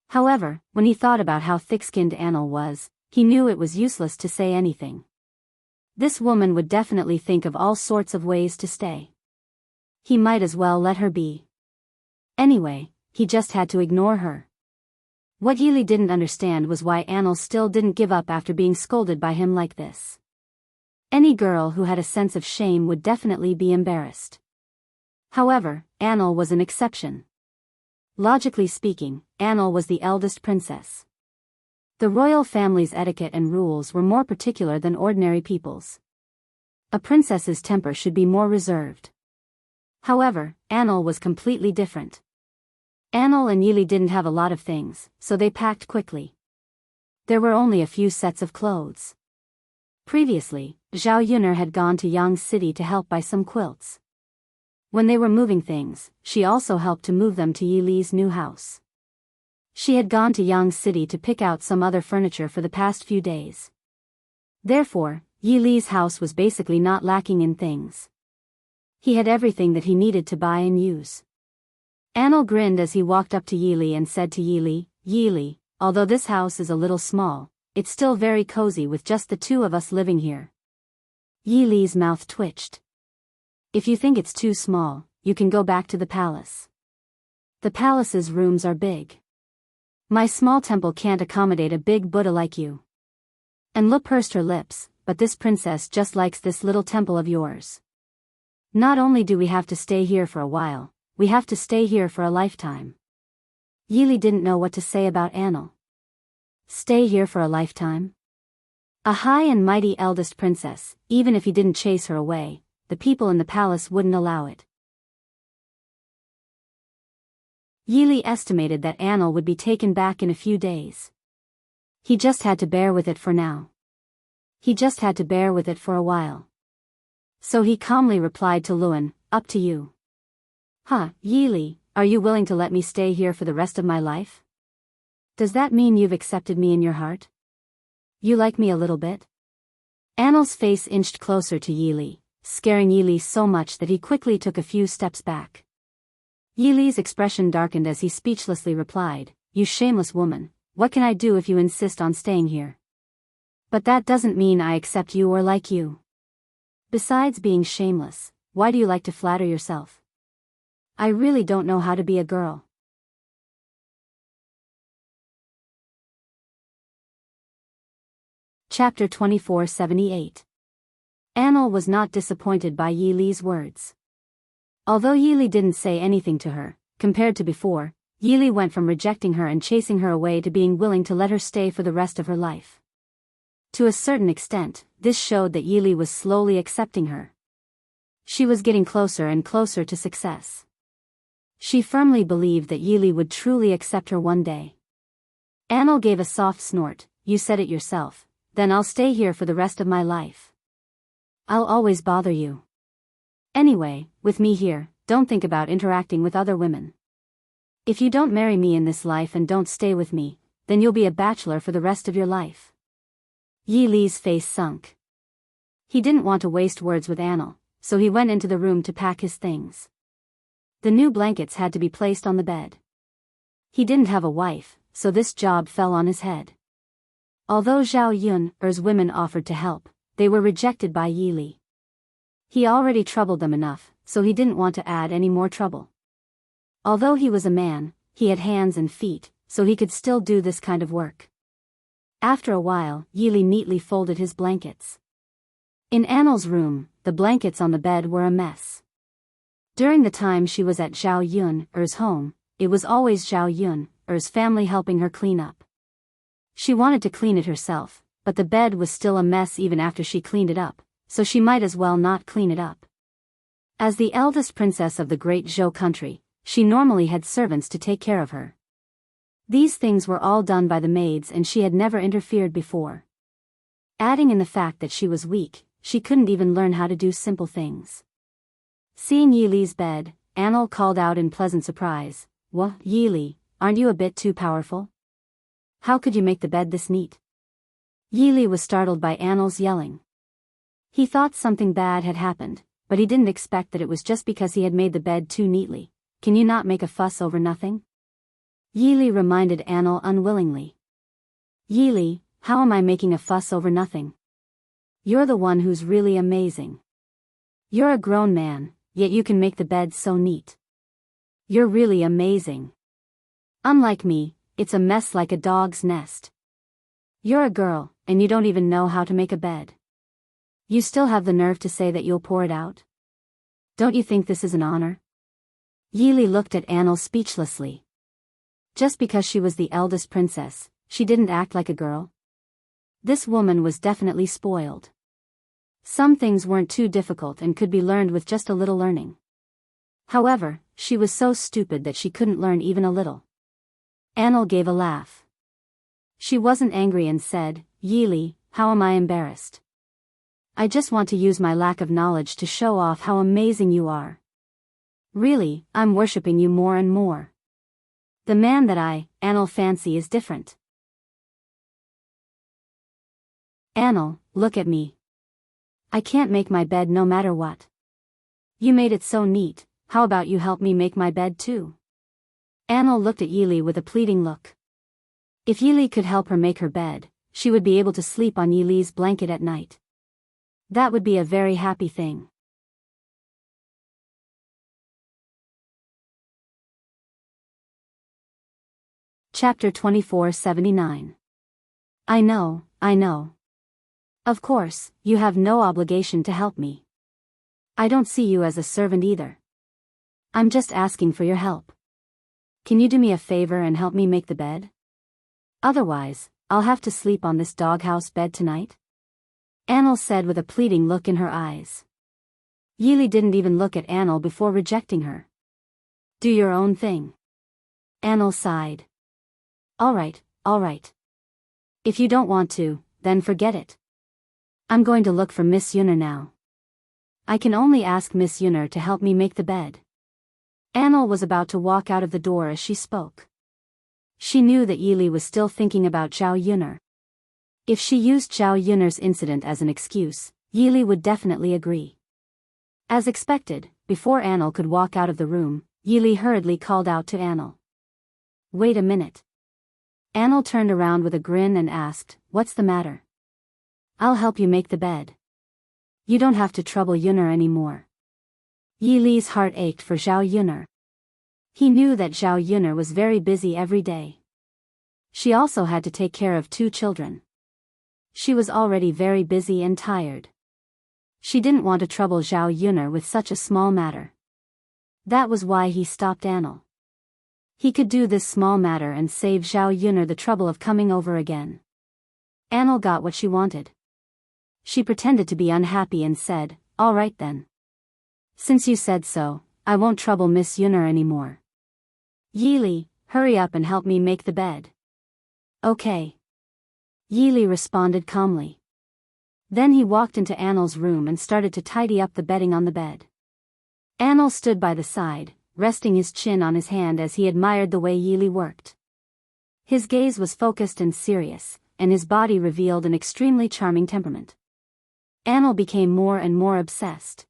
However, when he thought about how thick-skinned Anil was, he knew it was useless to say anything. This woman would definitely think of all sorts of ways to stay. He might as well let her be. Anyway, he just had to ignore her. What Yi Li didn't understand was why Anil still didn't give up after being scolded by him like this. Any girl who had a sense of shame would definitely be embarrassed. However, Anil was an exception. Logically speaking, Anil was the eldest princess. The royal family's etiquette and rules were more particular than ordinary people's. A princess's temper should be more reserved. However, Anil was completely different. Anil and Yi Li didn't have a lot of things, so they packed quickly. There were only a few sets of clothes. Previously, Zhao Yun'er had gone to Yang City to help buy some quilts. When they were moving things, she also helped to move them to Yi Li's new house. She had gone to Yang City to pick out some other furniture for the past few days. Therefore, Yi Li's house was basically not lacking in things. He had everything that he needed to buy and use. Anil grinned as he walked up to Yi Li and said to Yi Li, although this house is a little small, it's still very cozy with just the two of us living here. Yi Li's mouth twitched. If you think it's too small, you can go back to the palace. The palace's rooms are big. My small temple can't accommodate a big Buddha like you. And Lu pursed her lips, but this princess just likes this little temple of yours. Not only do we have to stay here for a while, we have to stay here for a lifetime. Yi Li didn't know what to say about Anil. Stay here for a lifetime? A high and mighty eldest princess, even if he didn't chase her away, the people in the palace wouldn't allow it. Yi Li estimated that Anil would be taken back in a few days. He just had to bear with it for now. He just had to bear with it for a while. So he calmly replied to Luan, up to you. Yi Li, are you willing to let me stay here for the rest of my life? Does that mean you've accepted me in your heart? You like me a little bit? Anil's face inched closer to Yi Li, scaring Yi Li so much that he quickly took a few steps back. Yi Li's expression darkened as he speechlessly replied, you shameless woman, what can I do if you insist on staying here? But that doesn't mean I accept you or like you. Besides being shameless, why do you like to flatter yourself? I really don't know how to be a girl. Chapter 2478. Annel was not disappointed by Yi Li's words. Although Yi Li didn't say anything to her, compared to before, Yi Li went from rejecting her and chasing her away to being willing to let her stay for the rest of her life. To a certain extent, this showed that Yi Li was slowly accepting her. She was getting closer and closer to success. She firmly believed that Yi Li would truly accept her one day. Annel gave a soft snort. You said it yourself. Then I'll stay here for the rest of my life. I'll always bother you. Anyway, with me here, don't think about interacting with other women. If you don't marry me in this life and don't stay with me, then you'll be a bachelor for the rest of your life. Yi Li's face sunk. He didn't want to waste words with Annel, so he went into the room to pack his things. The new blankets had to be placed on the bed. He didn't have a wife, so this job fell on his head. Although Zhao Yun's women offered to help, they were rejected by Yi Li. He already troubled them enough, so he didn't want to add any more trouble. Although he was a man, he had hands and feet, so he could still do this kind of work. After a while, Yi Li neatly folded his blankets. In Annel's room, the blankets on the bed were a mess. During the time she was at Zhao Yun's home, it was always Zhao Yun's family helping her clean up. She wanted to clean it herself, but the bed was still a mess even after she cleaned it up, so she might as well not clean it up. As the eldest princess of the great Zhou country, she normally had servants to take care of her. These things were all done by the maids and she had never interfered before. Adding in the fact that she was weak, she couldn't even learn how to do simple things. Seeing Yi Li's bed, Annel called out in pleasant surprise, Yi Li, aren't you a bit too powerful? How could you make the bed this neat? Yi Li was startled by Annel's yelling. He thought something bad had happened, but he didn't expect that it was just because he had made the bed too neatly. Can you not make a fuss over nothing? Yi Li reminded Annel unwillingly. Yi Li, how am I making a fuss over nothing? You're the one who's really amazing. You're a grown man, yet you can make the bed so neat. You're really amazing. Unlike me, it's a mess like a dog's nest. You're a girl, and you don't even know how to make a bed. You still have the nerve to say that you'll pour it out? Don't you think this is an honor? Yi Li looked at Annel speechlessly. Just because she was the eldest princess, she didn't act like a girl. This woman was definitely spoiled. Some things weren't too difficult and could be learned with just a little learning. However, she was so stupid that she couldn't learn even a little. Annel gave a laugh. She wasn't angry and said, Yi Li, how am I embarrassed? I just want to use my lack of knowledge to show off how amazing you are. Really, I'm worshipping you more and more. The man that Annel fancy is different. Annel, look at me. I can't make my bed no matter what. You made it so neat, how about you help me make my bed too? Annel looked at Yi Li with a pleading look. If Yi Li could help her make her bed, she would be able to sleep on Yi Li's blanket at night. That would be a very happy thing. Chapter 2479. I know. Of course, you have no obligation to help me. I don't see you as a servant either. I'm just asking for your help. Can you do me a favor and help me make the bed? Otherwise, I'll have to sleep on this doghouse bed tonight. Annel said with a pleading look in her eyes. Yi Li didn't even look at Annel before rejecting her. Do your own thing. Annel sighed. All right. If you don't want to, then forget it. I'm going to look for Miss Yunner now. I can only ask Miss Yunner to help me make the bed. Annel was about to walk out of the door as she spoke. She knew that Yi Li was still thinking about Zhao Yunner. If she used Zhao Yunner's incident as an excuse, Yi Li would definitely agree. As expected, before Annel could walk out of the room, Yi Li hurriedly called out to Annel. Wait a minute. Annel turned around with a grin and asked, What's the matter? I'll help you make the bed. You don't have to trouble Yunner anymore. Yi Li's heart ached for Zhao Yunner. He knew that Zhao Yunner was very busy every day. She also had to take care of 2 children. She was already very busy and tired. She didn't want to trouble Zhao Yuner with such a small matter. That was why he stopped Anil. He could do this small matter and save Zhao Yuner the trouble of coming over again. Anil got what she wanted. She pretended to be unhappy and said, "All right then. Since you said so, I won't trouble Miss Yuner anymore. Yili, hurry up and help me make the bed." "Okay." Yili responded calmly. Then he walked into Anil's room and started to tidy up the bedding on the bed. Anil stood by the side, resting his chin on his hand as he admired the way Yili worked. His gaze was focused and serious, and his body revealed an extremely charming temperament. Anil became more and more obsessed.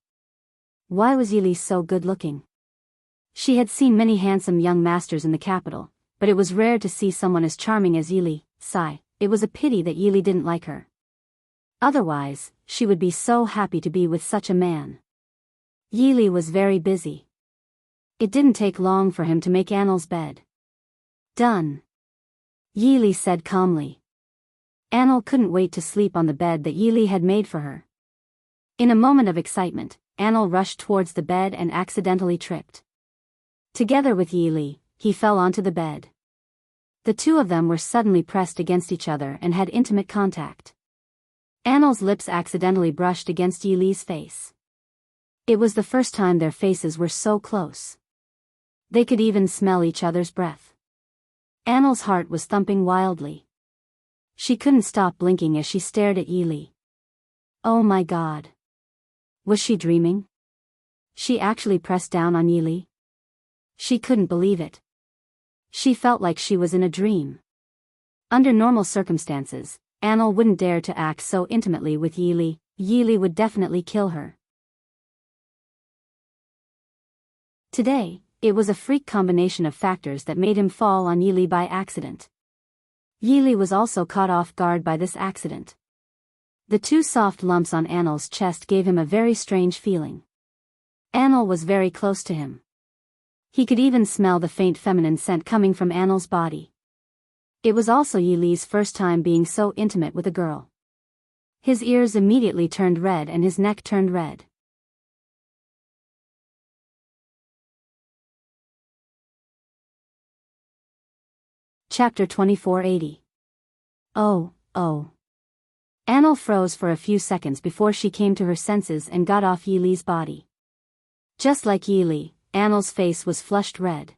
Why was Yili so good-looking? She had seen many handsome young masters in the capital, but it was rare to see someone as charming as Yili. Sigh, it was a pity that Yili didn't like her. Otherwise, she would be so happy to be with such a man. Yili was very busy. It didn't take long for him to make Anil's bed. "Done," Yili said calmly. Anil couldn't wait to sleep on the bed that Yili had made for her. In a moment of excitement, Anil rushed towards the bed and accidentally tripped. Together with Yili, he fell onto the bed. The two of them were suddenly pressed against each other and had intimate contact. Anil's lips accidentally brushed against Yili's face. It was the first time their faces were so close. They could even smell each other's breath. Anil's heart was thumping wildly. She couldn't stop blinking as she stared at Yili. Oh my God. Was she dreaming? She actually pressed down on Yili? She couldn't believe it. She felt like she was in a dream. Under normal circumstances, Anil wouldn't dare to act so intimately with Yili. Yili would definitely kill her. Today, it was a freak combination of factors that made him fall on Yili by accident. Yili was also caught off guard by this accident. The two soft lumps on Anil's chest gave him a very strange feeling. Anil was very close to him. He could even smell the faint feminine scent coming from Anil's body. It was also Yili's first time being so intimate with a girl. His ears immediately turned red and his neck turned red. Chapter 2480. Oh. Anil froze for a few seconds before she came to her senses and got off Yili's body. Just like Yili, Anil's face was flushed red.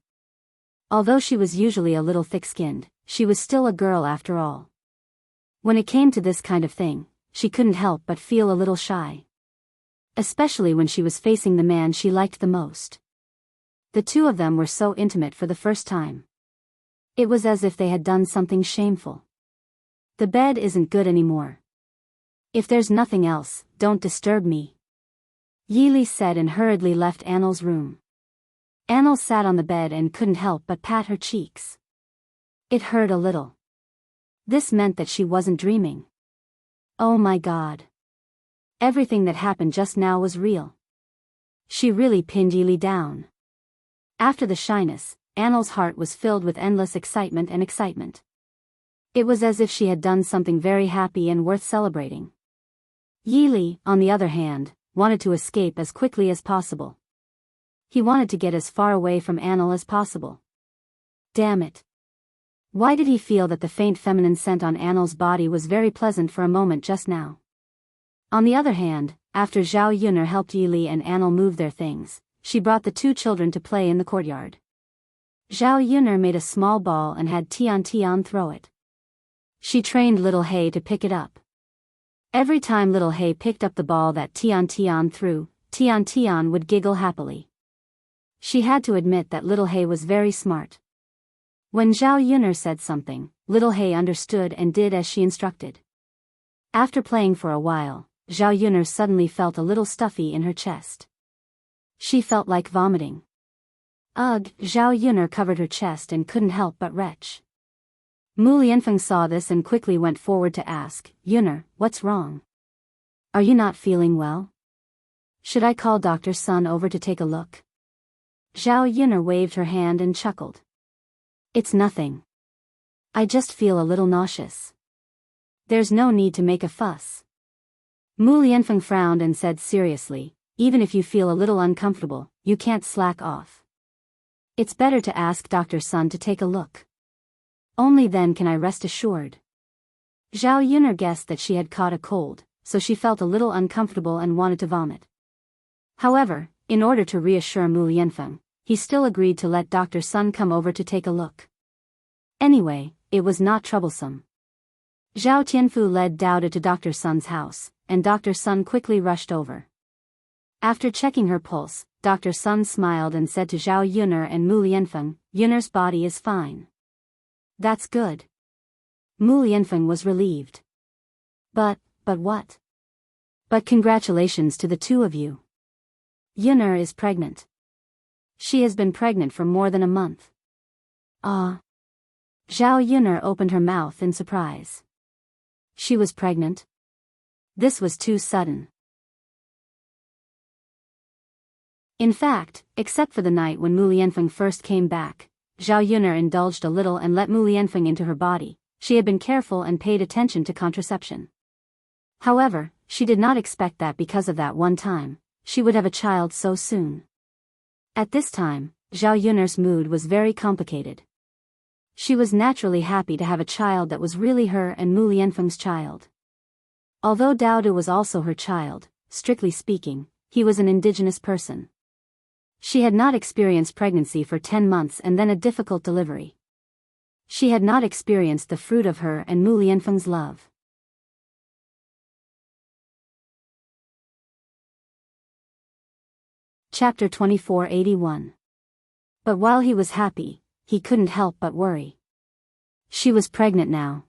Although she was usually a little thick-skinned, she was still a girl after all. When it came to this kind of thing, she couldn't help but feel a little shy. Especially when she was facing the man she liked the most. The two of them were so intimate for the first time. It was as if they had done something shameful. The bed isn't good anymore. If there's nothing else, don't disturb me, Yili said and hurriedly left Anil's room. Anil sat on the bed and couldn't help but pat her cheeks. It hurt a little. This meant that she wasn't dreaming. Oh my God. Everything that happened just now was real. She really pinned Yili down. After the shyness, Anil's heart was filled with endless excitement and excitement. It was as if she had done something very happy and worth celebrating. Yili, on the other hand, wanted to escape as quickly as possible. He wanted to get as far away from Anil as possible. Damn it. Why did he feel that the faint feminine scent on Anil's body was very pleasant for a moment just now? On the other hand, after Zhao Yuner helped Yili and Anil move their things, she brought the two children to play in the courtyard. Zhao Yuner made a small ball and had Tian throw it. She trained little He to pick it up. Every time little He picked up the ball that Tian threw, Tian would giggle happily. She had to admit that little He was very smart. When Zhao Yuner said something, little He understood and did as she instructed. After playing for a while, Zhao Yuner suddenly felt a little stuffy in her chest. She felt like vomiting. Ugh, Zhao Yuner covered her chest and couldn't help but retch. Mu Lianfeng saw this and quickly went forward to ask, Yuner, what's wrong? Are you not feeling well? Should I call Dr. Sun over to take a look? Zhao Yuner waved her hand and chuckled. It's nothing. I just feel a little nauseous. There's no need to make a fuss. Mu Lianfeng frowned and said seriously, even if you feel a little uncomfortable, you can't slack off. It's better to ask Dr. Sun to take a look. Only then can I rest assured. Zhao Yuner guessed that she had caught a cold, so she felt a little uncomfortable and wanted to vomit. However, in order to reassure Mu Lianfeng, he still agreed to let Dr. Sun come over to take a look. Anyway, it was not troublesome. Zhao Tianfu led Dao to Dr. Sun's house, and Dr. Sun quickly rushed over. After checking her pulse, Dr. Sun smiled and said to Zhao Yuner and Mu Lianfeng, Yuner's body is fine. That's good. Mu Lianfeng was relieved. But what? But congratulations to the two of you. Yuner is pregnant. She has been pregnant for more than a month. Ah. Zhao Yuner opened her mouth in surprise. She was pregnant? This was too sudden. In fact, except for the night when Mu Lianfeng first came back, Zhao Yuner indulged a little and let Mu Lianfeng into her body. She had been careful and paid attention to contraception. However, she did not expect that because of that one time, she would have a child so soon. At this time, Zhao Yuner's mood was very complicated. She was naturally happy to have a child that was really her and Mu Lianfeng's child. Although Dao was also her child, strictly speaking, he was an indigenous person. She had not experienced pregnancy for 10 months and then a difficult delivery. She had not experienced the fruit of her and Mu Lianfeng's love. Chapter 2481. But while he was happy, he couldn't help but worry. She was pregnant now.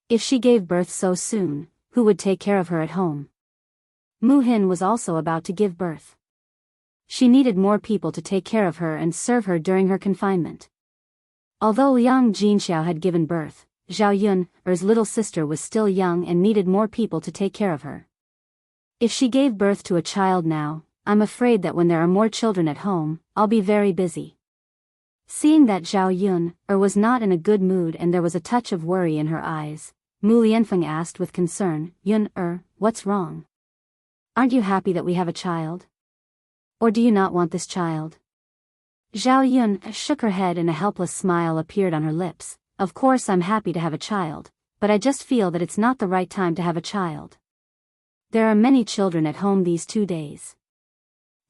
If she gave birth so soon, who would take care of her at home? Mu Hin was also about to give birth. She needed more people to take care of her and serve her during her confinement. Although Liang Jinxiao had given birth, Zhao Yun's little sister was still young and needed more people to take care of her. If she gave birth to a child now, I'm afraid that when there are more children at home, I'll be very busy. Seeing that Zhao Yun was not in a good mood and there was a touch of worry in her eyes, Mu Lianfeng asked with concern, Yun what's wrong? Aren't you happy that we have a child? Or do you not want this child? Zhao Yun shook her head and a helpless smile appeared on her lips. Of course I'm happy to have a child, but I just feel that it's not the right time to have a child. There are many children at home these 2 days.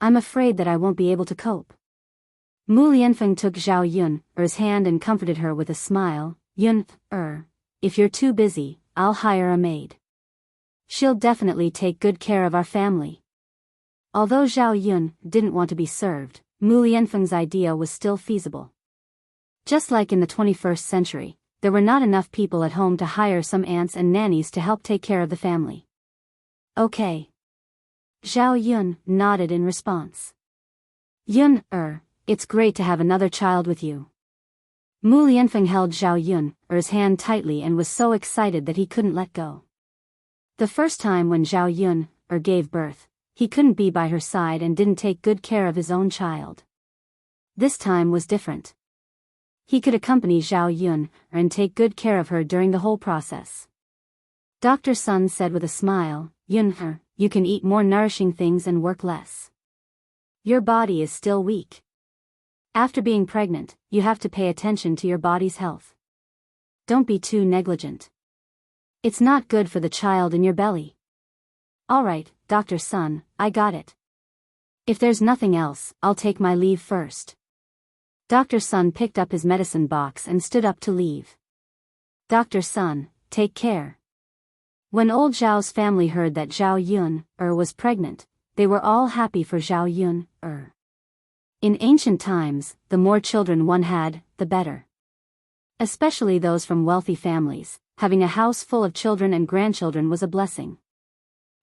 I'm afraid that I won't be able to cope. Mu Lianfeng took Zhao Yun's hand and comforted her with a smile. Yun, if you're too busy, I'll hire a maid. She'll definitely take good care of our family. Although Zhao Yun didn't want to be served, Mu Lianfeng's idea was still feasible. Just like in the 21st century, there were not enough people at home to hire some aunts and nannies to help take care of the family. Okay. Zhao Yun nodded in response. Yun, it's great to have another child with you. Mu Lianfeng held Zhao Yun's hand tightly and was so excited that he couldn't let go. The first time when Zhao Yun gave birth, he couldn't be by her side and didn't take good care of his own child. This time was different. He could accompany Zhao Yun and take good care of her during the whole process. Dr. Sun said with a smile, Yun, you can eat more nourishing things and work less. Your body is still weak. After being pregnant, you have to pay attention to your body's health. Don't be too negligent. It's not good for the child in your belly. Alright, Dr. Sun, I got it. If there's nothing else, I'll take my leave first. Dr. Sun picked up his medicine box and stood up to leave. Dr. Sun, take care. When old Zhao's family heard that Zhao Yun was pregnant, they were all happy for Zhao Yun. In ancient times, the more children one had, the better. Especially those from wealthy families, having a house full of children and grandchildren was a blessing.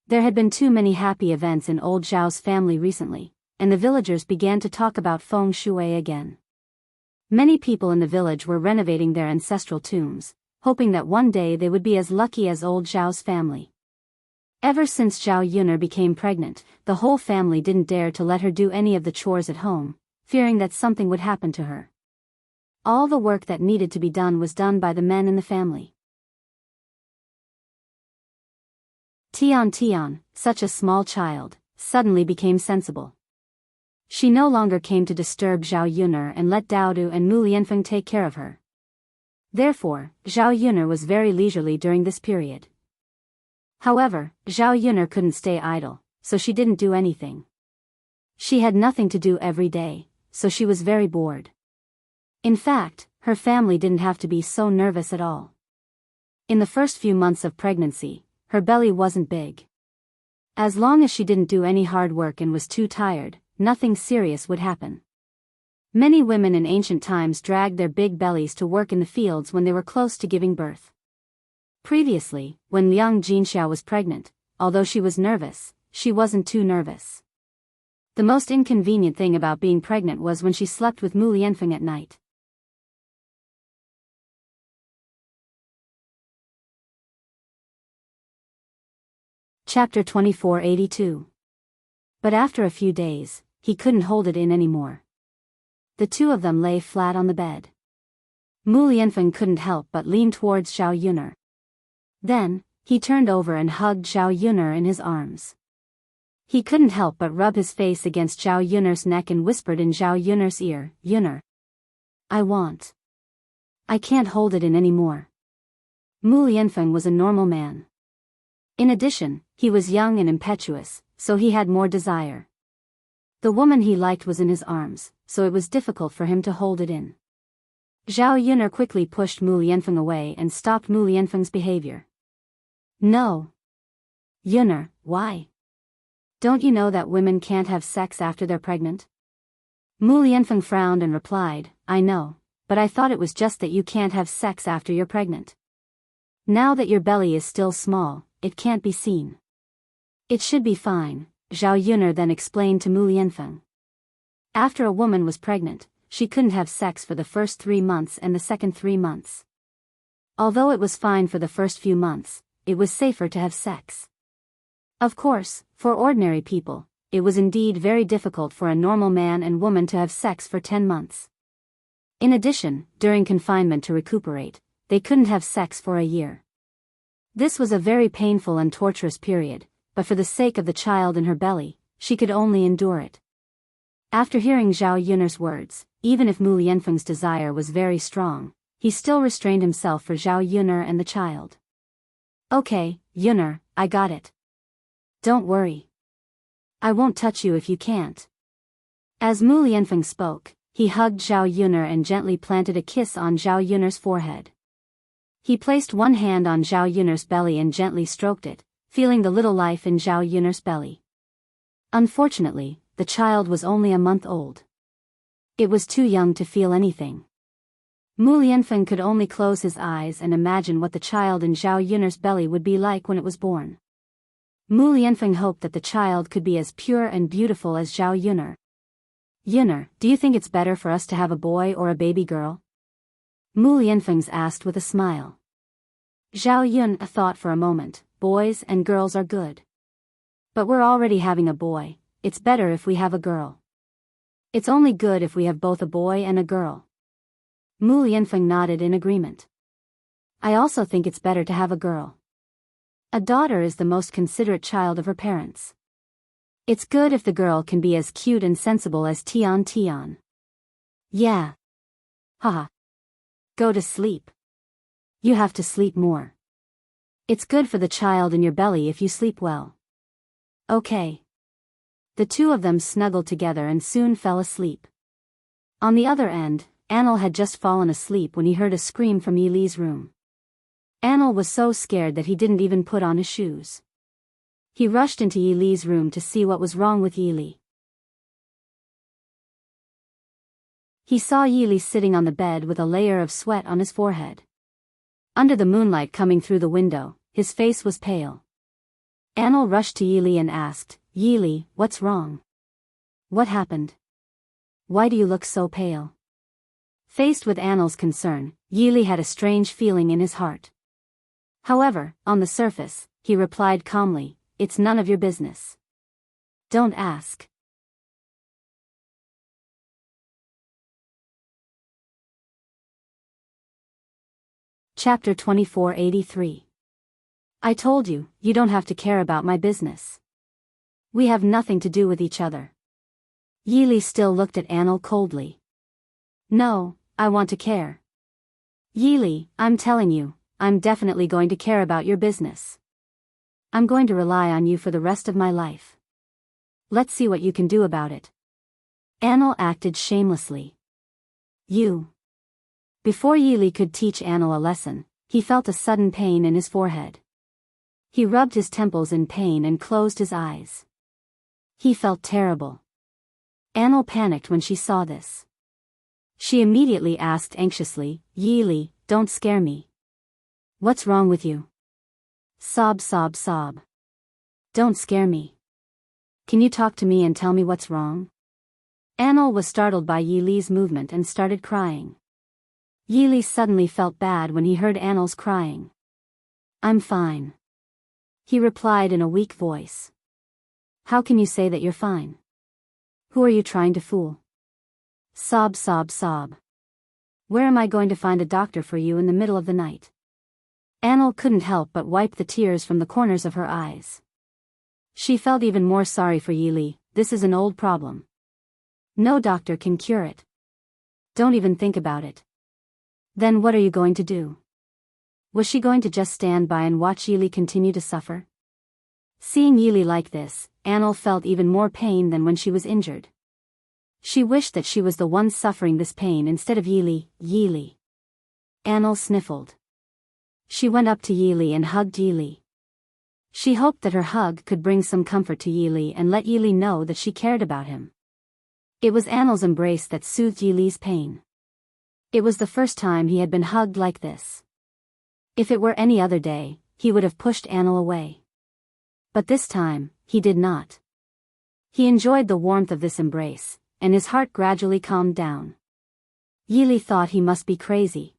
There had been too many happy events in old Zhao's family recently, and the villagers began to talk about feng shui again. Many people in the village were renovating their ancestral tombs, hoping that one day they would be as lucky as old Zhao's family. Ever since Zhao Yun'er became pregnant, the whole family didn't dare to let her do any of the chores at home, fearing that something would happen to her. All the work that needed to be done was done by the men in the family. Tian, such a small child, suddenly became sensible. She no longer came to disturb Zhao Yuner and let Daodu and Mu Lianfeng take care of her. Therefore, Zhao Yuner was very leisurely during this period. However, Zhao Yuner couldn't stay idle, so she didn't do anything. She had nothing to do every day, so she was very bored. In fact, her family didn't have to be so nervous at all. In the first few months of pregnancy, her belly wasn't big. As long as she didn't do any hard work and was too tired, nothing serious would happen. Many women in ancient times dragged their big bellies to work in the fields when they were close to giving birth. Previously, when Liang Jinxiao was pregnant, although she was nervous, she wasn't too nervous. The most inconvenient thing about being pregnant was when she slept with Mu Lianfeng at night. Chapter 2482. But after a few days, he couldn't hold it in anymore. The two of them lay flat on the bed. Mu Lianfeng couldn't help but lean towards Zhao Yuner. Then, he turned over and hugged Zhao Yuner in his arms. He couldn't help but rub his face against Zhao Yuner's neck and whispered in Zhao Yuner's ear, "Yuner. I can't hold it in anymore." Mu Lianfeng was a normal man. In addition, he was young and impetuous, so he had more desire. The woman he liked was in his arms, so it was difficult for him to hold it in. Zhao Yuner quickly pushed Mu Lianfeng away and stopped Mu Lianfeng's behavior. "No. Yuner, why? Don't you know that women can't have sex after they're pregnant?" Mu Lianfeng frowned and replied, "I know, but I thought it was just that you can't have sex after you're pregnant. Now that your belly is still small, it can't be seen." "It should be fine," Zhao Yuner then explained to Mu Lianfeng. After a woman was pregnant, she couldn't have sex for the first 3 months and the second 3 months. Although it was fine for the first few months, it was safer to have sex. Of course, for ordinary people, it was indeed very difficult for a normal man and woman to have sex for 10 months. In addition, during confinement to recuperate, they couldn't have sex for a year. This was a very painful and torturous period, but for the sake of the child in her belly, she could only endure it. After hearing Zhao Yuner's words, even if Mu Lianfeng's desire was very strong, he still restrained himself for Zhao Yuner and the child. "Okay, Yuner, I got it. Don't worry. I won't touch you if you can't." As Mu Lianfeng spoke, he hugged Zhao Yuner and gently planted a kiss on Zhao Yuner's forehead. He placed one hand on Zhao Yuner's belly and gently stroked it, feeling the little life in Zhao Yuner's belly. Unfortunately, the child was only a month old. It was too young to feel anything. Mu Lianfeng could only close his eyes and imagine what the child in Zhao Yuner's belly would be like when it was born. Mu Lianfeng hoped that the child could be as pure and beautiful as Zhao Yuner. "Yuner, do you think it's better for us to have a boy or a baby girl?" Mu Lianfeng asked with a smile. Zhao Yun thought for a moment. "Boys and girls are good. But we're already having a boy, it's better if we have a girl." "It's only good if we have both a boy and a girl." Mu Lianfeng nodded in agreement. "I also think it's better to have a girl. A daughter is the most considerate child of her parents. It's good if the girl can be as cute and sensible as Tian. Yeah. Haha. Go to sleep. You have to sleep more. It's good for the child in your belly if you sleep well." "Okay." The two of them snuggled together and soon fell asleep. On the other end, Anil had just fallen asleep when he heard a scream from Yili's room. Anil was so scared that he didn't even put on his shoes. He rushed into Yili's room to see what was wrong with Yili. He saw Yili sitting on the bed with a layer of sweat on his forehead. Under the moonlight coming through the window, his face was pale. Anil rushed to Yili and asked, "Yili, what's wrong? What happened? Why do you look so pale?" Faced with Anil's concern, Yili had a strange feeling in his heart. However, on the surface, he replied calmly, "It's none of your business. Don't ask." Chapter 2483. I told you, you don't have to care about my business. We have nothing to do with each other. Yili still looked at Anil coldly. No, I want to care. Yili, I'm telling you, I'm definitely going to care about your business. I'm going to rely on you for the rest of my life. Let's see what you can do about it. Anil acted shamelessly. You. Before Yili could teach Anil a lesson, he felt a sudden pain in his forehead. He rubbed his temples in pain and closed his eyes. He felt terrible. Anil panicked when she saw this. She immediately asked anxiously, Yili, don't scare me. What's wrong with you? Sob, sob, sob. Don't scare me. Can you talk to me and tell me what's wrong? Anil was startled by Yili's movement and started crying. Yili suddenly felt bad when he heard Anil's crying. I'm fine. He replied in a weak voice. How can you say that you're fine? Who are you trying to fool? Sob, sob, sob. Where am I going to find a doctor for you in the middle of the night? Anil couldn't help but wipe the tears from the corners of her eyes. She felt even more sorry for Yili. This is an old problem. No doctor can cure it. Don't even think about it. Then what are you going to do? Was she going to just stand by and watch Yili continue to suffer? Seeing Yili like this, Anil felt even more pain than when she was injured. She wished that she was the one suffering this pain instead of Yili. Yili. Anil sniffled. She went up to Yili and hugged Yili. She hoped that her hug could bring some comfort to Yili and let Yili know that she cared about him. It was Anil's embrace that soothed Yili's pain. It was the first time he had been hugged like this. If it were any other day, he would have pushed Anil away. But this time, he did not. He enjoyed the warmth of this embrace, and his heart gradually calmed down. Yili thought he must be crazy.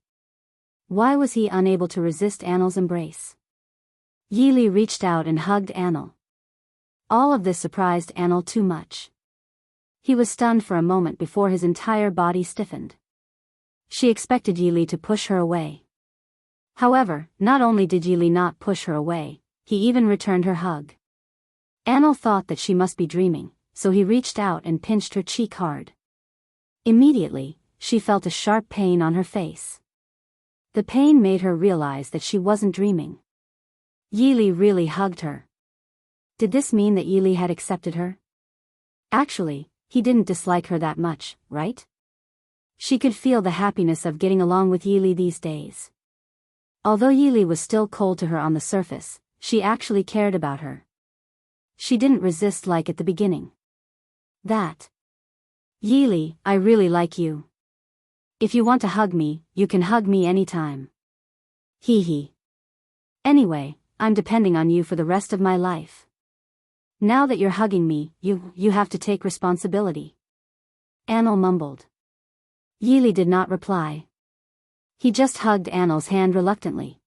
Why was he unable to resist Anil's embrace? Yili reached out and hugged Anil. All of this surprised Anil too much. He was stunned for a moment before his entire body stiffened. She expected Yili to push her away. However, not only did Yili not push her away, he even returned her hug. Anil thought that she must be dreaming, so he reached out and pinched her cheek hard. Immediately, she felt a sharp pain on her face. The pain made her realize that she wasn't dreaming. Yili really hugged her. Did this mean that Yili had accepted her? Actually, he didn't dislike her that much, right? She could feel the happiness of getting along with Yili these days. Although Yili was still cold to her on the surface, she actually cared about her. She didn't resist like at the beginning. That. Yili, I really like you. If you want to hug me, you can hug me anytime. Hee hee. Anyway, I'm depending on you for the rest of my life. Now that you're hugging me, you have to take responsibility. Anil mumbled. Yili did not reply. He just hugged Anil's hand reluctantly.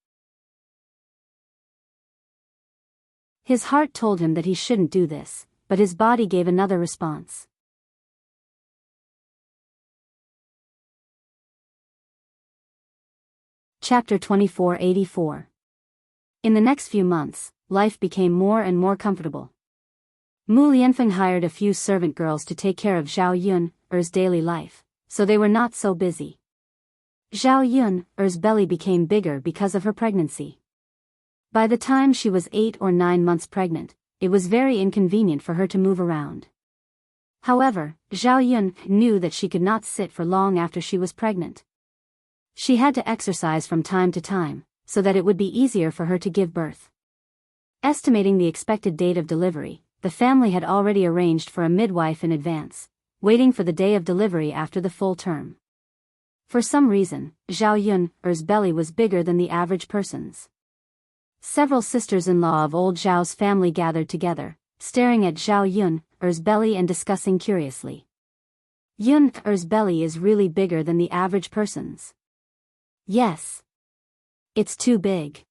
His heart told him that he shouldn't do this, but his body gave another response. Chapter 2484. In the next few months, life became more and more comfortable. Mu Lianfeng hired a few servant girls to take care of Zhao Yun's daily life, so they were not so busy. Zhao Yun's belly became bigger because of her pregnancy. By the time she was 8 or 9 months pregnant, it was very inconvenient for her to move around. However, Zhao Yun knew that she could not sit for long after she was pregnant. She had to exercise from time to time, so that it would be easier for her to give birth. Estimating the expected date of delivery, the family had already arranged for a midwife in advance, waiting for the day of delivery after the full term. For some reason, Zhao Yun's belly was bigger than the average person's. Several sisters-in-law of old Zhao's family gathered together, staring at Zhao Yun's belly and discussing curiously. Yun's belly is really bigger than the average person's. Yes. It's too big.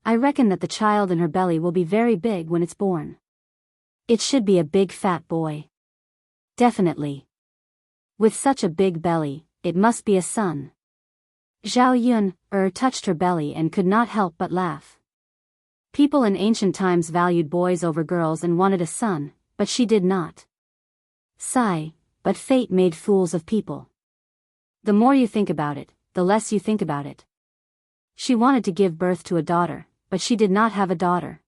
I reckon that the child in her belly will be very big when it's born. It should be a big fat boy. Definitely. With such a big belly, it must be a son. Zhao Yun touched her belly and could not help but laugh. People in ancient times valued boys over girls and wanted a son, but she did not. Sigh, but fate made fools of people. The more you think about it, the less you think about it. She wanted to give birth to a daughter, but she did not have a daughter.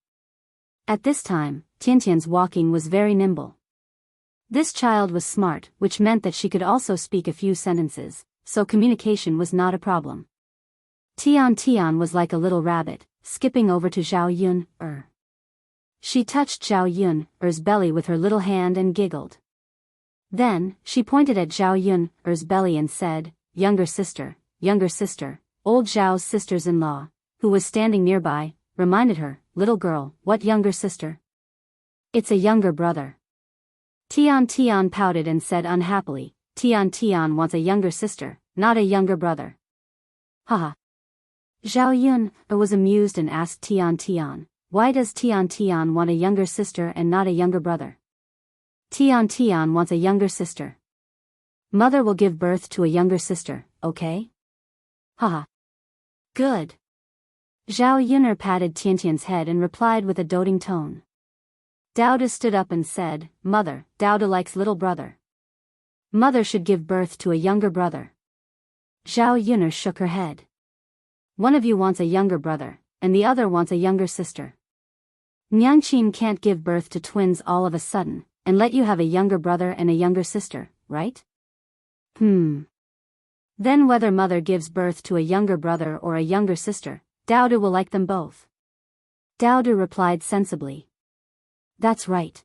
At this time, Tiantian's walking was very nimble. This child was smart, which meant that she could also speak a few sentences, so communication was not a problem. Tian was like a little rabbit, skipping over to Zhao Yun. She touched Zhao Yun's belly with her little hand and giggled. Then, she pointed at Zhao Yun's belly and said, younger sister, old Zhao's sisters-in-law, who was standing nearby, reminded her, little girl, what younger sister? It's a younger brother. Tian pouted and said unhappily, Tian wants a younger sister, not a younger brother. Haha. Zhao Yun was amused and asked Tian, why does Tian want a younger sister and not a younger brother? Tian wants a younger sister. Mother will give birth to a younger sister, okay? Haha. Good. Zhao Yun patted Tiantian's head and replied with a doting tone. Daoda stood up and said, Mother, Daoda likes little brother. Mother should give birth to a younger brother. Zhao Yun shook her head. One of you wants a younger brother, and the other wants a younger sister. Nyangqin can't give birth to twins all of a sudden, and let you have a younger brother and a younger sister, right? Then whether mother gives birth to a younger brother or a younger sister, Daoda will like them both. Daoda replied sensibly. That's right.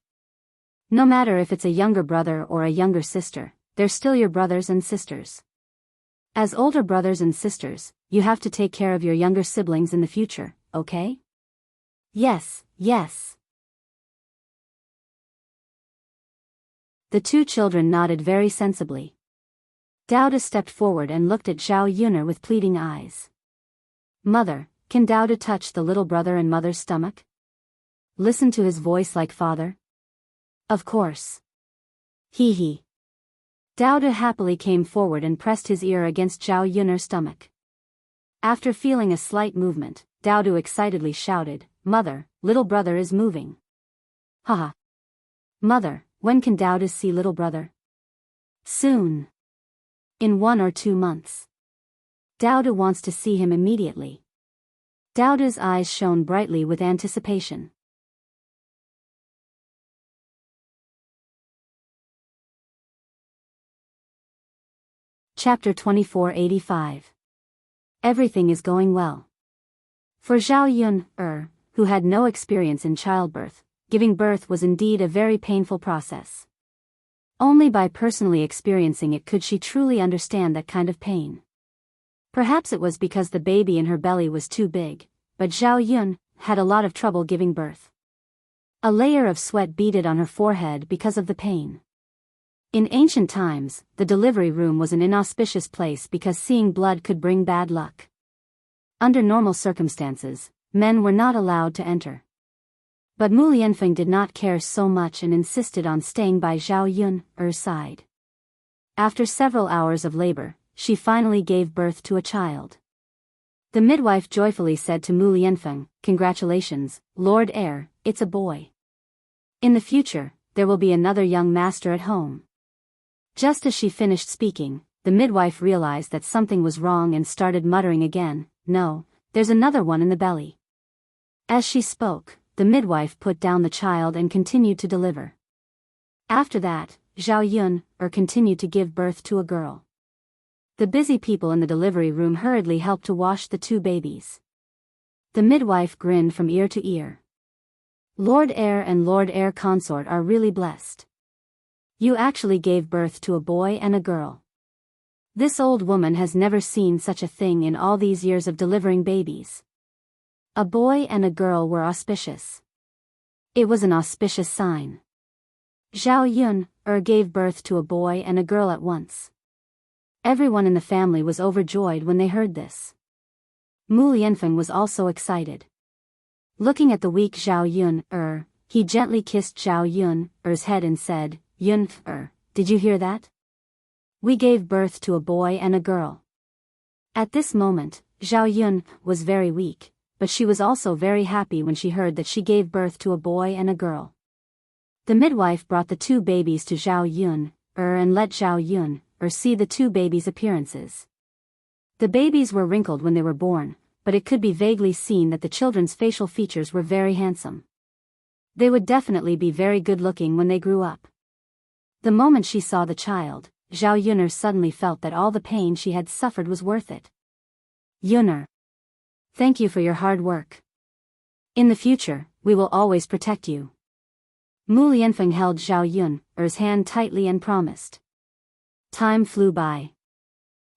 No matter if it's a younger brother or a younger sister, they're still your brothers and sisters. As older brothers and sisters, you have to take care of your younger siblings in the future, okay? Yes. The two children nodded very sensibly. Daoda stepped forward and looked at Zhao Yun with pleading eyes. Mother, can Daoda touch the little brother and mother's stomach? Listen to his voice like father? Of course. Hee. Daoda happily came forward and pressed his ear against Zhao Yun's stomach. After feeling a slight movement, Daoda excitedly shouted, Mother, little brother is moving. Haha. Mother, when can Daoda see little brother? Soon. In 1 or 2 months. Daoda wants to see him immediately. Daoda's eyes shone brightly with anticipation. Chapter 2485. Everything is going well. For Zhao Yun, who had no experience in childbirth, giving birth was indeed a very painful process. Only by personally experiencing it could she truly understand that kind of pain. Perhaps it was because the baby in her belly was too big, but Zhao Yun had a lot of trouble giving birth. A layer of sweat beaded on her forehead because of the pain. In ancient times, the delivery room was an inauspicious place because seeing blood could bring bad luck. Under normal circumstances, men were not allowed to enter. But Mu Lianfeng did not care so much and insisted on staying by Zhao Yun's side. After several hours of labor, she finally gave birth to a child. The midwife joyfully said to Mu Lianfeng, Congratulations, Lord Heir, it's a boy. In the future, there will be another young master at home. Just as she finished speaking, the midwife realized that something was wrong and started muttering again, No, there's another one in the belly. As she spoke, the midwife put down the child and continued to deliver. After that, Zhao Yun continued to give birth to a girl. The busy people in the delivery room hurriedly helped to wash the 2 babies. The midwife grinned from ear to ear. Lord Heir and Lord Heir consort are really blessed. You actually gave birth to a boy and a girl. This old woman has never seen such a thing in all these years of delivering babies. A boy and a girl were auspicious. It was an auspicious sign. Zhao Yun gave birth to a boy and a girl at once. Everyone in the family was overjoyed when they heard this. Mu Lianfeng was also excited. Looking at the weak Zhao Yun, he gently kissed Zhao Yun's head and said, Yun, did you hear that? We gave birth to a boy and a girl. At this moment, Zhao Yun was very weak, but she was also very happy when she heard that she gave birth to a boy and a girl. The midwife brought the two babies to Zhao Yun, and let Zhao Yun, see the two babies' appearances. The babies were wrinkled when they were born, but it could be vaguely seen that the children's facial features were very handsome. They would definitely be very good-looking when they grew up. The moment she saw the child, Zhao Yun'er suddenly felt that all the pain she had suffered was worth it. Yun'er, thank you for your hard work. In the future, we will always protect you. Mu Lianfeng held Zhao Yun'er's hand tightly and promised. Time flew by.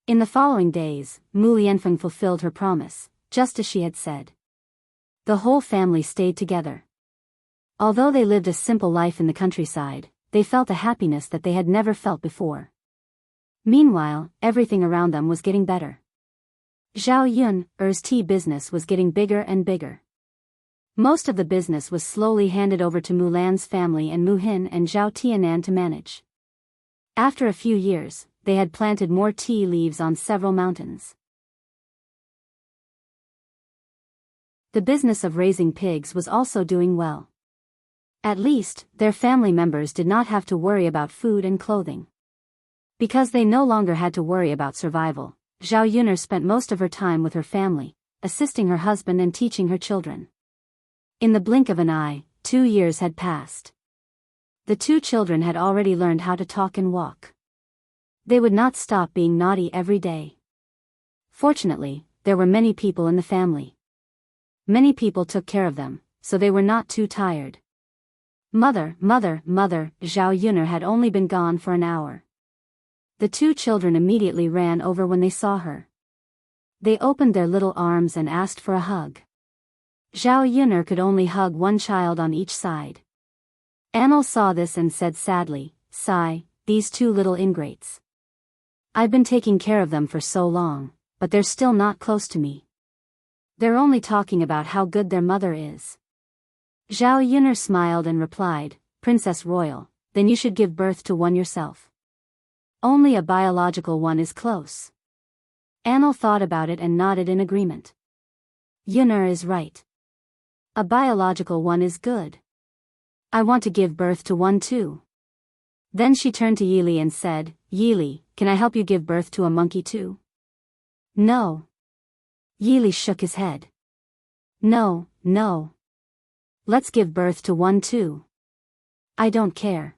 In the following days, Mu Lianfeng fulfilled her promise, just as she had said. The whole family stayed together. Although they lived a simple life in the countryside, they felt a happiness that they had never felt before. Meanwhile, everything around them was getting better. Zhao Yun'er's tea business was getting bigger and bigger. Most of the business was slowly handed over to Mulan's family and Mu Hin and Zhao Tianan to manage. After a few years, they had planted more tea leaves on several mountains. The business of raising pigs was also doing well. At least, their family members did not have to worry about food and clothing. Because they no longer had to worry about survival, Zhao Yun'er spent most of her time with her family, assisting her husband and teaching her children. In the blink of an eye, 2 years had passed. The two children had already learned how to talk and walk. They would not stop being naughty every day. Fortunately, there were many people in the family. Many people took care of them, so they were not too tired. Mother, Zhao Yun'er had only been gone for an hour. The two children immediately ran over when they saw her. They opened their little arms and asked for a hug. Zhao Yun'er could only hug one child on each side. Anil saw this and said sadly, "Sigh, these two little ingrates. I've been taking care of them for so long, but they're still not close to me. They're only talking about how good their mother is." Zhao Yun'er smiled and replied, "Princess Royal, then you should give birth to one yourself. Only a biological one is close." Anil thought about it and nodded in agreement. Yun'er is right. A biological one is good. I want to give birth to one too. Then she turned to Yili and said, "Yili, can I help you give birth to a monkey too?" "No." Yili shook his head. No. Let's give birth to one too." "I don't care.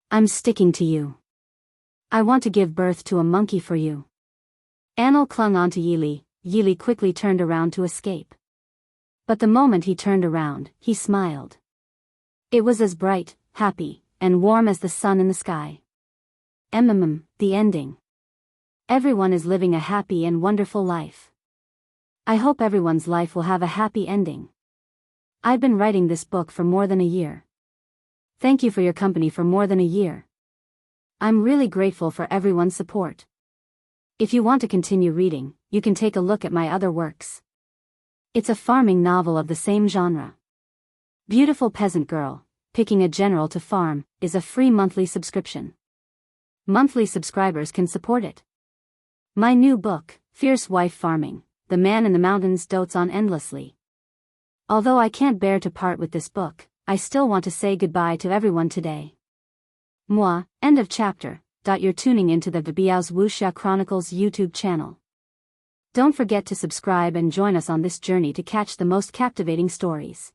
I'm sticking to you. I want to give birth to a monkey for you." Anil clung on to Yili. Yili quickly turned around to escape. But the moment he turned around, he smiled. It was as bright, happy, and warm as the sun in the sky. The ending. Everyone is living a happy and wonderful life. I hope everyone's life will have a happy ending. I've been writing this book for more than a year. Thank you for your company for more than a year. I'm really grateful for everyone's support. If you want to continue reading, you can take a look at my other works. It's a farming novel of the same genre. Beautiful Peasant Girl, Picking a General to Farm, is a free monthly subscription. Monthly subscribers can support it. My new book, Fierce Wife Farming, The Man in the Mountains Dotes on Endlessly. Although I can't bear to part with this book, I still want to say goodbye to everyone today. End of chapter. You're tuning into the Biyao's Wuxia Chronicles YouTube channel. Don't forget to subscribe and join us on this journey to catch the most captivating stories.